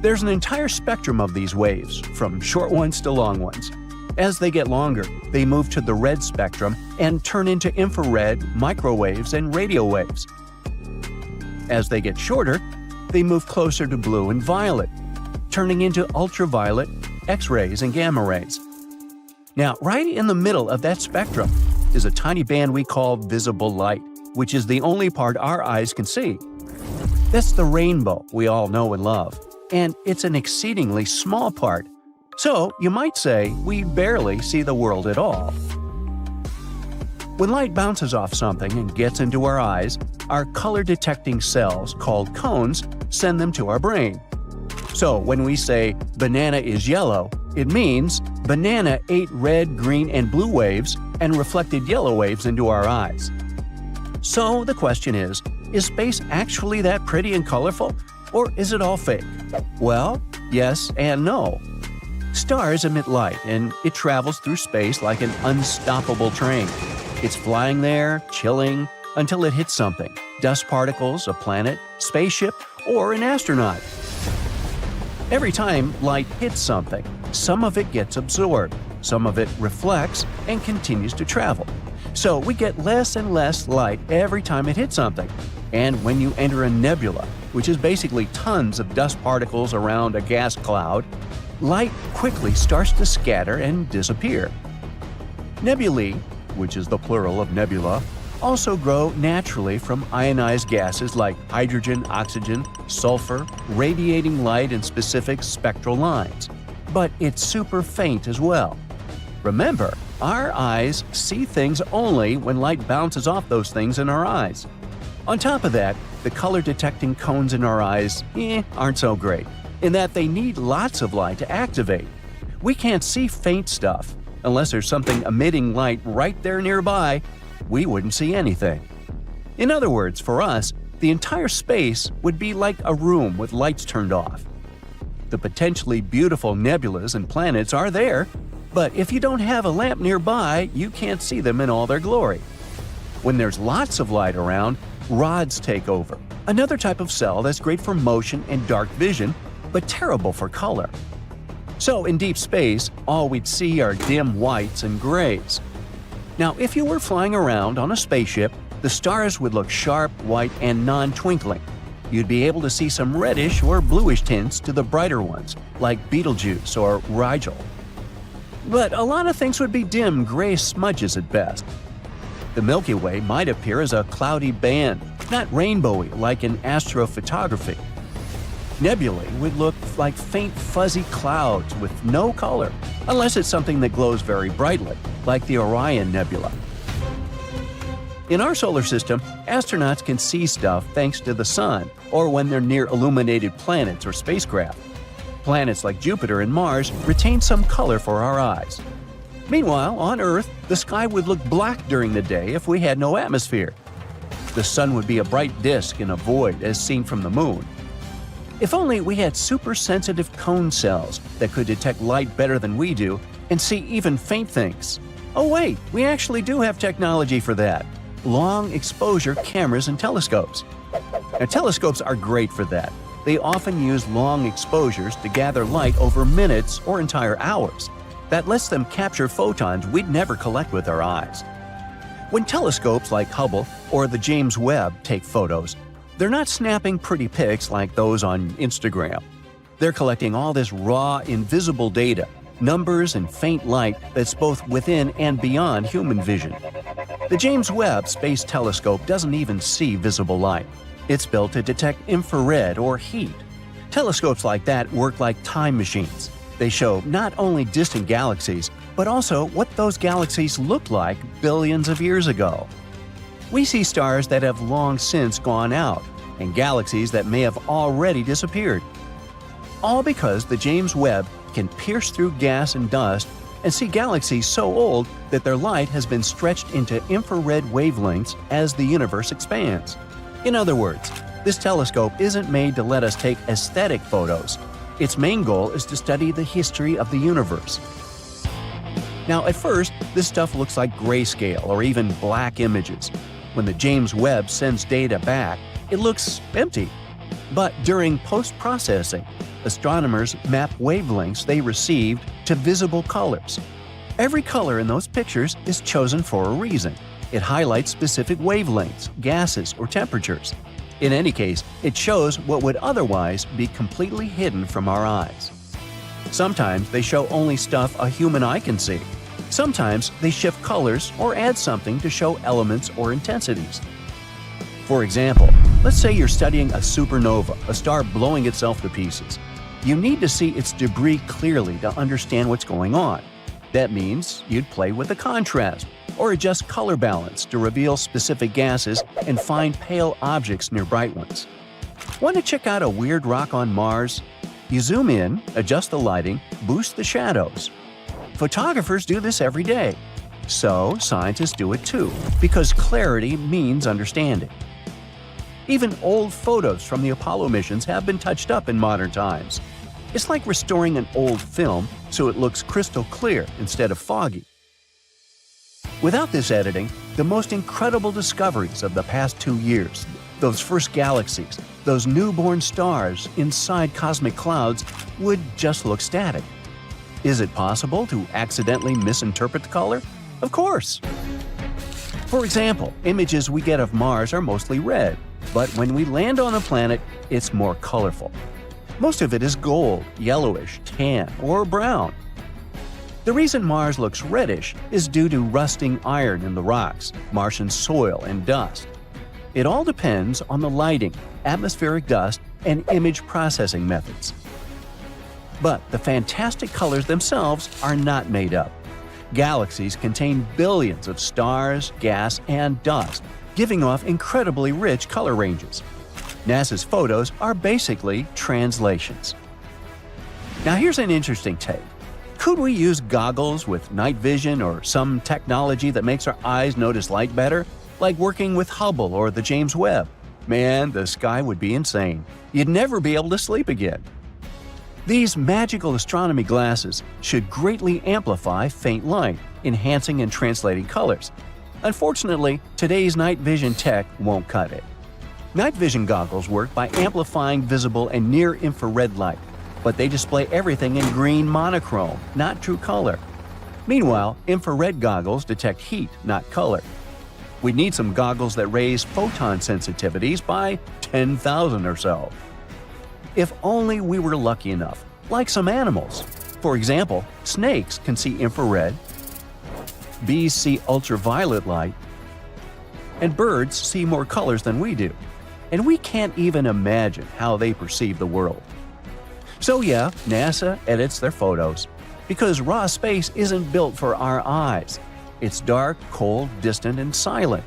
S2: There's an entire spectrum of these waves, from short ones to long ones. As they get longer, they move to the red spectrum and turn into infrared, microwaves, and radio waves. As they get shorter, they move closer to blue and violet, turning into ultraviolet, X-rays, and gamma rays. Now, right in the middle of that spectrum is a tiny band we call visible light, which is the only part our eyes can see. That's the rainbow we all know and love, and it's an exceedingly small part. So, you might say we barely see the world at all. When light bounces off something and gets into our eyes, our color-detecting cells, called cones, send them to our brain. So when we say, banana is yellow, It means banana ate red, green, and blue waves and reflected yellow waves into our eyes. So the question is space actually that pretty and colorful, or is it all fake? Well, yes and no. Stars emit light, and it travels through space like an unstoppable train. It's flying there, chilling, until it hits something – dust particles, a planet, spaceship, or an astronaut. Every time light hits something, some of it gets absorbed, some of it reflects and continues to travel. So we get less and less light every time it hits something. And when you enter a nebula, which is basically tons of dust particles around a gas cloud, light quickly starts to scatter and disappear. Nebulae, which is the plural of nebula, also grow naturally from ionized gases like hydrogen, oxygen, sulfur, radiating light in specific spectral lines. But it's super faint as well. Remember, our eyes see things only when light bounces off those things in our eyes. On top of that, the color-detecting cones in our eyes aren't so great, in that they need lots of light to activate. We can't see faint stuff. Unless there's something emitting light right there nearby, we wouldn't see anything. In other words, for us, the entire space would be like a room with lights turned off. The potentially beautiful nebulas and planets are there, but if you don't have a lamp nearby, you can't see them in all their glory. When there's lots of light around, rods take over, another type of cell that's great for motion and dark vision, but terrible for color. So in deep space, all we'd see are dim whites and grays. Now, if you were flying around on a spaceship, the stars would look sharp, white, and non-twinkling. You'd be able to see some reddish or bluish tints to the brighter ones, like Betelgeuse or Rigel. But a lot of things would be dim gray smudges at best. The Milky Way might appear as a cloudy band, not rainbowy like in astrophotography. Nebulae would look like faint fuzzy clouds with no color, unless it's something that glows very brightly, like the Orion Nebula. In our solar system, astronauts can see stuff thanks to the sun or when they're near illuminated planets or spacecraft. Planets like Jupiter and Mars retain some color for our eyes. Meanwhile, on Earth, the sky would look black during the day if we had no atmosphere. The sun would be a bright disk in a void as seen from the moon. If only we had super-sensitive cone cells that could detect light better than we do and see even faint things. Oh wait, we actually do have technology for that. Long-exposure cameras and telescopes. Now, telescopes are great for that. They often use long exposures to gather light over minutes or entire hours. That lets them capture photons we'd never collect with our eyes. When telescopes like Hubble or the James Webb take photos, they're not snapping pretty pics like those on Instagram. They're collecting all this raw, invisible data, numbers and faint light that's both within and beyond human vision. The James Webb Space Telescope doesn't even see visible light. It's built to detect infrared or heat. Telescopes like that work like time machines. They show not only distant galaxies, but also what those galaxies looked like billions of years ago. We see stars that have long since gone out, and galaxies that may have already disappeared. All because the James Webb can pierce through gas and dust and see galaxies so old that their light has been stretched into infrared wavelengths as the universe expands. In other words, this telescope isn't made to let us take aesthetic photos. Its main goal is to study the history of the universe. Now, at first, this stuff looks like grayscale or even black images. When the James Webb sends data back, it looks empty. But during post-processing, astronomers map wavelengths they received to visible colors. Every color in those pictures is chosen for a reason. It highlights specific wavelengths, gases, or temperatures. In any case, it shows what would otherwise be completely hidden from our eyes. Sometimes they show only stuff a human eye can see. Sometimes they shift colors or add something to show elements or intensities. For example, let's say you're studying a supernova, a star blowing itself to pieces. You need to see its debris clearly to understand what's going on. That means you'd play with the contrast or adjust color balance to reveal specific gases and find pale objects near bright ones. Want to check out a weird rock on Mars? You zoom in, adjust the lighting, boost the shadows. Photographers do this every day. So, scientists do it too, because clarity means understanding. Even old photos from the Apollo missions have been touched up in modern times. It's like restoring an old film so it looks crystal clear instead of foggy. Without this editing, the most incredible discoveries of the past 2 years, those first galaxies, those newborn stars inside cosmic clouds, would just look static. Is it possible to accidentally misinterpret the color? Of course! For example, images we get of Mars are mostly red, but when we land on a planet, it's more colorful. Most of it is gold, yellowish, tan, or brown. The reason Mars looks reddish is due to rusting iron in the rocks, Martian soil, and dust. It all depends on the lighting, atmospheric dust, and image processing methods. But the fantastic colors themselves are not made up. Galaxies contain billions of stars, gas, and dust, giving off incredibly rich color ranges. NASA's photos are basically translations. Now here's an interesting take. Could we use goggles with night vision or some technology that makes our eyes notice light better, like working with Hubble or the James Webb? Man, the sky would be insane. You'd never be able to sleep again. These magical astronomy glasses should greatly amplify faint light, enhancing and translating colors. Unfortunately, today's night vision tech won't cut it. Night vision goggles work by amplifying visible and near-infrared light, but they display everything in green monochrome, not true color. Meanwhile, infrared goggles detect heat, not color. We need some goggles that raise photon sensitivities by 10,000 or so. If only we were lucky enough, like some animals. For example, snakes can see infrared, bees see ultraviolet light, and birds see more colors than we do. And we can't even imagine how they perceive the world. So yeah, NASA edits their photos, because raw space isn't built for our eyes. It's dark, cold, distant, and silent.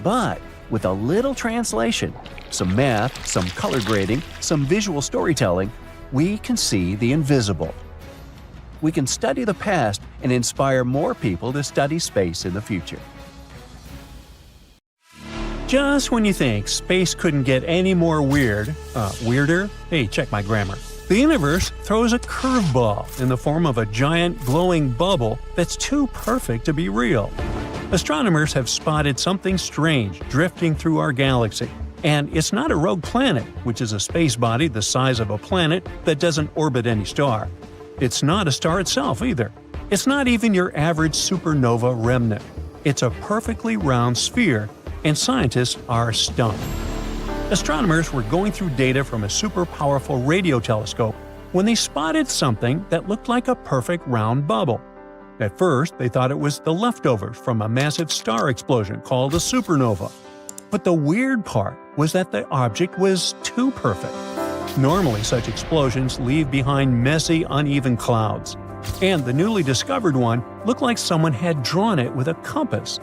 S2: But with a little translation, some math, some color grading, some visual storytelling, we can see the invisible. We can study the past and inspire more people to study space in the future. Just when you think space couldn't get any more weirder? Hey, check my grammar. The universe throws a curveball in the form of a giant glowing bubble that's too perfect to be real. Astronomers have spotted something strange drifting through our galaxy. And it's not a rogue planet, which is a space body the size of a planet that doesn't orbit any star. It's not a star itself either. It's not even your average supernova remnant. It's a perfectly round sphere, and scientists are stunned. Astronomers were going through data from a super powerful radio telescope when they spotted something that looked like a perfect round bubble. At first, they thought it was the leftovers from a massive star explosion called a supernova. But the weird part was that the object was too perfect. Normally, such explosions leave behind messy, uneven clouds. And the newly discovered one looked like someone had drawn it with a compass.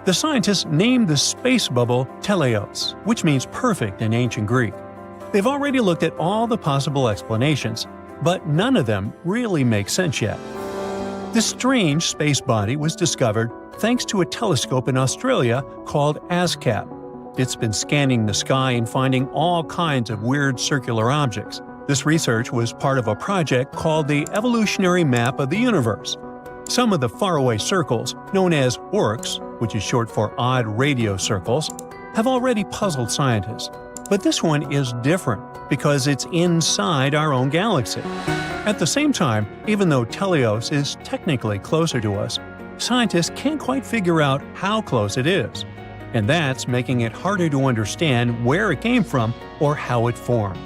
S2: The scientists named the space bubble teleos, which means perfect in ancient Greek. They've already looked at all the possible explanations, but none of them really make sense yet. This strange space body was discovered thanks to a telescope in Australia called ASCAP. It's been scanning the sky and finding all kinds of weird circular objects. This research was part of a project called the Evolutionary Map of the Universe. Some of the faraway circles, known as ORCs, which is short for odd radio circles, have already puzzled scientists. But this one is different because it's inside our own galaxy. At the same time, even though Teleos is technically closer to us, scientists can't quite figure out how close it is. And that's making it harder to understand where it came from or how it formed.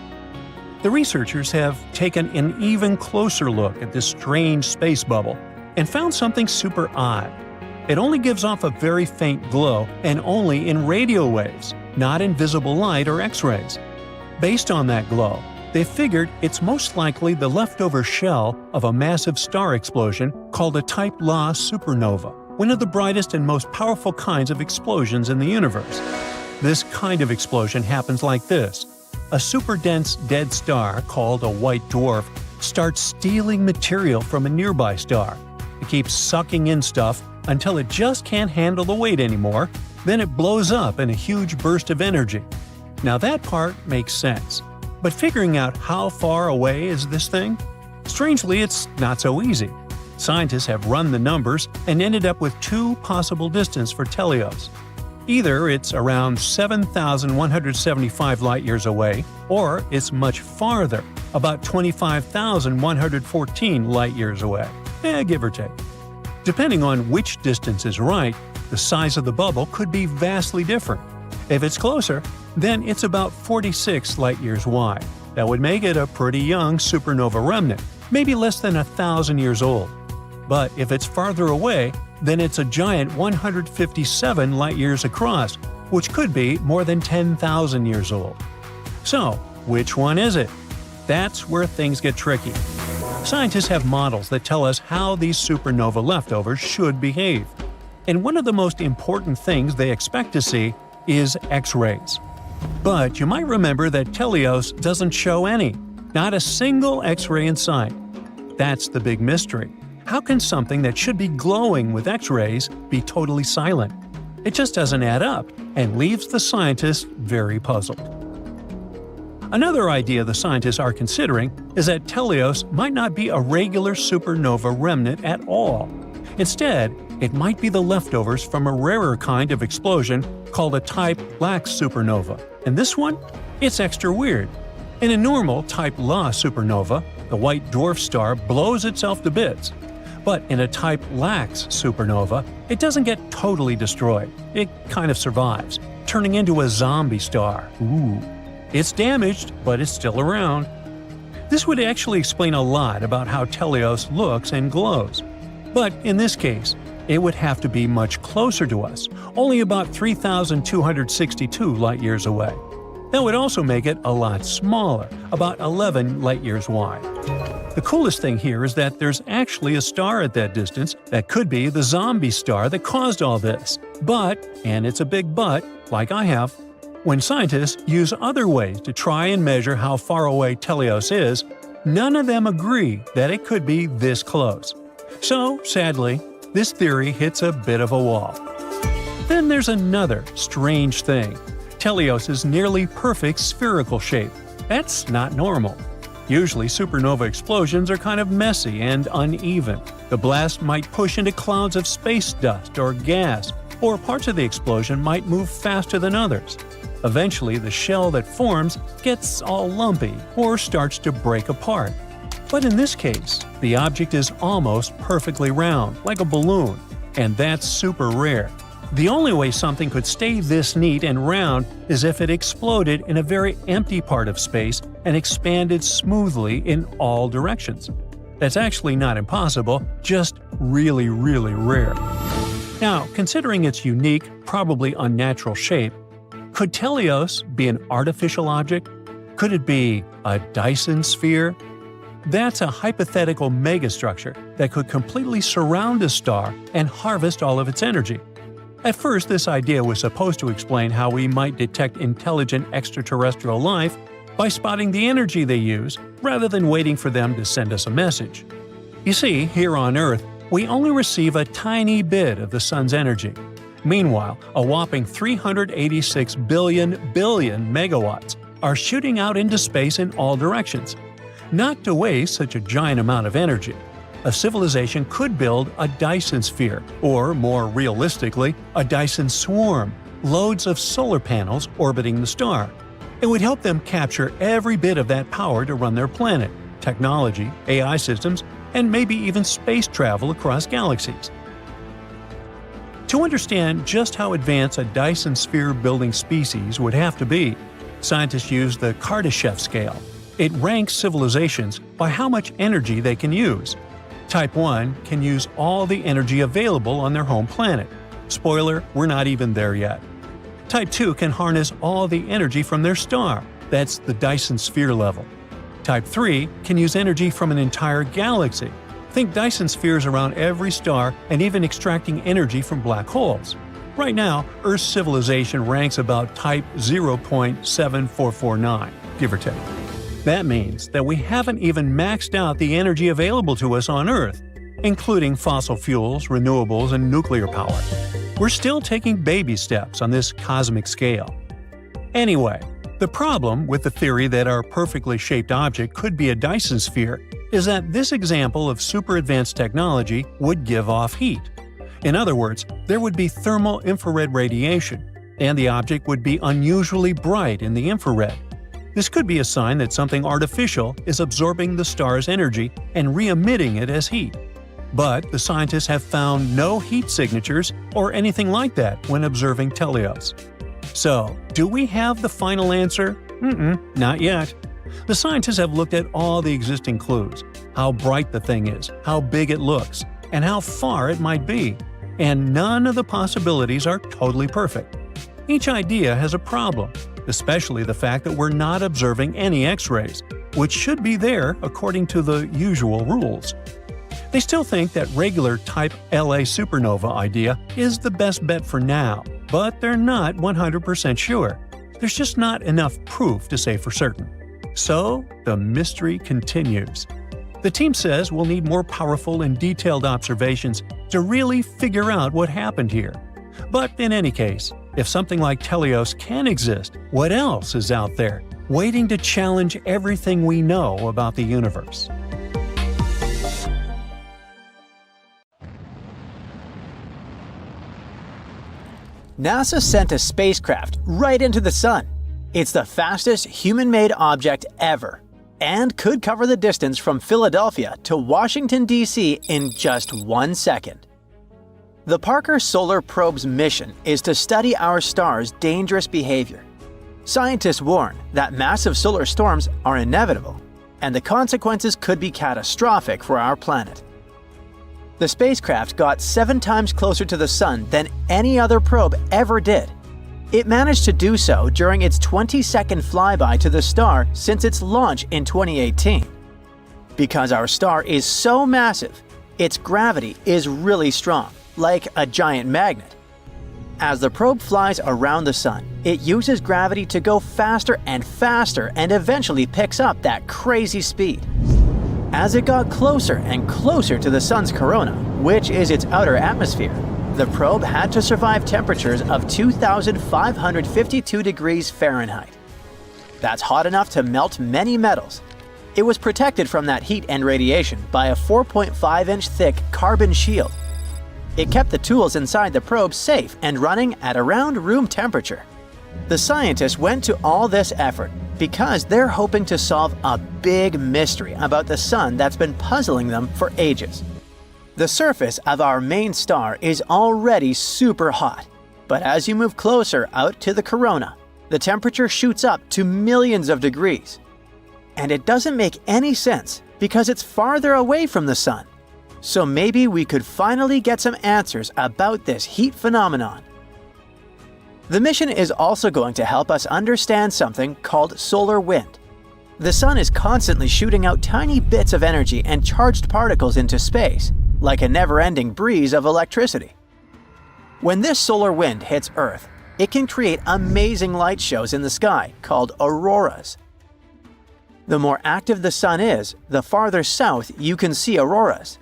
S2: The researchers have taken an even closer look at this strange space bubble and found something super odd. It only gives off a very faint glow and only in radio waves, not in visible light or X-rays. Based on that glow, they figured it's most likely the leftover shell of a massive star explosion called a Type Ia supernova, one of the brightest and most powerful kinds of explosions in the universe. This kind of explosion happens like this. a super-dense dead star called a white dwarf starts stealing material from a nearby star. It keeps sucking in stuff until it just can't handle the weight anymore, then it blows up in a huge burst of energy. Now that part makes sense. But figuring out how far away is this thing? Strangely, it's not so easy. Scientists have run the numbers and ended up with two possible distances for Teleos. Either it's around 7,175 light-years away, or it's much farther, about 25,114 light-years away, give or take. Depending on which distance is right, the size of the bubble could be vastly different. If it's closer, then it's about 46 light-years wide. That would make it a pretty young supernova remnant, maybe less than 1,000 years old. But if it's farther away, then it's a giant 157 light-years across, which could be more than 10,000 years old. So, which one is it? That's where things get tricky. Scientists have models that tell us how these supernova leftovers should behave. And one of the most important things they expect to see is X-rays. But you might remember that Teleos doesn't show any, not a single X-ray in sight. That's the big mystery. How can something that should be glowing with X-rays be totally silent? It just doesn't add up and leaves the scientists very puzzled. Another idea the scientists are considering is that Teleos might not be a regular supernova remnant at all. Instead, it might be the leftovers from a rarer kind of explosion called a Type Lax supernova. And this one? It's extra weird. In a normal Type La supernova, the white dwarf star blows itself to bits. But in a Type Lax supernova, it doesn't get totally destroyed. It kind of survives, turning into a zombie star. Ooh. It's damaged, but it's still around. This would actually explain a lot about how Teleos looks and glows. But in this case, it would have to be much closer to us, only about 3,262 light-years away. That would also make it a lot smaller, about 11 light-years wide. The coolest thing here is that there's actually a star at that distance that could be the zombie star that caused all this. But, and it's a big but, like I have, when scientists use other ways to try and measure how far away Teleos is, none of them agree that it could be this close. So, sadly, this theory hits a bit of a wall. Then there's another strange thing. Teleos' nearly perfect spherical shape. That's not normal. Usually supernova explosions are kind of messy and uneven. The blast might push into clouds of space dust or gas, or parts of the explosion might move faster than others. Eventually, the shell that forms gets all lumpy or starts to break apart. But in this case, the object is almost perfectly round, like a balloon, and that's super rare. The only way something could stay this neat and round is if it exploded in a very empty part of space and expanded smoothly in all directions. That's actually not impossible, just really, really rare. Now, considering its unique, probably unnatural shape, could Teleos be an artificial object? Could it be a Dyson sphere? That's a hypothetical megastructure that could completely surround a star and harvest all of its energy. At first, this idea was supposed to explain how we might detect intelligent extraterrestrial life by spotting the energy they use, rather than waiting for them to send us a message. You see, here on Earth, we only receive a tiny bit of the sun's energy. Meanwhile, a whopping 386 billion megawatts are shooting out into space in all directions. Not to waste such a giant amount of energy, a civilization could build a Dyson sphere, or more realistically, a Dyson swarm, loads of solar panels orbiting the star. It would help them capture every bit of that power to run their planet, technology, AI systems, and maybe even space travel across galaxies. To understand just how advanced a Dyson sphere-building species would have to be, scientists use the Kardashev scale. It ranks civilizations by how much energy they can use. Type 1 can use all the energy available on their home planet. Spoiler, we're not even there yet. Type 2 can harness all the energy from their star. That's the Dyson sphere level. Type 3 can use energy from an entire galaxy. Think Dyson spheres around every star and even extracting energy from black holes. Right now, Earth's civilization ranks about Type 0.7449. give or take. That means that we haven't even maxed out the energy available to us on Earth, including fossil fuels, renewables, and nuclear power. We're still taking baby steps on this cosmic scale. Anyway, the problem with the theory that our perfectly shaped object could be a Dyson sphere is that this example of super advanced technology would give off heat. In other words, there would be thermal infrared radiation, and the object would be unusually bright in the infrared. This could be a sign that something artificial is absorbing the star's energy and re-emitting it as heat. But the scientists have found no heat signatures or anything like that when observing Teleos. So, do we have the final answer? Not yet. The scientists have looked at all the existing clues, how bright the thing is, how big it looks, and how far it might be, and none of the possibilities are totally perfect. Each idea has a problem, especially the fact that we're not observing any X-rays, which should be there according to the usual rules. They still think that regular type LA supernova idea is the best bet for now, but they're not 100% sure. There's just not enough proof to say for certain. So, the mystery continues. The team says we'll need more powerful and detailed observations to really figure out what happened here. But in any case, if something like Teleos can exist, what else is out there, waiting to challenge everything we know about the universe?
S4: NASA sent a spacecraft right into the Sun. It's the fastest human-made object ever, and could cover the distance from Philadelphia to Washington, D.C. in just 1 second. The Parker Solar Probe's mission is to study our star's dangerous behavior. Scientists warn that massive solar storms are inevitable, and the consequences could be catastrophic for our planet. The spacecraft got 7 times closer to the Sun than any other probe ever did. It managed to do so during its 20-second flyby to the star since its launch in 2018. Because our star is so massive, its gravity is really strong, like a giant magnet. As the probe flies around the Sun, it uses gravity to go faster and faster and eventually picks up that crazy speed. As it got closer and closer to the Sun's corona, which is its outer atmosphere, the probe had to survive temperatures of 2,552 degrees Fahrenheit. That's hot enough to melt many metals. It was protected from that heat and radiation by a 4.5-inch thick carbon shield. It kept the tools inside the probe safe and running at around room temperature. The scientists went to all this effort because they're hoping to solve a big mystery about the Sun that's been puzzling them for ages. The surface of our main star is already super hot, but as you move closer out to the corona, the temperature shoots up to millions of degrees. And it doesn't make any sense because it's farther away from the Sun. So maybe we could finally get some answers about this heat phenomenon. The mission is also going to help us understand something called solar wind. The Sun is constantly shooting out tiny bits of energy and charged particles into space, like a never-ending breeze of electricity. When this solar wind hits Earth, it can create amazing light shows in the sky called auroras. The more active the Sun is, the farther south you can see auroras.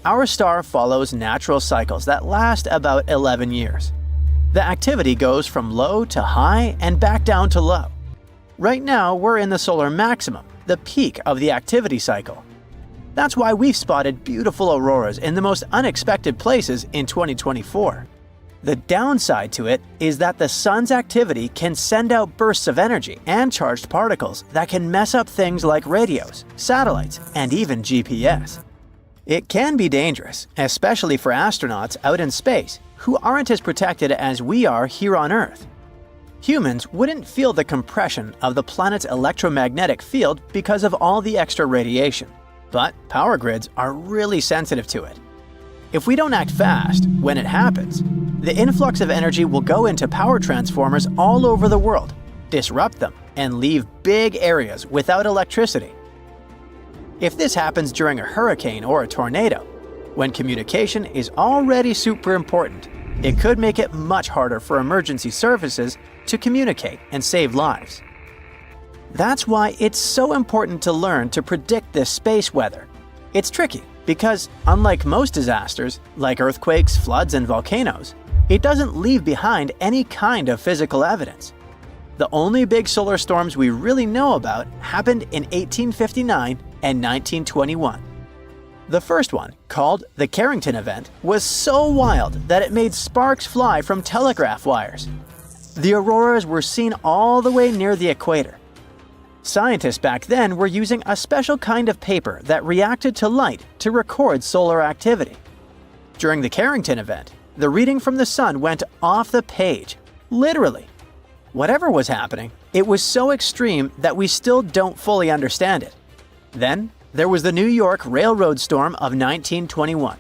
S4: Our star follows natural cycles that last about 11 years. The activity goes from low to high and back down to low. Right now, we're in the solar maximum, the peak of the activity cycle. That's why we've spotted beautiful auroras in the most unexpected places in 2024. The downside to it is that the Sun's activity can send out bursts of energy and charged particles that can mess up things like radios, satellites, and even GPS. It can be dangerous, especially for astronauts out in space who aren't as protected as we are here on Earth. Humans wouldn't feel the compression of the planet's electromagnetic field because of all the extra radiation, but power grids are really sensitive to it. If we don't act fast, when it happens, the influx of energy will go into power transformers all over the world, disrupt them, and leave big areas without electricity. If this happens during a hurricane or a tornado, when communication is already super important, it could make it much harder for emergency services to communicate and save lives. That's why it's so important to learn to predict this space weather. It's tricky because, unlike most disasters, like earthquakes, floods, and volcanoes, it doesn't leave behind any kind of physical evidence. The only big solar storms we really know about happened in 1859 and 1921. The first one, called the Carrington event, was so wild that it made sparks fly from telegraph wires. The auroras were seen all the way near the equator. Scientists back then were using a special kind of paper that reacted to light to record solar activity. During the Carrington event, the reading from the sun went off the page, literally. Whatever was happening, it was so extreme that we still don't fully understand it. Then, there was the New York Railroad Storm of 1921.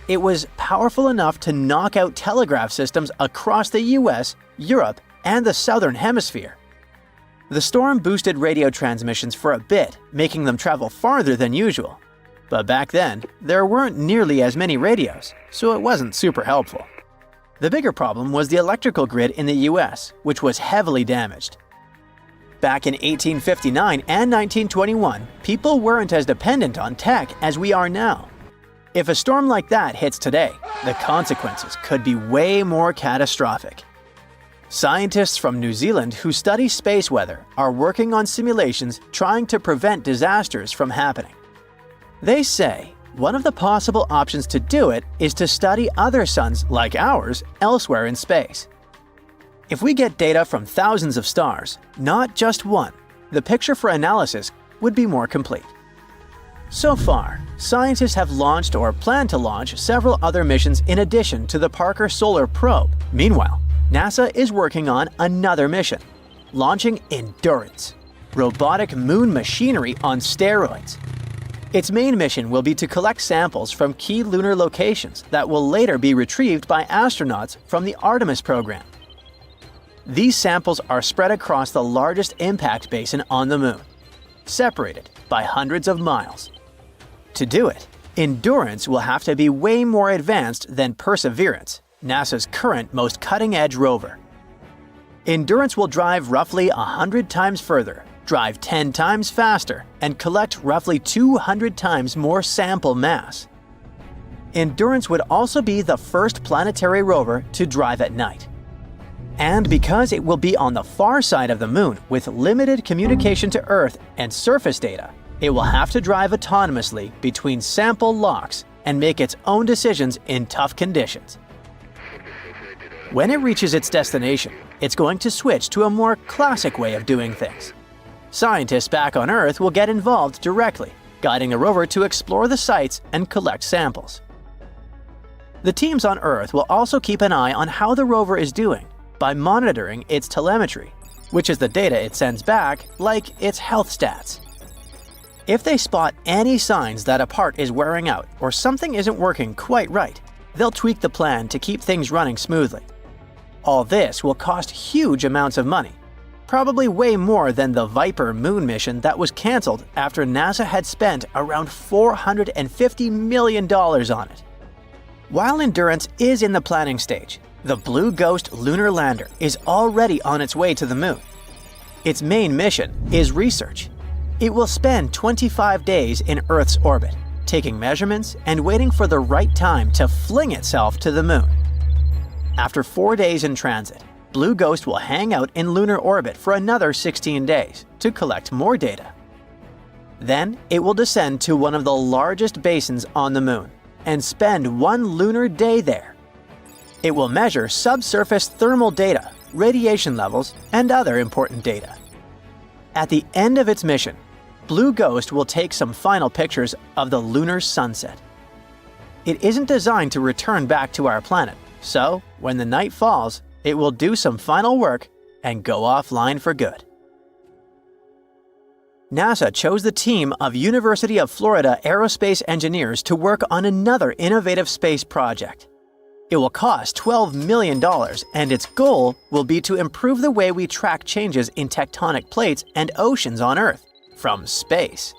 S4: It was powerful enough to knock out telegraph systems across the US, Europe, and the Southern Hemisphere. The storm boosted radio transmissions for a bit, making them travel farther than usual. But back then, there weren't nearly as many radios, so it wasn't super helpful. The bigger problem was the electrical grid in the US, which was heavily damaged. Back in 1859 and 1921, people weren't as dependent on tech as we are now. If a storm like that hits today, the consequences could be way more catastrophic. Scientists from New Zealand who study space weather are working on simulations trying to prevent disasters from happening. They say one of the possible options to do it is to study other suns like ours elsewhere in space. If we get data from thousands of stars, not just one, the picture for analysis would be more complete. So far, scientists have launched or plan to launch several other missions in addition to the Parker Solar Probe. Meanwhile, NASA is working on another mission, launching Endurance, robotic moon machinery on steroids. Its main mission will be to collect samples from key lunar locations that will later be retrieved by astronauts from the Artemis program. These samples are spread across the largest impact basin on the moon, separated by hundreds of miles. To do it, Endurance will have to be way more advanced than Perseverance, NASA's current most cutting-edge rover. Endurance will drive roughly 100 times further, drive 10 times faster, and collect roughly 200 times more sample mass. Endurance would also be the first planetary rover to drive at night. And because it will be on the far side of the moon with limited communication to Earth and surface data, it will have to drive autonomously between sample locks and make its own decisions in tough conditions. When it reaches its destination, it's going to switch to a more classic way of doing things. Scientists back on Earth will get involved directly, guiding the rover to explore the sites and collect samples. The teams on Earth will also keep an eye on how the rover is doing by monitoring its telemetry, which is the data it sends back, like its health stats. If they spot any signs that a part is wearing out or something isn't working quite right, they'll tweak the plan to keep things running smoothly. All this will cost huge amounts of money, probably way more than the Viper moon mission that was cancelled after NASA had spent around $450 million on it. While Endurance is in the planning stage, the Blue Ghost lunar lander is already on its way to the moon. Its main mission is research. It will spend 25 days in Earth's orbit, taking measurements and waiting for the right time to fling itself to the moon. After 4 days in transit, Blue Ghost will hang out in lunar orbit for another 16 days to collect more data. Then it will descend to one of the largest basins on the moon and spend 1 lunar day there. It will measure subsurface thermal data, radiation levels, and other important data. At the end of its mission, Blue Ghost will take some final pictures of the lunar sunset. It isn't designed to return back to our planet, so when the night falls, it will do some final work and go offline for good. NASA chose the team of University of Florida aerospace engineers to work on another innovative space project. It will cost $12 million, and its goal will be to improve the way we track changes in tectonic plates and oceans on Earth from space.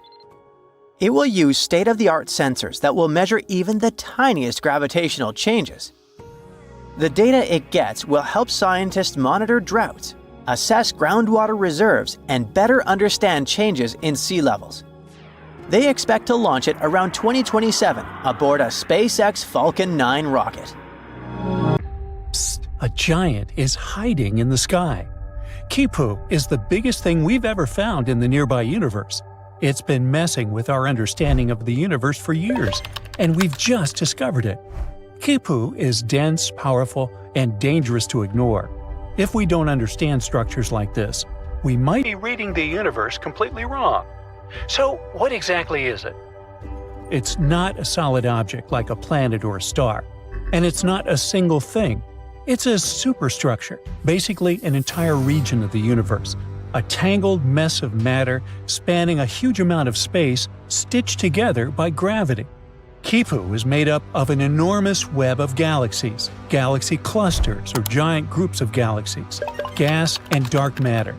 S4: It will use state-of-the-art sensors that will measure even the tiniest gravitational changes. The data it gets will help scientists monitor droughts, assess groundwater reserves, and better understand changes in sea levels. They expect to launch it around 2027 aboard a SpaceX Falcon 9 rocket.
S2: Psst, a giant is hiding in the sky. Kipu is the biggest thing we've ever found in the nearby universe. It's been messing with our understanding of the universe for years, and we've just discovered it. Kipu is dense, powerful, and dangerous to ignore. If we don't understand structures like this, we might be reading the universe completely wrong. So, what exactly is it? It's not a solid object like a planet or a star, and it's not a single thing. It's a superstructure, basically an entire region of the universe, a tangled mess of matter spanning a huge amount of space stitched together by gravity. Kipu is made up of an enormous web of galaxies, galaxy clusters or giant groups of galaxies, gas and dark matter.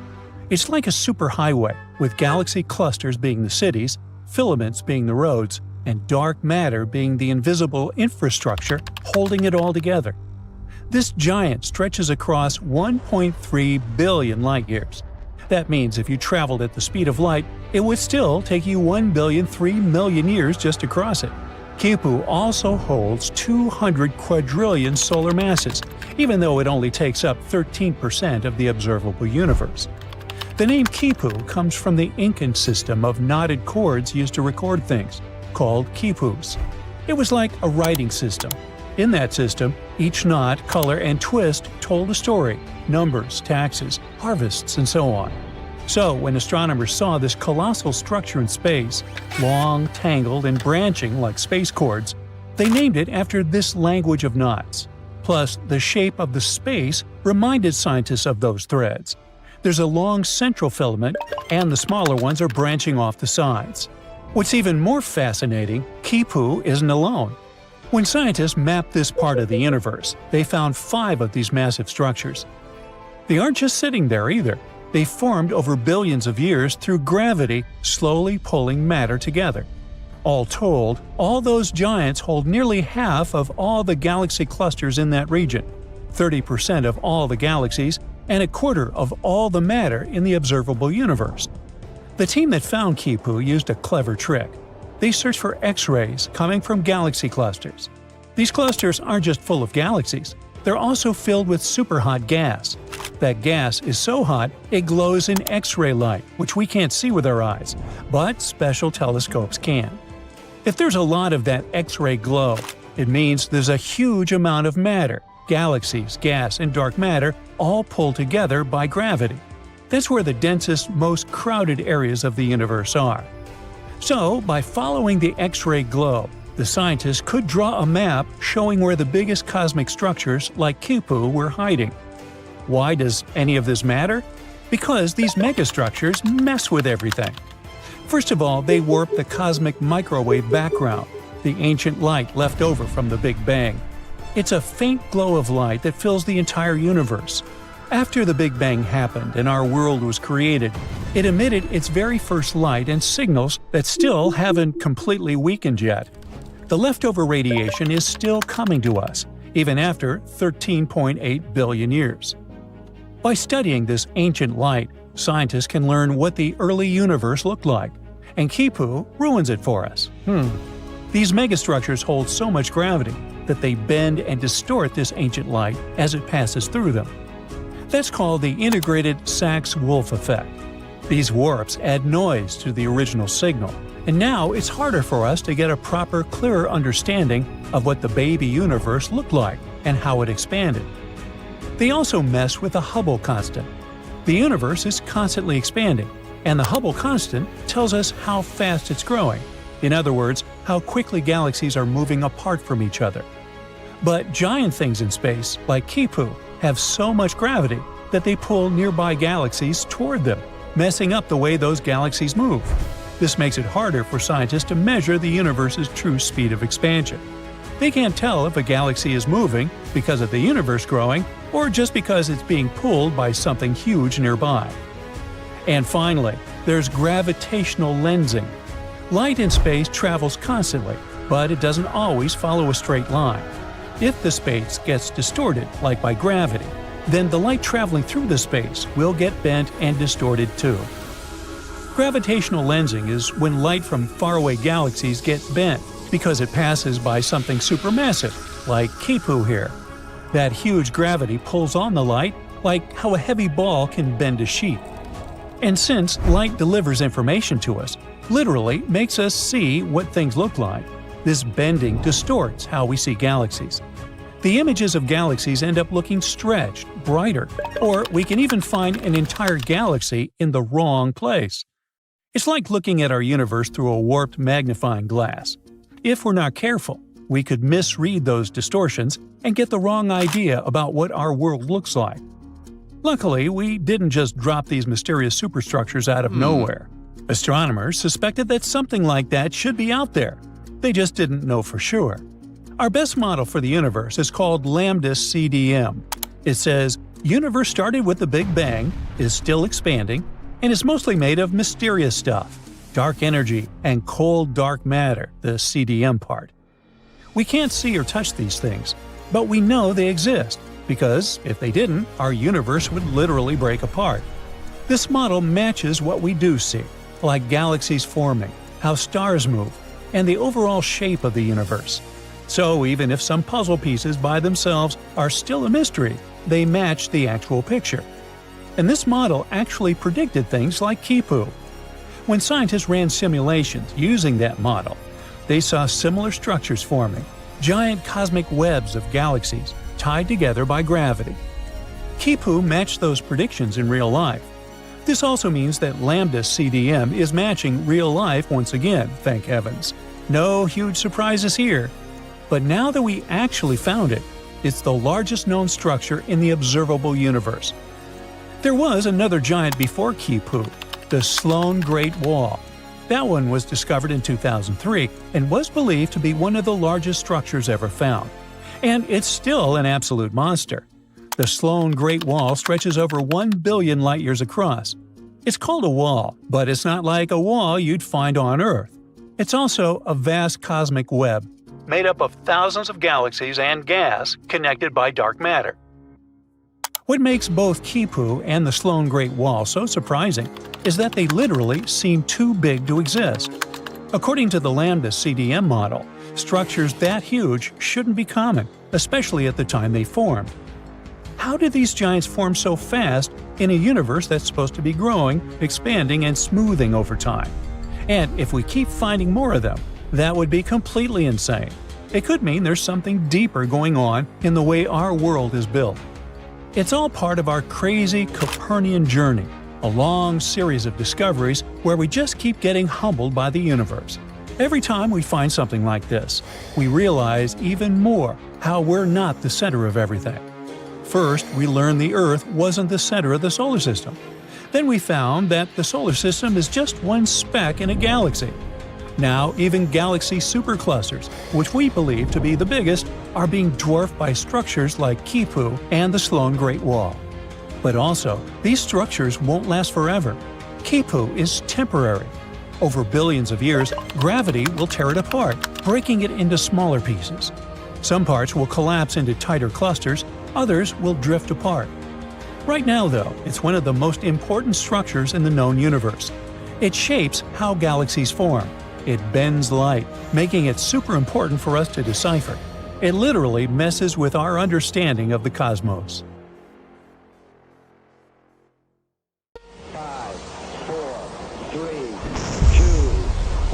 S2: It's like a superhighway, with galaxy clusters being the cities, filaments being the roads, and dark matter being the invisible infrastructure holding it all together. This giant stretches across 1.3 billion light-years. That means if you traveled at the speed of light, it would still take you 1,003,000,000 years just to cross it. Kipu also holds 200 quadrillion solar masses, even though it only takes up 13% of the observable universe. The name Kipu comes from the Incan system of knotted cords used to record things, called quipus. It was like a writing system. In that system, each knot, color, and twist told a story, numbers, taxes, harvests, and so on. So, when astronomers saw this colossal structure in space, long, tangled, and branching like space cords, they named it after this language of knots. Plus, the shape of the space reminded scientists of those threads. There's a long central filament, and the smaller ones are branching off the sides. What's even more fascinating, Kipu isn't alone. When scientists mapped this part of the universe, they found 5 of these massive structures. They aren't just sitting there either. They formed over billions of years through gravity slowly pulling matter together. All told, all those giants hold nearly half of all the galaxy clusters in that region, 30% of all the galaxies, and a quarter of all the matter in the observable universe. The team that found Kipu used a clever trick. They searched for X-rays coming from galaxy clusters. These clusters aren't just full of galaxies, they're also filled with superhot gas. That gas is so hot it glows in X-ray light, which we can't see with our eyes, but special telescopes can. If there's a lot of that X-ray glow, it means there's a huge amount of matter, galaxies, gas, and dark matter all pulled together by gravity. That's where the densest, most crowded areas of the universe are. So, by following the X-ray glow, the scientists could draw a map showing where the biggest cosmic structures like Kipu were hiding. Why does any of this matter? Because these megastructures mess with everything. First of all, they warp the cosmic microwave background, the ancient light left over from the Big Bang. It's a faint glow of light that fills the entire universe. After the Big Bang happened and our world was created, it emitted its very first light and signals that still haven't completely weakened yet. The leftover radiation is still coming to us, even after 13.8 billion years. By studying this ancient light, scientists can learn what the early universe looked like, and Kipu ruins it for us. These megastructures hold so much gravity that they bend and distort this ancient light as it passes through them. That's called the integrated Sachs-Wolf effect. These warps add noise to the original signal, and now it's harder for us to get a proper, clearer understanding of what the baby universe looked like and how it expanded. They also mess with the Hubble constant. The universe is constantly expanding, and the Hubble constant tells us how fast it's growing. In other words, how quickly galaxies are moving apart from each other. But giant things in space, like Kipu, have so much gravity that they pull nearby galaxies toward them, messing up the way those galaxies move. This makes it harder for scientists to measure the universe's true speed of expansion. They can't tell if a galaxy is moving because of the universe growing or just because it's being pulled by something huge nearby. And finally, there's gravitational lensing. Light in space travels constantly, but it doesn't always follow a straight line. If the space gets distorted, like by gravity, then the light traveling through the space will get bent and distorted too. Gravitational lensing is when light from faraway galaxies gets bent because it passes by something supermassive, like Kipu here. That huge gravity pulls on the light like how a heavy ball can bend a sheet. And since light delivers information to us, literally makes us see what things look like, this bending distorts how we see galaxies. The images of galaxies end up looking stretched, brighter, or we can even find an entire galaxy in the wrong place. It's like looking at our universe through a warped magnifying glass. If we're not careful, we could misread those distortions and get the wrong idea about what our world looks like. Luckily, we didn't just drop these mysterious superstructures out of nowhere. Astronomers suspected that something like that should be out there. They just didn't know for sure. Our best model for the universe is called Lambda CDM. It says, universe started with the Big Bang, is still expanding, and is mostly made of mysterious stuff, dark energy and cold dark matter, the CDM part. We can't see or touch these things, but we know they exist, because if they didn't, our universe would literally break apart. This model matches what we do see, like galaxies forming, how stars move, and the overall shape of the universe. So even if some puzzle pieces by themselves are still a mystery, they match the actual picture. And this model actually predicted things like Kipu. When scientists ran simulations using that model, they saw similar structures forming, giant cosmic webs of galaxies tied together by gravity. Kipu matched those predictions in real life. This also means that Lambda CDM is matching real life once again, thank heavens. No huge surprises here. But now that we actually found it, it's the largest known structure in the observable universe. There was another giant before Kipu, the Sloan Great Wall. That one was discovered in 2003 and was believed to be one of the largest structures ever found. And it's still an absolute monster. The Sloan Great Wall stretches over 1 billion light-years across. It's called a wall, but it's not like a wall you'd find on Earth. It's also a vast cosmic web, made up of thousands of galaxies and gas connected by dark matter. What makes both Kipu and the Sloan Great Wall so surprising is that they literally seem too big to exist. According to the Lambda CDM model, structures that huge shouldn't be common, especially at the time they formed. How did these giants form so fast in a universe that's supposed to be growing, expanding, and smoothing over time? And if we keep finding more of them, that would be completely insane. It could mean there's something deeper going on in the way our world is built. It's all part of our crazy Copernican journey, a long series of discoveries where we just keep getting humbled by the universe. Every time we find something like this, we realize even more how we're not the center of everything. First, we learned the Earth wasn't the center of the solar system. Then we found that the solar system is just one speck in a galaxy. Now, even galaxy superclusters, which we believe to be the biggest, are being dwarfed by structures like Kipu and the Sloan Great Wall. But also, these structures won't last forever. Kipu is temporary. Over billions of years, gravity will tear it apart, breaking it into smaller pieces. Some parts will collapse into tighter clusters, others will drift apart. Right now, though, it's one of the most important structures in the known universe. It shapes how galaxies form. It bends light, making it super important for us to decipher. It literally messes with our understanding of the cosmos.
S8: 5, 4, 3, 2,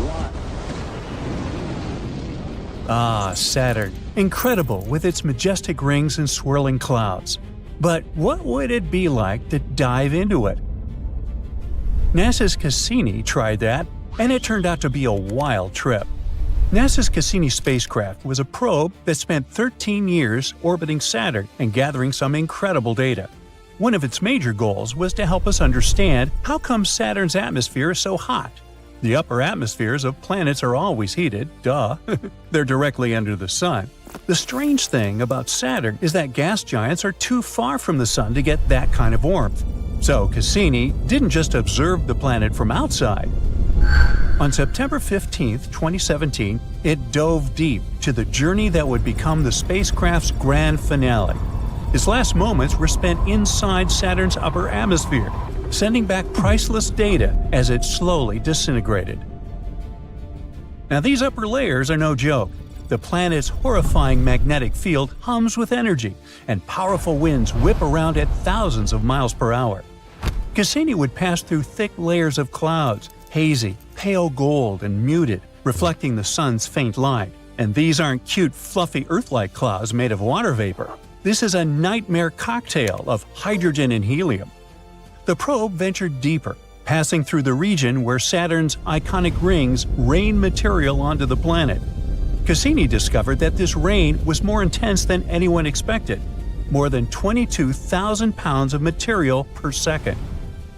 S8: 1.
S2: Ah, Saturn. Incredible with its majestic rings and swirling clouds. But what would it be like to dive into it? NASA's Cassini tried that, and it turned out to be a wild trip. NASA's Cassini spacecraft was a probe that spent 13 years orbiting Saturn and gathering some incredible data. One of its major goals was to help us understand how come Saturn's atmosphere is so hot. The upper atmospheres of planets are always heated, duh. They're directly under the sun. The strange thing about Saturn is that gas giants are too far from the sun to get that kind of warmth. So Cassini didn't just observe the planet from outside. On September 15, 2017, it dove deep to the journey that would become the spacecraft's grand finale. His last moments were spent inside Saturn's upper atmosphere, sending back priceless data as it slowly disintegrated. Now, these upper layers are no joke. The planet's horrifying magnetic field hums with energy, and powerful winds whip around at thousands of miles per hour. Cassini would pass through thick layers of clouds, hazy, pale gold, and muted, reflecting the sun's faint light. And these aren't cute, fluffy Earth-like clouds made of water vapor. This is a nightmare cocktail of hydrogen and helium. The probe ventured deeper, passing through the region where Saturn's iconic rings rain material onto the planet. Cassini discovered that this rain was more intense than anyone expected, more than 22,000 pounds of material per second.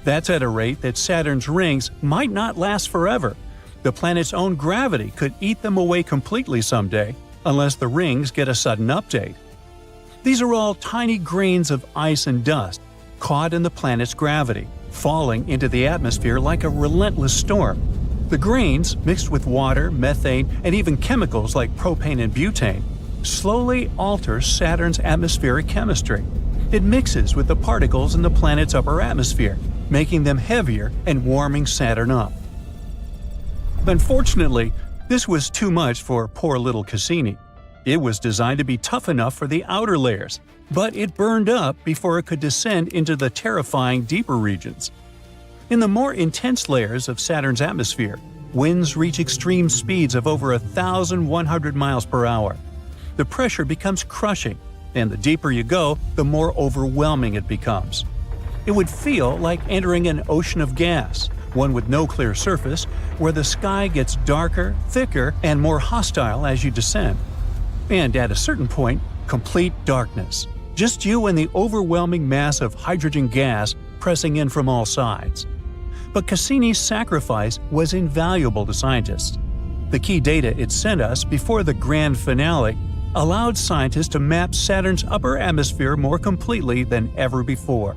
S2: That's at a rate that Saturn's rings might not last forever. The planet's own gravity could eat them away completely someday, unless the rings get a sudden update. These are all tiny grains of ice and dust, caught in the planet's gravity, falling into the atmosphere like a relentless storm. The grains, mixed with water, methane, and even chemicals like propane and butane, slowly alter Saturn's atmospheric chemistry. It mixes with the particles in the planet's upper atmosphere, making them heavier and warming Saturn up. Unfortunately, this was too much for poor little Cassini. It was designed to be tough enough for the outer layers, but it burned up before it could descend into the terrifying deeper regions. In the more intense layers of Saturn's atmosphere, winds reach extreme speeds of over 1,100 miles per hour. The pressure becomes crushing, and the deeper you go, the more overwhelming it becomes. It would feel like entering an ocean of gas, one with no clear surface, where the sky gets darker, thicker, and more hostile as you descend. And at a certain point, complete darkness. Just you and the overwhelming mass of hydrogen gas pressing in from all sides. But Cassini's sacrifice was invaluable to scientists. The key data it sent us before the grand finale allowed scientists to map Saturn's upper atmosphere more completely than ever before.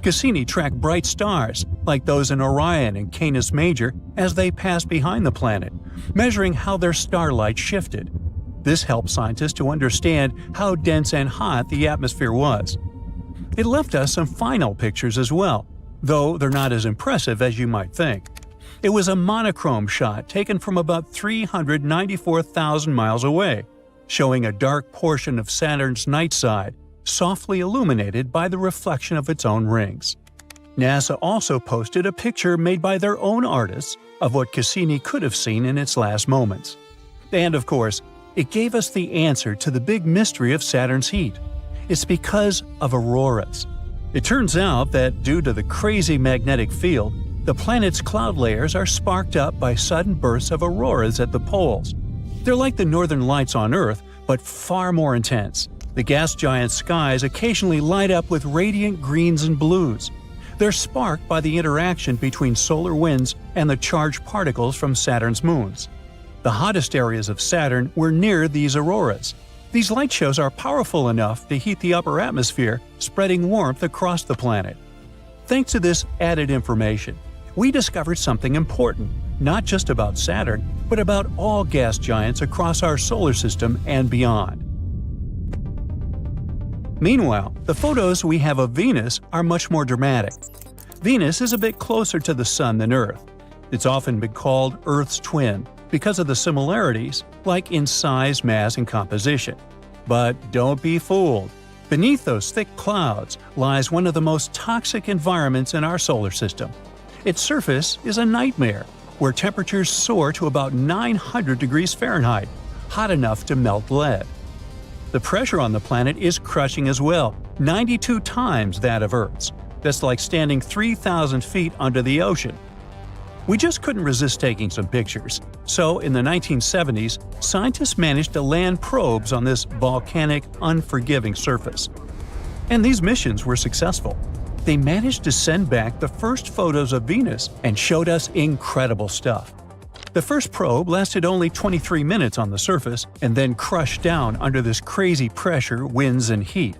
S2: Cassini tracked bright stars, like those in Orion and Canis Major, as they passed behind the planet, measuring how their starlight shifted. This helped scientists to understand how dense and hot the atmosphere was. It left us some final pictures as well, though they're not as impressive as you might think. It was a monochrome shot taken from about 394,000 miles away, showing a dark portion of Saturn's night side, softly illuminated by the reflection of its own rings. NASA also posted a picture made by their own artists of what Cassini could have seen in its last moments. And of course, it gave us the answer to the big mystery of Saturn's heat. It's because of auroras. It turns out that due to the crazy magnetic field, the planet's cloud layers are sparked up by sudden bursts of auroras at the poles. They're like the northern lights on Earth, but far more intense. The gas giant's skies occasionally light up with radiant greens and blues. They're sparked by the interaction between solar winds and the charged particles from Saturn's moons. The hottest areas of Saturn were near these auroras. These light shows are powerful enough to heat the upper atmosphere, spreading warmth across the planet. Thanks to this added information, we discovered something important, not just about Saturn, but about all gas giants across our solar system and beyond. Meanwhile, the photos we have of Venus are much more dramatic. Venus is a bit closer to the Sun than Earth. It's often been called Earth's twin because of the similarities, like in size, mass, and composition. But don't be fooled. Beneath those thick clouds lies one of the most toxic environments in our solar system. Its surface is a nightmare, where temperatures soar to about 900 degrees Fahrenheit, hot enough to melt lead. The pressure on the planet is crushing as well, 92 times that of Earth's. That's like standing 3,000 feet under the ocean. We just couldn't resist taking some pictures. So, in the 1970s, scientists managed to land probes on this volcanic, unforgiving surface. And these missions were successful. They managed to send back the first photos of Venus and showed us incredible stuff. The first probe lasted only 23 minutes on the surface and then crushed down under this crazy pressure, winds, and heat.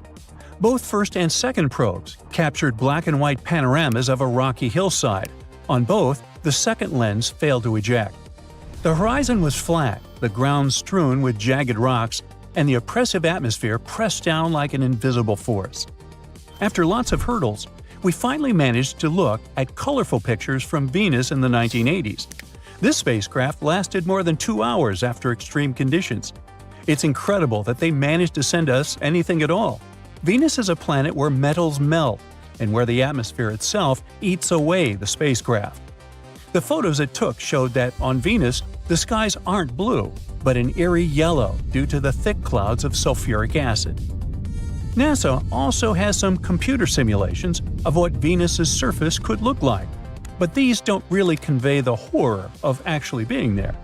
S2: Both first and second probes captured black and white panoramas of a rocky hillside. On both, the second lens failed to eject. The horizon was flat, the ground strewn with jagged rocks, and the oppressive atmosphere pressed down like an invisible force. After lots of hurdles, we finally managed to look at colorful pictures from Venus in the 1980s. This spacecraft lasted more than 2 hours after extreme conditions. It's incredible that they managed to send us anything at all. Venus is a planet where metals melt, and where the atmosphere itself eats away the spacecraft. The photos it took showed that on Venus, the skies aren't blue, but an eerie yellow due to the thick clouds of sulfuric acid. NASA also has some computer simulations of what Venus's surface could look like, but these don't really convey the horror of actually being there.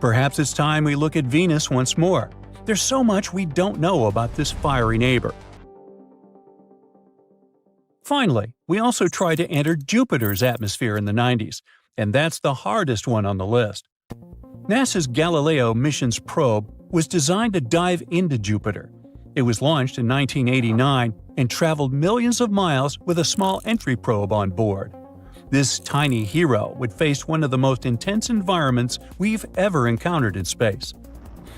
S2: Perhaps it's time we look at Venus once more. There's so much we don't know about this fiery neighbor. Finally, we also tried to enter Jupiter's atmosphere in the 90s, and that's the hardest one on the list. NASA's Galileo missions probe was designed to dive into Jupiter. It was launched in 1989 and traveled millions of miles with a small entry probe on board. This tiny hero would face one of the most intense environments we've ever encountered in space.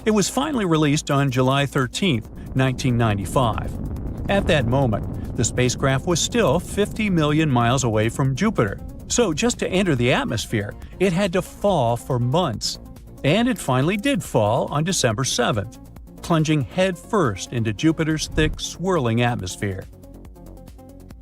S2: It was finally released on July 13, 1995. At that moment, the spacecraft was still 50 million miles away from Jupiter, so just to enter the atmosphere, it had to fall for months. And it finally did fall on December 7th, plunging headfirst into Jupiter's thick, swirling atmosphere.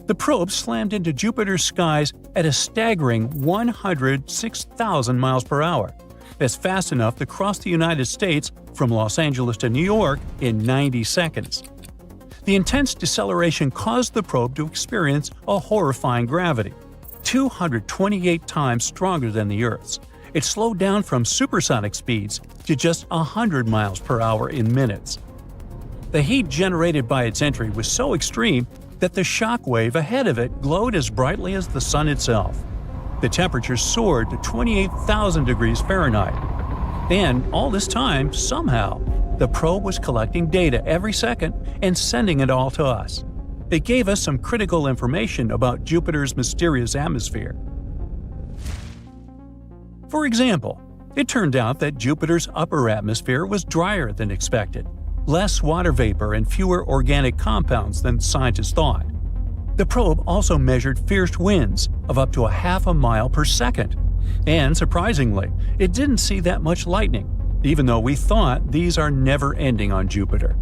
S2: The probe slammed into Jupiter's skies at a staggering 106,000 miles per hour. That's fast enough to cross the United States from Los Angeles to New York in 90 seconds. The intense deceleration caused the probe to experience a horrifying gravity, 228 times stronger than the Earth's. It slowed down from supersonic speeds to just 100 miles per hour in minutes. The heat generated by its entry was so extreme that the shock wave ahead of it glowed as brightly as the sun itself. The temperature soared to 28,000 degrees Fahrenheit. And all this time, somehow, the probe was collecting data every second and sending it all to us. It gave us some critical information about Jupiter's mysterious atmosphere. For example, it turned out that Jupiter's upper atmosphere was drier than expected, less water vapor and fewer organic compounds than scientists thought. The probe also measured fierce winds of up to 0.5 mile per second. And surprisingly, it didn't see that much lightning, even though we thought these are never ending on Jupiter.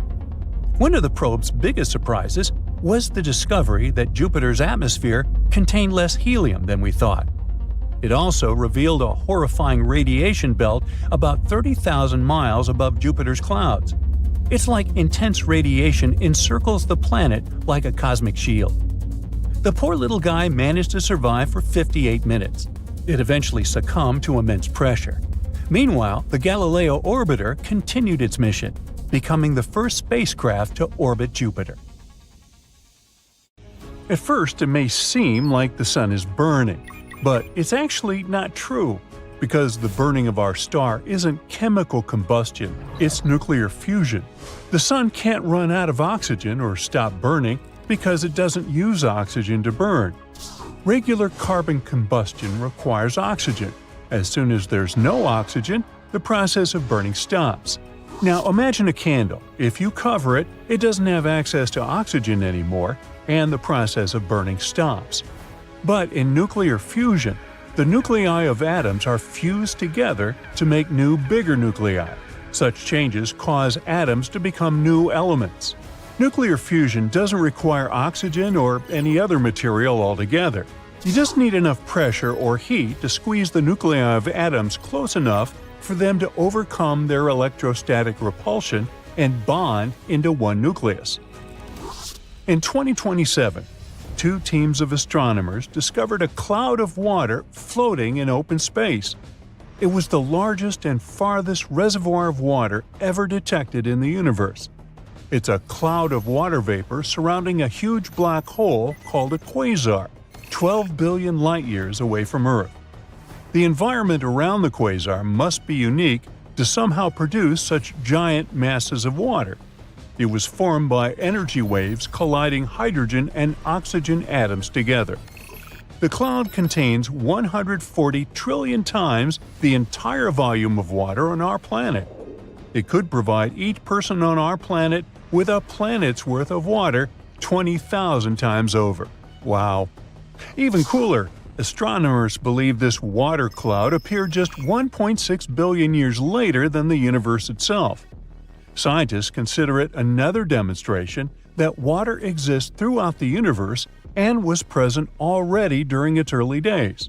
S2: One of the probe's biggest surprises was the discovery that Jupiter's atmosphere contained less helium than we thought. It also revealed a horrifying radiation belt about 30,000 miles above Jupiter's clouds. It's like intense radiation encircles the planet like a cosmic shield. The poor little guy managed to survive for 58 minutes. It eventually succumbed to immense pressure. Meanwhile, the Galileo orbiter continued its mission, becoming the first spacecraft to orbit Jupiter. At first, it may seem like the sun is burning, but it's actually not true, because the burning of our star isn't chemical combustion, it's nuclear fusion. The sun can't run out of oxygen or stop burning because it doesn't use oxygen to burn. Regular carbon combustion requires oxygen. As soon as there's no oxygen, the process of burning stops. Now imagine a candle. If you cover it, it doesn't have access to oxygen anymore, and the process of burning stops. But in nuclear fusion, the nuclei of atoms are fused together to make new, bigger nuclei. Such changes cause atoms to become new elements. Nuclear fusion doesn't require oxygen or any other material altogether. You just need enough pressure or heat to squeeze the nuclei of atoms close enough for them to overcome their electrostatic repulsion and bond into one nucleus. In 2027, 2 teams of astronomers discovered a cloud of water floating in open space. It was the largest and farthest reservoir of water ever detected in the universe. It's a cloud of water vapor surrounding a huge black hole called a quasar, 12 billion light-years away from Earth. The environment around the quasar must be unique to somehow produce such giant masses of water. It was formed by energy waves colliding hydrogen and oxygen atoms together. The cloud contains 140 trillion times the entire volume of water on our planet. It could provide each person on our planet with a planet's worth of water 20,000 times over. Wow! Even cooler, astronomers believe this water cloud appeared just 1.6 billion years later than the universe itself. Scientists consider it another demonstration that water exists throughout the universe and was present already during its early days.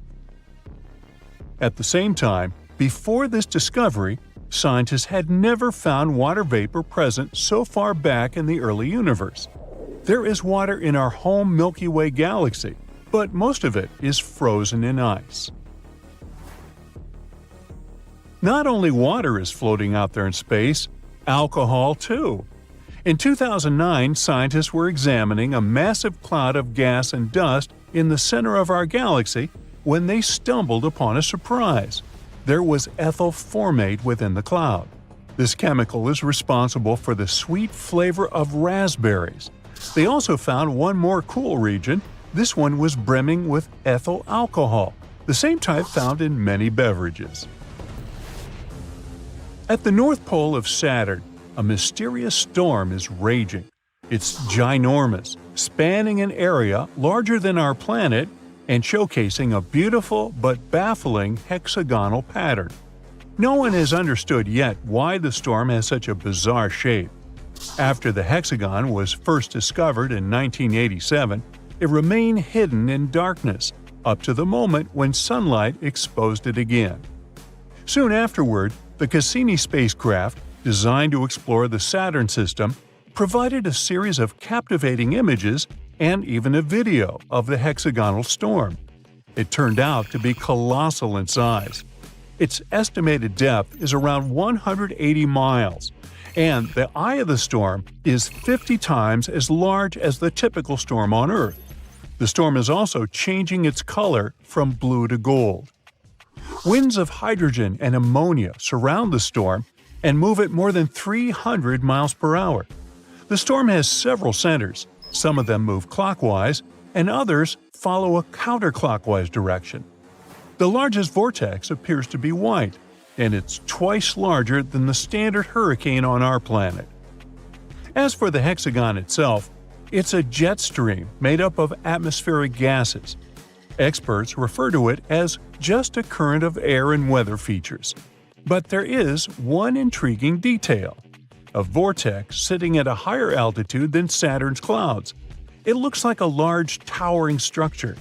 S2: At the same time, before this discovery, scientists had never found water vapor present so far back in the early universe. There is water in our home Milky Way galaxy, but most of it is frozen in ice. Not only water is floating out there in space, alcohol too. In 2009, scientists were examining a massive cloud of gas and dust in the center of our galaxy when they stumbled upon a surprise. There was ethyl formate within the cloud. This chemical is responsible for the sweet flavor of raspberries. They also found one more cool region. This one was brimming with ethyl alcohol, the same type found in many beverages. At the North Pole of Saturn, a mysterious storm is raging. It's ginormous, spanning an area larger than our planet and showcasing a beautiful but baffling hexagonal pattern. No one has understood yet why the storm has such a bizarre shape. After the hexagon was first discovered in 1987, it remained hidden in darkness up to the moment when sunlight exposed it again. Soon afterward, the Cassini spacecraft, designed to explore the Saturn system, provided a series of captivating images and even a video of the hexagonal storm. It turned out to be colossal in size. Its estimated depth is around 180 miles, and the eye of the storm is 50 times as large as the typical storm on Earth. The storm is also changing its color from blue to gold. Winds of hydrogen and ammonia surround the storm and move at more than 300 miles per hour. The storm has several centers. Some of them move clockwise, and others follow a counterclockwise direction. The largest vortex appears to be white, and it's twice larger than the standard hurricane on our planet. As for the hexagon itself, it's a jet stream made up of atmospheric gases. Experts refer to it as just a current of air and weather features. But there is one intriguing detail: a vortex sitting at a higher altitude than Saturn's clouds. It looks like a large towering structure.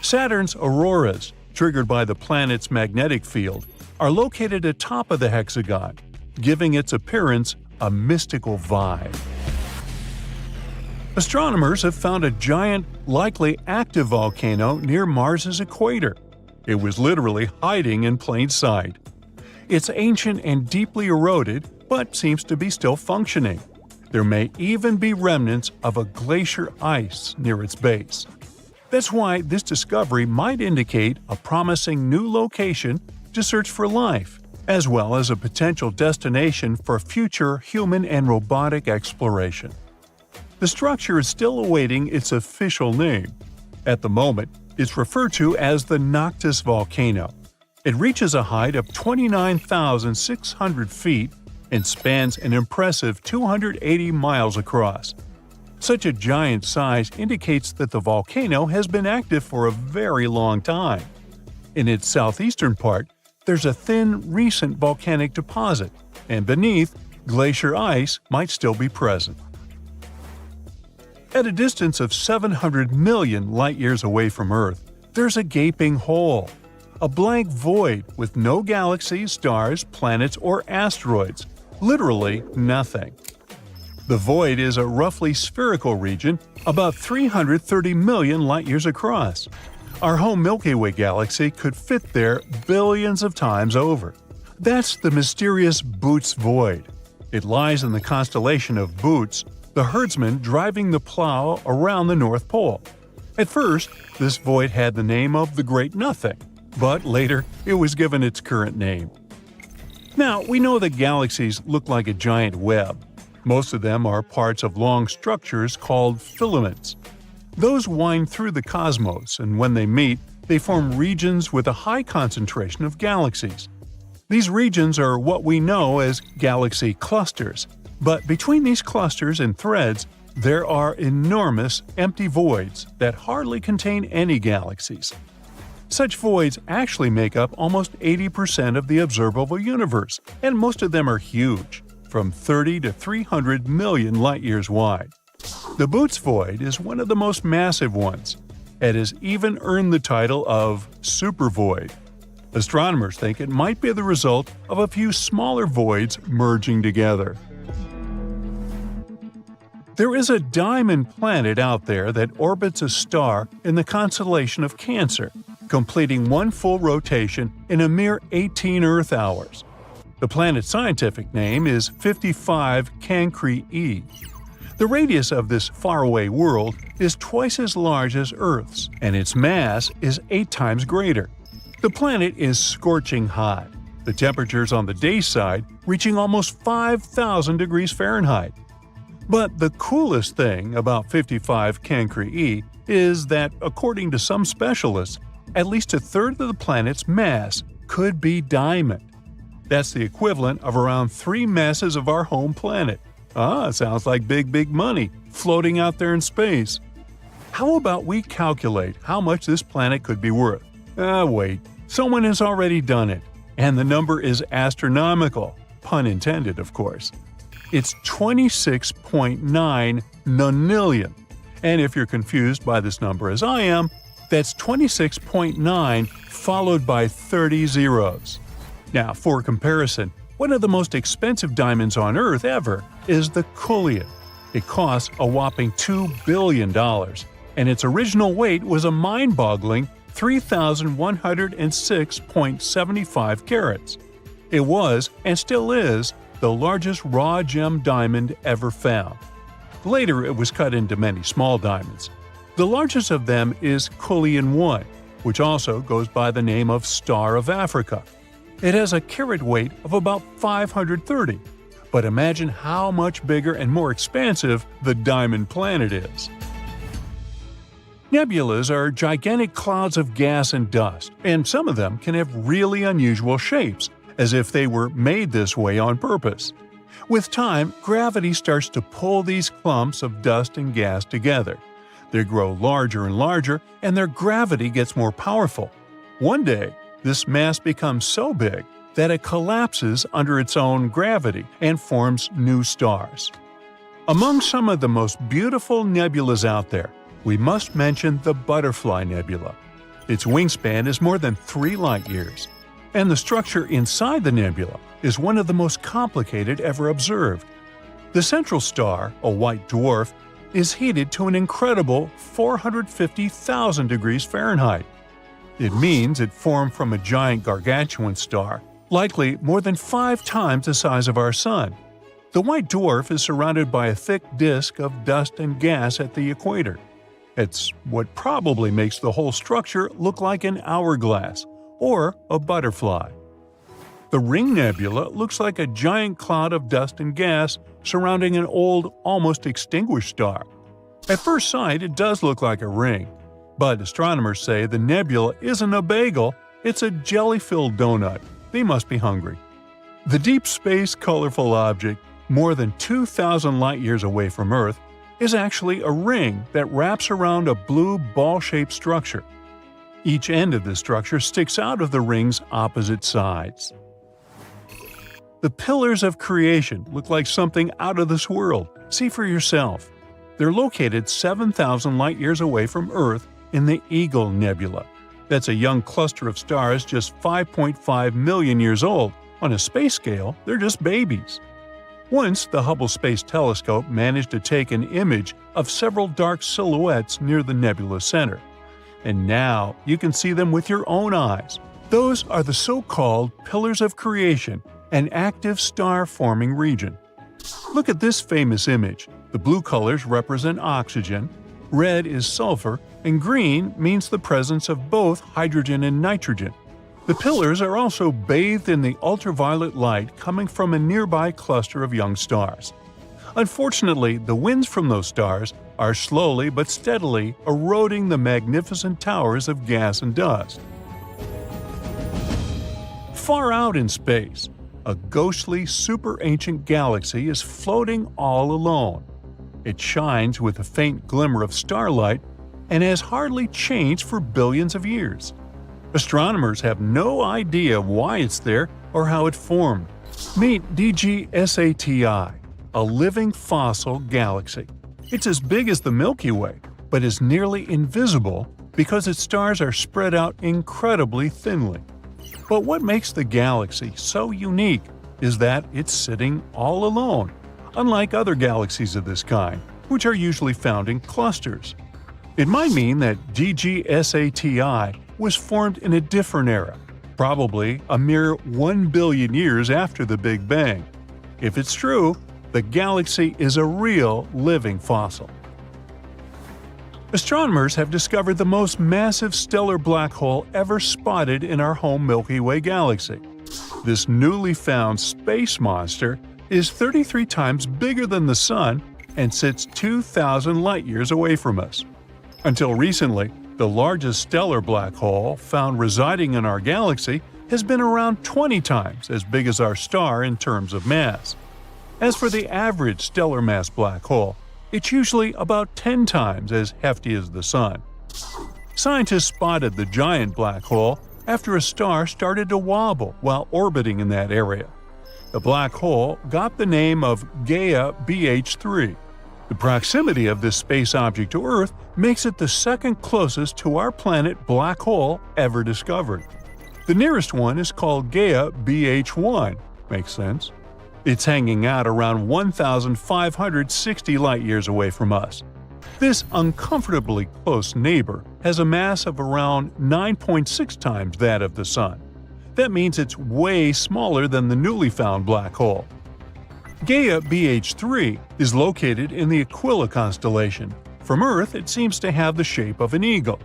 S2: Saturn's auroras, triggered by the planet's magnetic field, are located atop of the hexagon, giving its appearance a mystical vibe. Astronomers have found a giant, likely active volcano near Mars's equator. It was literally hiding in plain sight. It's ancient and deeply eroded, but seems to be still functioning. There may even be remnants of a glacier ice near its base. That's why this discovery might indicate a promising new location to search for life, as well as a potential destination for future human and robotic exploration. The structure is still awaiting its official name. At the moment, it's referred to as the Noctis volcano. It reaches a height of 29,600 feet and spans an impressive 280 miles across. Such a giant size indicates that the volcano has been active for a very long time. In its southeastern part, there's a thin, recent volcanic deposit, and beneath, glacier ice might still be present. At a distance of 700 million light-years away from Earth, there's a gaping hole, a blank void with no galaxies, stars, planets, or asteroids, literally nothing. The void is a roughly spherical region about 330 million light-years across. Our home Milky Way galaxy could fit there billions of times over. That's the mysterious Bootes void. It lies in the constellation of Bootes, the herdsman driving the plow around the North Pole. At first, this void had the name of the Great Nothing, but later it was given its current name. Now, we know that galaxies look like a giant web. Most of them are parts of long structures called filaments. Those wind through the cosmos, and when they meet, they form regions with a high concentration of galaxies. These regions are what we know as galaxy clusters, but between these clusters and threads, there are enormous empty voids that hardly contain any galaxies. Such voids actually make up almost 80% of the observable universe, and most of them are huge, from 30 to 300 million light-years wide. The Boots void is one of the most massive ones. It has even earned the title of supervoid. Astronomers think it might be the result of a few smaller voids merging together. There is a diamond planet out there that orbits a star in the constellation of Cancer, completing one full rotation in a mere 18 Earth hours. The planet's scientific name is 55 Cancri E. The radius of this faraway world is twice as large as Earth's, and its mass is 8 times greater. The planet is scorching hot, the temperatures on the day side reaching almost 5,000 degrees Fahrenheit. But the coolest thing about 55 Cancri E is that, according to some specialists, at least a third of the planet's mass could be diamond. That's the equivalent of around 3 masses of our home planet. Sounds like big money floating out there in space. How about we calculate how much this planet could be worth? Wait, someone has already done it, and the number is astronomical, pun intended, of course. It's 26.9 nonillion, and if you're confused by this number as I am, that's 26.9 followed by 30 zeros. Now, for comparison, one of the most expensive diamonds on Earth ever is the Cullion. It costs a whopping $2 billion, and its original weight was a mind-boggling 3,106.75 carats. It was, and still is, the largest raw gem diamond ever found. Later it was cut into many small diamonds. The largest of them is Cullion 1, which also goes by the name of Star of Africa. It has a carat weight of about 530, but imagine how much bigger and more expansive the diamond planet is. Nebulas are gigantic clouds of gas and dust, and some of them can have really unusual shapes, as if they were made this way on purpose. With time, gravity starts to pull these clumps of dust and gas together. They grow larger and larger, and their gravity gets more powerful. One day, this mass becomes so big that it collapses under its own gravity and forms new stars. Among some of the most beautiful nebulas out there, we must mention the Butterfly Nebula. Its wingspan is more than 3 light-years, and the structure inside the nebula is one of the most complicated ever observed. The central star, a white dwarf, is heated to an incredible 450,000 degrees Fahrenheit. It means it formed from a giant gargantuan star, likely more than 5 times the size of our Sun. The white dwarf is surrounded by a thick disk of dust and gas at the equator. It's what probably makes the whole structure look like an hourglass or a butterfly. The Ring Nebula looks like a giant cloud of dust and gas surrounding an old, almost extinguished star. At first sight, it does look like a ring, but astronomers say the nebula isn't a bagel, it's a jelly-filled donut. They must be hungry. The deep space colorful object, more than 2,000 light-years away from Earth, is actually a ring that wraps around a blue ball-shaped structure. Each end of the structure sticks out of the ring's opposite sides. The pillars of creation look like something out of this world. See for yourself. They're located 7,000 light-years away from Earth in the Eagle Nebula. That's a young cluster of stars just 5.5 million years old. On a space scale, they're just babies. Once, the Hubble Space Telescope managed to take an image of several dark silhouettes near the nebula's center. And now you can see them with your own eyes. Those are the so-called pillars of creation, an active star-forming region. Look at this famous image. The blue colors represent oxygen, red is sulfur, and green means the presence of both hydrogen and nitrogen. The pillars are also bathed in the ultraviolet light coming from a nearby cluster of young stars. Unfortunately, the winds from those stars are slowly but steadily eroding the magnificent towers of gas and dust. Far out in space, a ghostly super-ancient galaxy is floating all alone. It shines with a faint glimmer of starlight and has hardly changed for billions of years. Astronomers have no idea why it's there or how it formed. Meet DGSATI, a living fossil galaxy. It's as big as the Milky Way, but is nearly invisible because its stars are spread out incredibly thinly. But what makes the galaxy so unique is that it's sitting all alone, unlike other galaxies of this kind, which are usually found in clusters. It might mean that DGSATI was formed in a different era, probably a mere 1 billion years after the Big Bang. If it's true, the galaxy is a real living fossil. Astronomers have discovered the most massive stellar black hole ever spotted in our home Milky Way galaxy. This newly found space monster is 33 times bigger than the Sun and sits 2,000 light-years away from us. Until recently, the largest stellar black hole found residing in our galaxy has been around 20 times as big as our star in terms of mass. As for the average stellar mass black hole, it's usually about 10 times as hefty as the Sun. Scientists spotted the giant black hole after a star started to wobble while orbiting in that area. The black hole got the name of Gaia BH3. The proximity of this space object to Earth makes it the second closest to our planet black hole ever discovered. The nearest one is called Gaia BH1. Makes sense? It's hanging out around 1,560 light-years away from us. This uncomfortably close neighbor has a mass of around 9.6 times that of the Sun. That means it's way smaller than the newly found black hole. Gaia BH3 is located in the Aquila constellation. From Earth, it seems to have the shape of an eagle.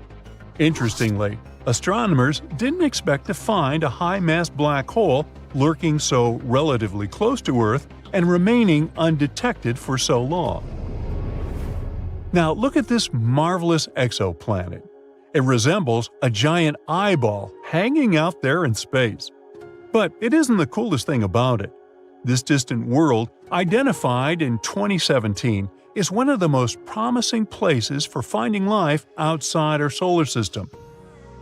S2: Interestingly, astronomers didn't expect to find a high-mass black hole lurking so relatively close to Earth and remaining undetected for so long. Now look at this marvelous exoplanet. It resembles a giant eyeball hanging out there in space. But it isn't the coolest thing about it. This distant world, identified in 2017, is one of the most promising places for finding life outside our solar system.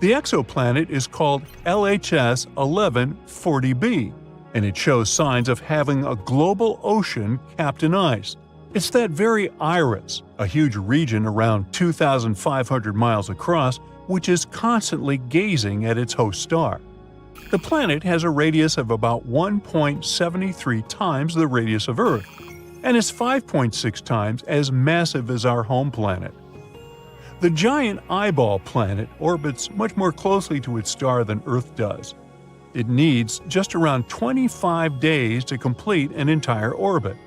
S2: The exoplanet is called LHS 1140b, and it shows signs of having a global ocean capped in ice. It's that very iris, a huge region around 2,500 miles across, which is constantly gazing at its host star. The planet has a radius of about 1.73 times the radius of Earth, and is 5.6 times as massive as our home planet. The giant eyeball planet orbits much more closely to its star than Earth does. It needs just around 25 days to complete an entire orbit.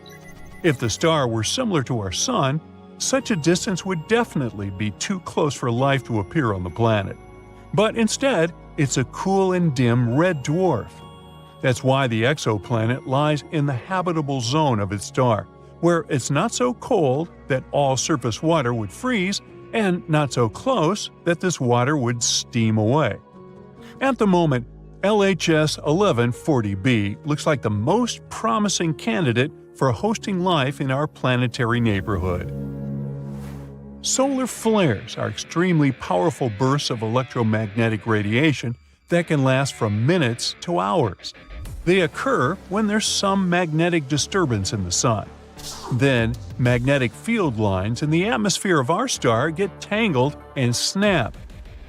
S2: If the star were similar to our Sun, such a distance would definitely be too close for life to appear on the planet. But instead, it's a cool and dim red dwarf. That's why the exoplanet lies in the habitable zone of its star, where it's not so cold that all surface water would freeze, and not so close that this water would steam away. At the moment, LHS 1140b looks like the most promising candidate for hosting life in our planetary neighborhood. Solar flares are extremely powerful bursts of electromagnetic radiation that can last from minutes to hours. They occur when there's some magnetic disturbance in the Sun. Then, magnetic field lines in the atmosphere of our star get tangled and snap.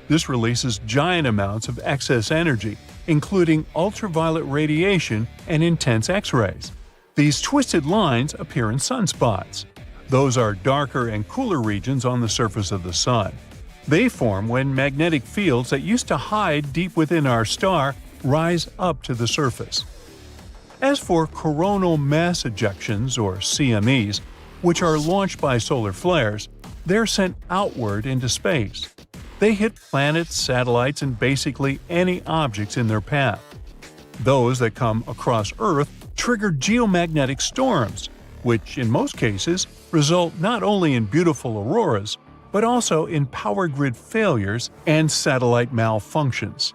S2: This releases giant amounts of excess energy, including ultraviolet radiation and intense X-rays. These twisted lines appear in sunspots. Those are darker and cooler regions on the surface of the Sun. They form when magnetic fields that used to hide deep within our star rise up to the surface. As for coronal mass ejections, or CMEs, which are launched by solar flares, they're sent outward into space. They hit planets, satellites, and basically any objects in their path. Those that come across Earth trigger geomagnetic storms, which in most cases result not only in beautiful auroras, but also in power grid failures and satellite malfunctions.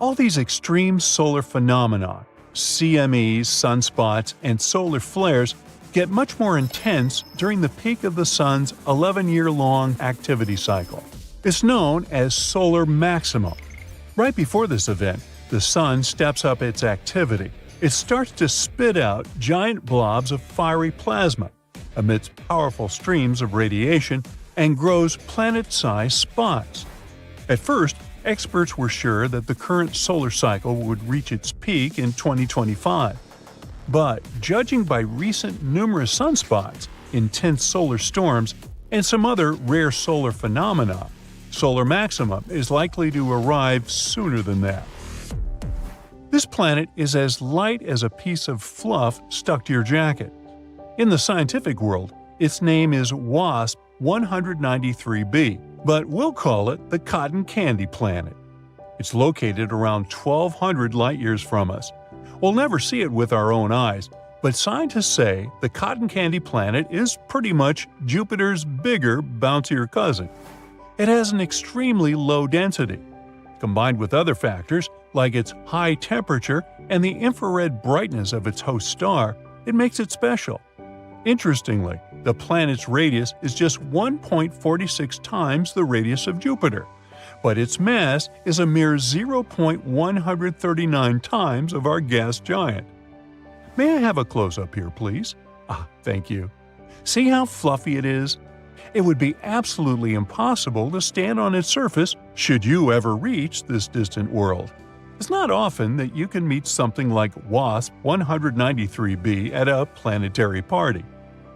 S2: All these extreme solar phenomena, CMEs, sunspots, and solar flares, get much more intense during the peak of the Sun's 11-year-long activity cycle. It's known as solar maximum. Right before this event, the Sun steps up its activity. It starts to spit out giant blobs of fiery plasma, emits powerful streams of radiation, and grows planet-sized spots. At first, experts were sure that the current solar cycle would reach its peak in 2025. But judging by recent numerous sunspots, intense solar storms, and some other rare solar phenomena, solar maximum is likely to arrive sooner than that. This planet is as light as a piece of fluff stuck to your jacket. In the scientific world, its name is WASP 193b, but we'll call it the Cotton Candy Planet. It's located around 1,200 light-years from us. We'll never see it with our own eyes, but scientists say the Cotton Candy Planet is pretty much Jupiter's bigger, bouncier cousin. It has an extremely low density. Combined with other factors, like its high temperature and the infrared brightness of its host star, it makes it special. Interestingly, the planet's radius is just 1.46 times the radius of Jupiter, but its mass is a mere 0.139 times of our gas giant. May I have a close-up here, please? Thank you. See how fluffy it is? It would be absolutely impossible to stand on its surface should you ever reach this distant world. It's not often that you can meet something like WASP 193b at a planetary party.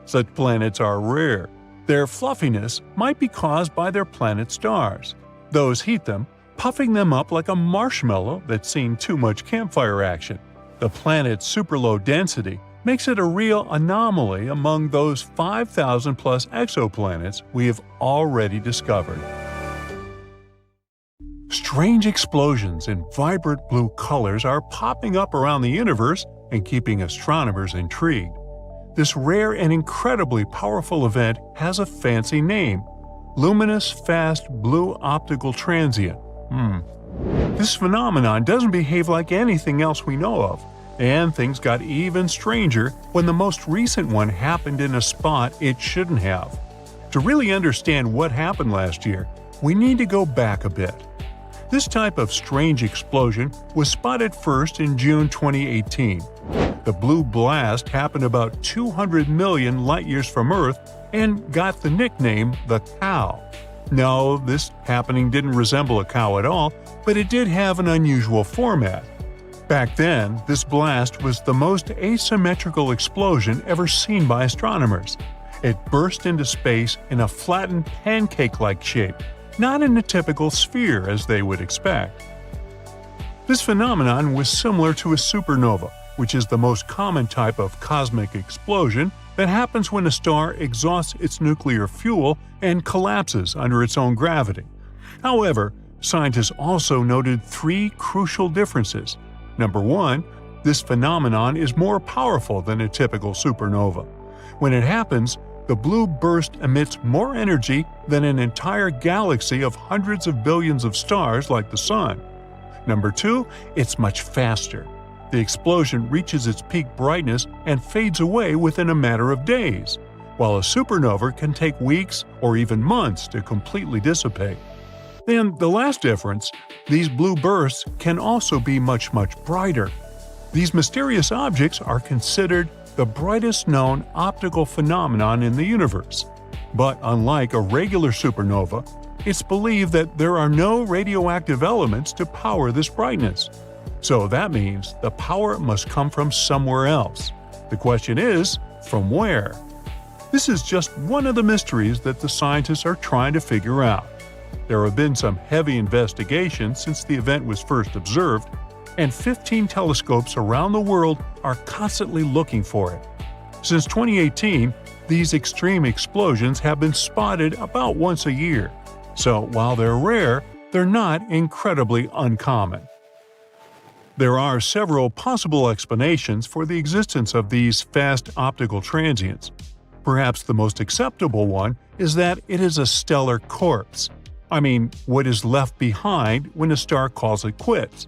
S2: Such planets are rare. Their fluffiness might be caused by their planet stars. Those heat them, puffing them up like a marshmallow that's seen too much campfire action. The planet's super low density makes it a real anomaly among those 5,000 plus exoplanets we have already discovered. Strange explosions in vibrant blue colors are popping up around the universe and keeping astronomers intrigued. This rare and incredibly powerful event has a fancy name: luminous fast blue optical transient. This phenomenon doesn't behave like anything else we know of, and things got even stranger when the most recent one happened in a spot it shouldn't have. To really understand what happened last year, we need to go back a bit. This type of strange explosion was spotted first in June 2018. The blue blast happened about 200 million light-years from Earth and got the nickname the Cow. No, this happening didn't resemble a cow at all, but it did have an unusual format. Back then, this blast was the most asymmetrical explosion ever seen by astronomers. It burst into space in a flattened pancake-like shape, not in a typical sphere as they would expect. This phenomenon was similar to a supernova, which is the most common type of cosmic explosion that happens when a star exhausts its nuclear fuel and collapses under its own gravity. However, scientists also noted three crucial differences. Number one, this phenomenon is more powerful than a typical supernova. When it happens, the blue burst emits more energy than an entire galaxy of hundreds of billions of stars like the Sun. Number two, it's much faster. The explosion reaches its peak brightness and fades away within a matter of days, while a supernova can take weeks or even months to completely dissipate. Then the last difference, these blue bursts can also be much brighter. These mysterious objects are considered the brightest known optical phenomenon in the universe. But unlike a regular supernova, it's believed that there are no radioactive elements to power this brightness. So that means the power must come from somewhere else. The question is, from where? This is just one of the mysteries that the scientists are trying to figure out. There have been some heavy investigations since the event was first observed, and 15 telescopes around the world are constantly looking for it. Since 2018, these extreme explosions have been spotted about once a year. So while they're rare, they're not incredibly uncommon. There are several possible explanations for the existence of these fast optical transients. Perhaps the most acceptable one is that it is a stellar corpse. I mean, what is left behind when a star calls it quits.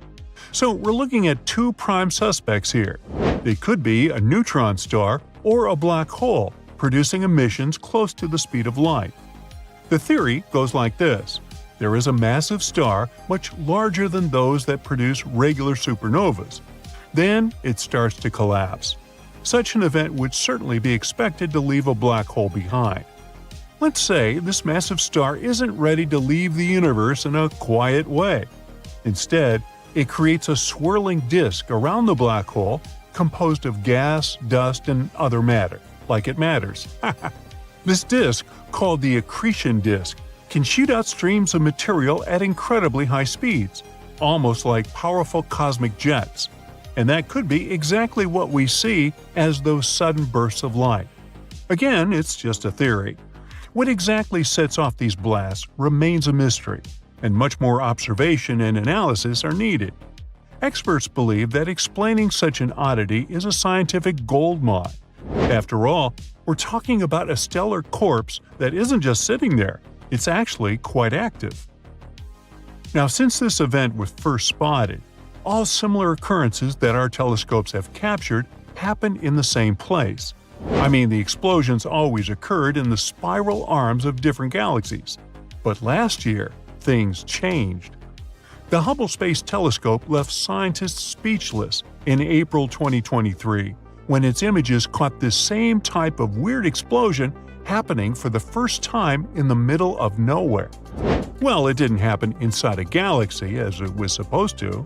S2: So we're looking at two prime suspects here. They could be a neutron star or a black hole, producing emissions close to the speed of light. The theory goes like this. There is a massive star much larger than those that produce regular supernovas. Then it starts to collapse. Such an event would certainly be expected to leave a black hole behind. Let's say this massive star isn't ready to leave the universe in a quiet way. Instead, it creates a swirling disk around the black hole composed of gas, dust, and other matter, like it matters. This disk, called the accretion disk, can shoot out streams of material at incredibly high speeds, almost like powerful cosmic jets. And that could be exactly what we see as those sudden bursts of light. Again, it's just a theory. What exactly sets off these blasts remains a mystery, and much more observation and analysis are needed. Experts believe that explaining such an oddity is a scientific goldmine. After all, we're talking about a stellar corpse that isn't just sitting there, it's actually quite active. Now, since this event was first spotted, all similar occurrences that our telescopes have captured happen in the same place. I mean, the explosions always occurred in the spiral arms of different galaxies. But last year, things changed. The Hubble Space Telescope left scientists speechless in April 2023 when its images caught this same type of weird explosion happening for the first time in the middle of nowhere. Well, it didn't happen inside a galaxy as it was supposed to.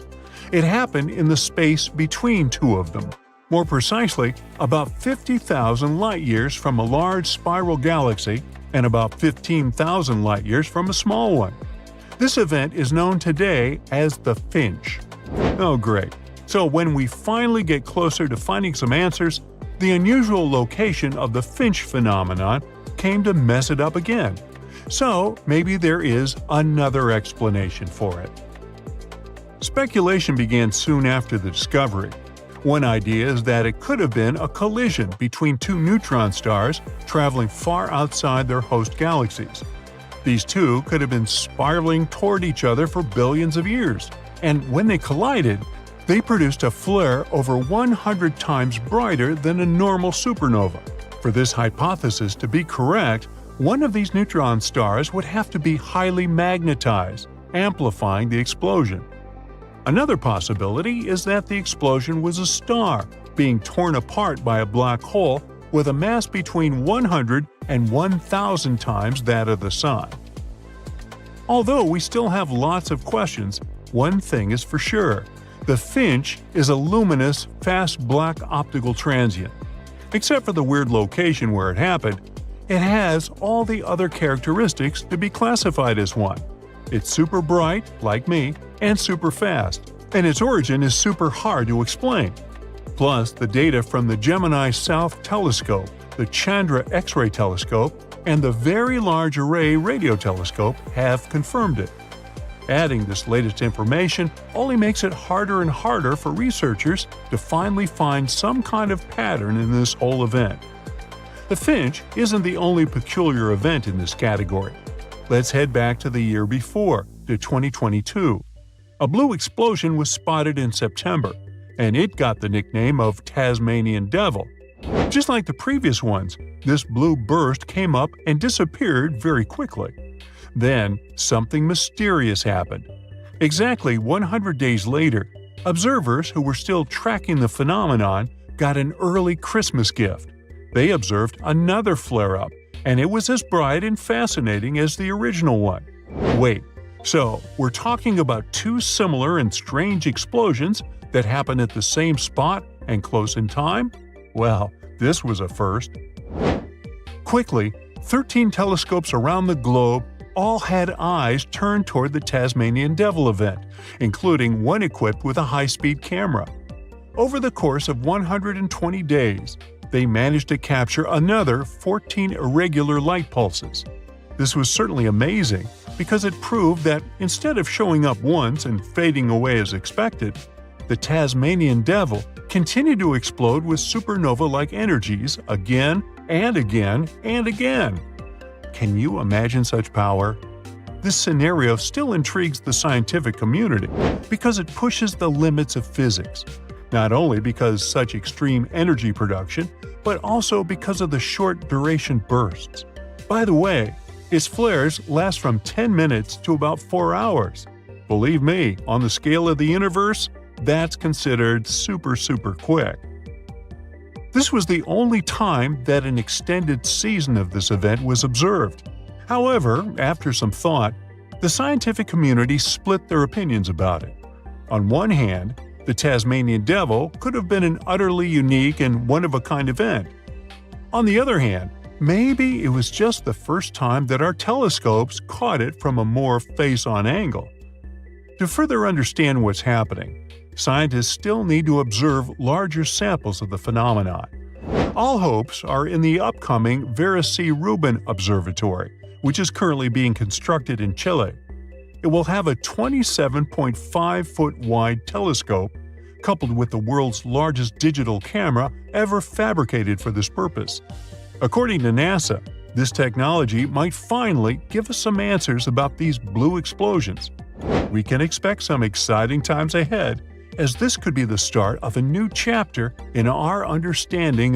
S2: It happened in the space between two of them. More precisely, about 50,000 light-years from a large spiral galaxy and about 15,000 light-years from a small one. This event is known today as the Finch. Oh great. So when we finally get closer to finding some answers, the unusual location of the Finch phenomenon came to mess it up again. So maybe there is another explanation for it. Speculation began soon after the discovery. One idea is that it could have been a collision between two neutron stars traveling far outside their host galaxies. These two could have been spiraling toward each other for billions of years, and when they collided, they produced a flare over 100 times brighter than a normal supernova. For this hypothesis to be correct, one of these neutron stars would have to be highly magnetized, amplifying the explosion. Another possibility is that the explosion was a star being torn apart by a black hole with a mass between 100 and 1,000 times that of the Sun. Although we still have lots of questions, one thing is for sure. The Finch is a luminous, fast black optical transient. Except for the weird location where it happened, it has all the other characteristics to be classified as one. It's super bright, like me, and super fast, and its origin is super hard to explain. Plus, the data from the Gemini South Telescope, the Chandra X-ray Telescope, and the Very Large Array Radio Telescope have confirmed it. Adding this latest information only makes it harder and harder for researchers to finally find some kind of pattern in this whole event. The Finch isn't the only peculiar event in this category. Let's head back to the year before, to 2022. A blue explosion was spotted in September, and it got the nickname of Tasmanian Devil. Just like the previous ones, this blue burst came up and disappeared very quickly. Then, something mysterious happened. Exactly 100 days later, observers who were still tracking the phenomenon got an early Christmas gift. They observed another flare-up, and it was as bright and fascinating as the original one. Wait, so we're talking about two similar and strange explosions that happened at the same spot and close in time? Well, this was a first. Quickly, 13 telescopes around the globe all had eyes turned toward the Tasmanian Devil event, including one equipped with a high-speed camera. Over the course of 120 days, they managed to capture another 14 irregular light pulses. This was certainly amazing because it proved that instead of showing up once and fading away as expected, the Tasmanian Devil continued to explode with supernova-like energies again and again and again. Can you imagine such power? This scenario still intrigues the scientific community because it pushes the limits of physics, not only because such extreme energy production, but also because of the short duration bursts. By the way, its flares last from 10 minutes to about 4 hours. Believe me, on the scale of the universe, that's considered super quick. This was the only time that an extended season of this event was observed. However, after some thought, the scientific community split their opinions about it. On one hand, the Tasmanian Devil could have been an utterly unique and one-of-a-kind event. On the other hand, maybe it was just the first time that our telescopes caught it from a more face-on angle. To further understand what's happening, scientists still need to observe larger samples of the phenomenon. All hopes are in the upcoming Vera C. Rubin Observatory, which is currently being constructed in Chile. It will have a 27.5-foot wide telescope, coupled with the world's largest digital camera ever fabricated for this purpose. According to NASA, this technology might finally give us some answers about these blue explosions. We can expect some exciting times ahead, as this could be the start of a new chapter in our understanding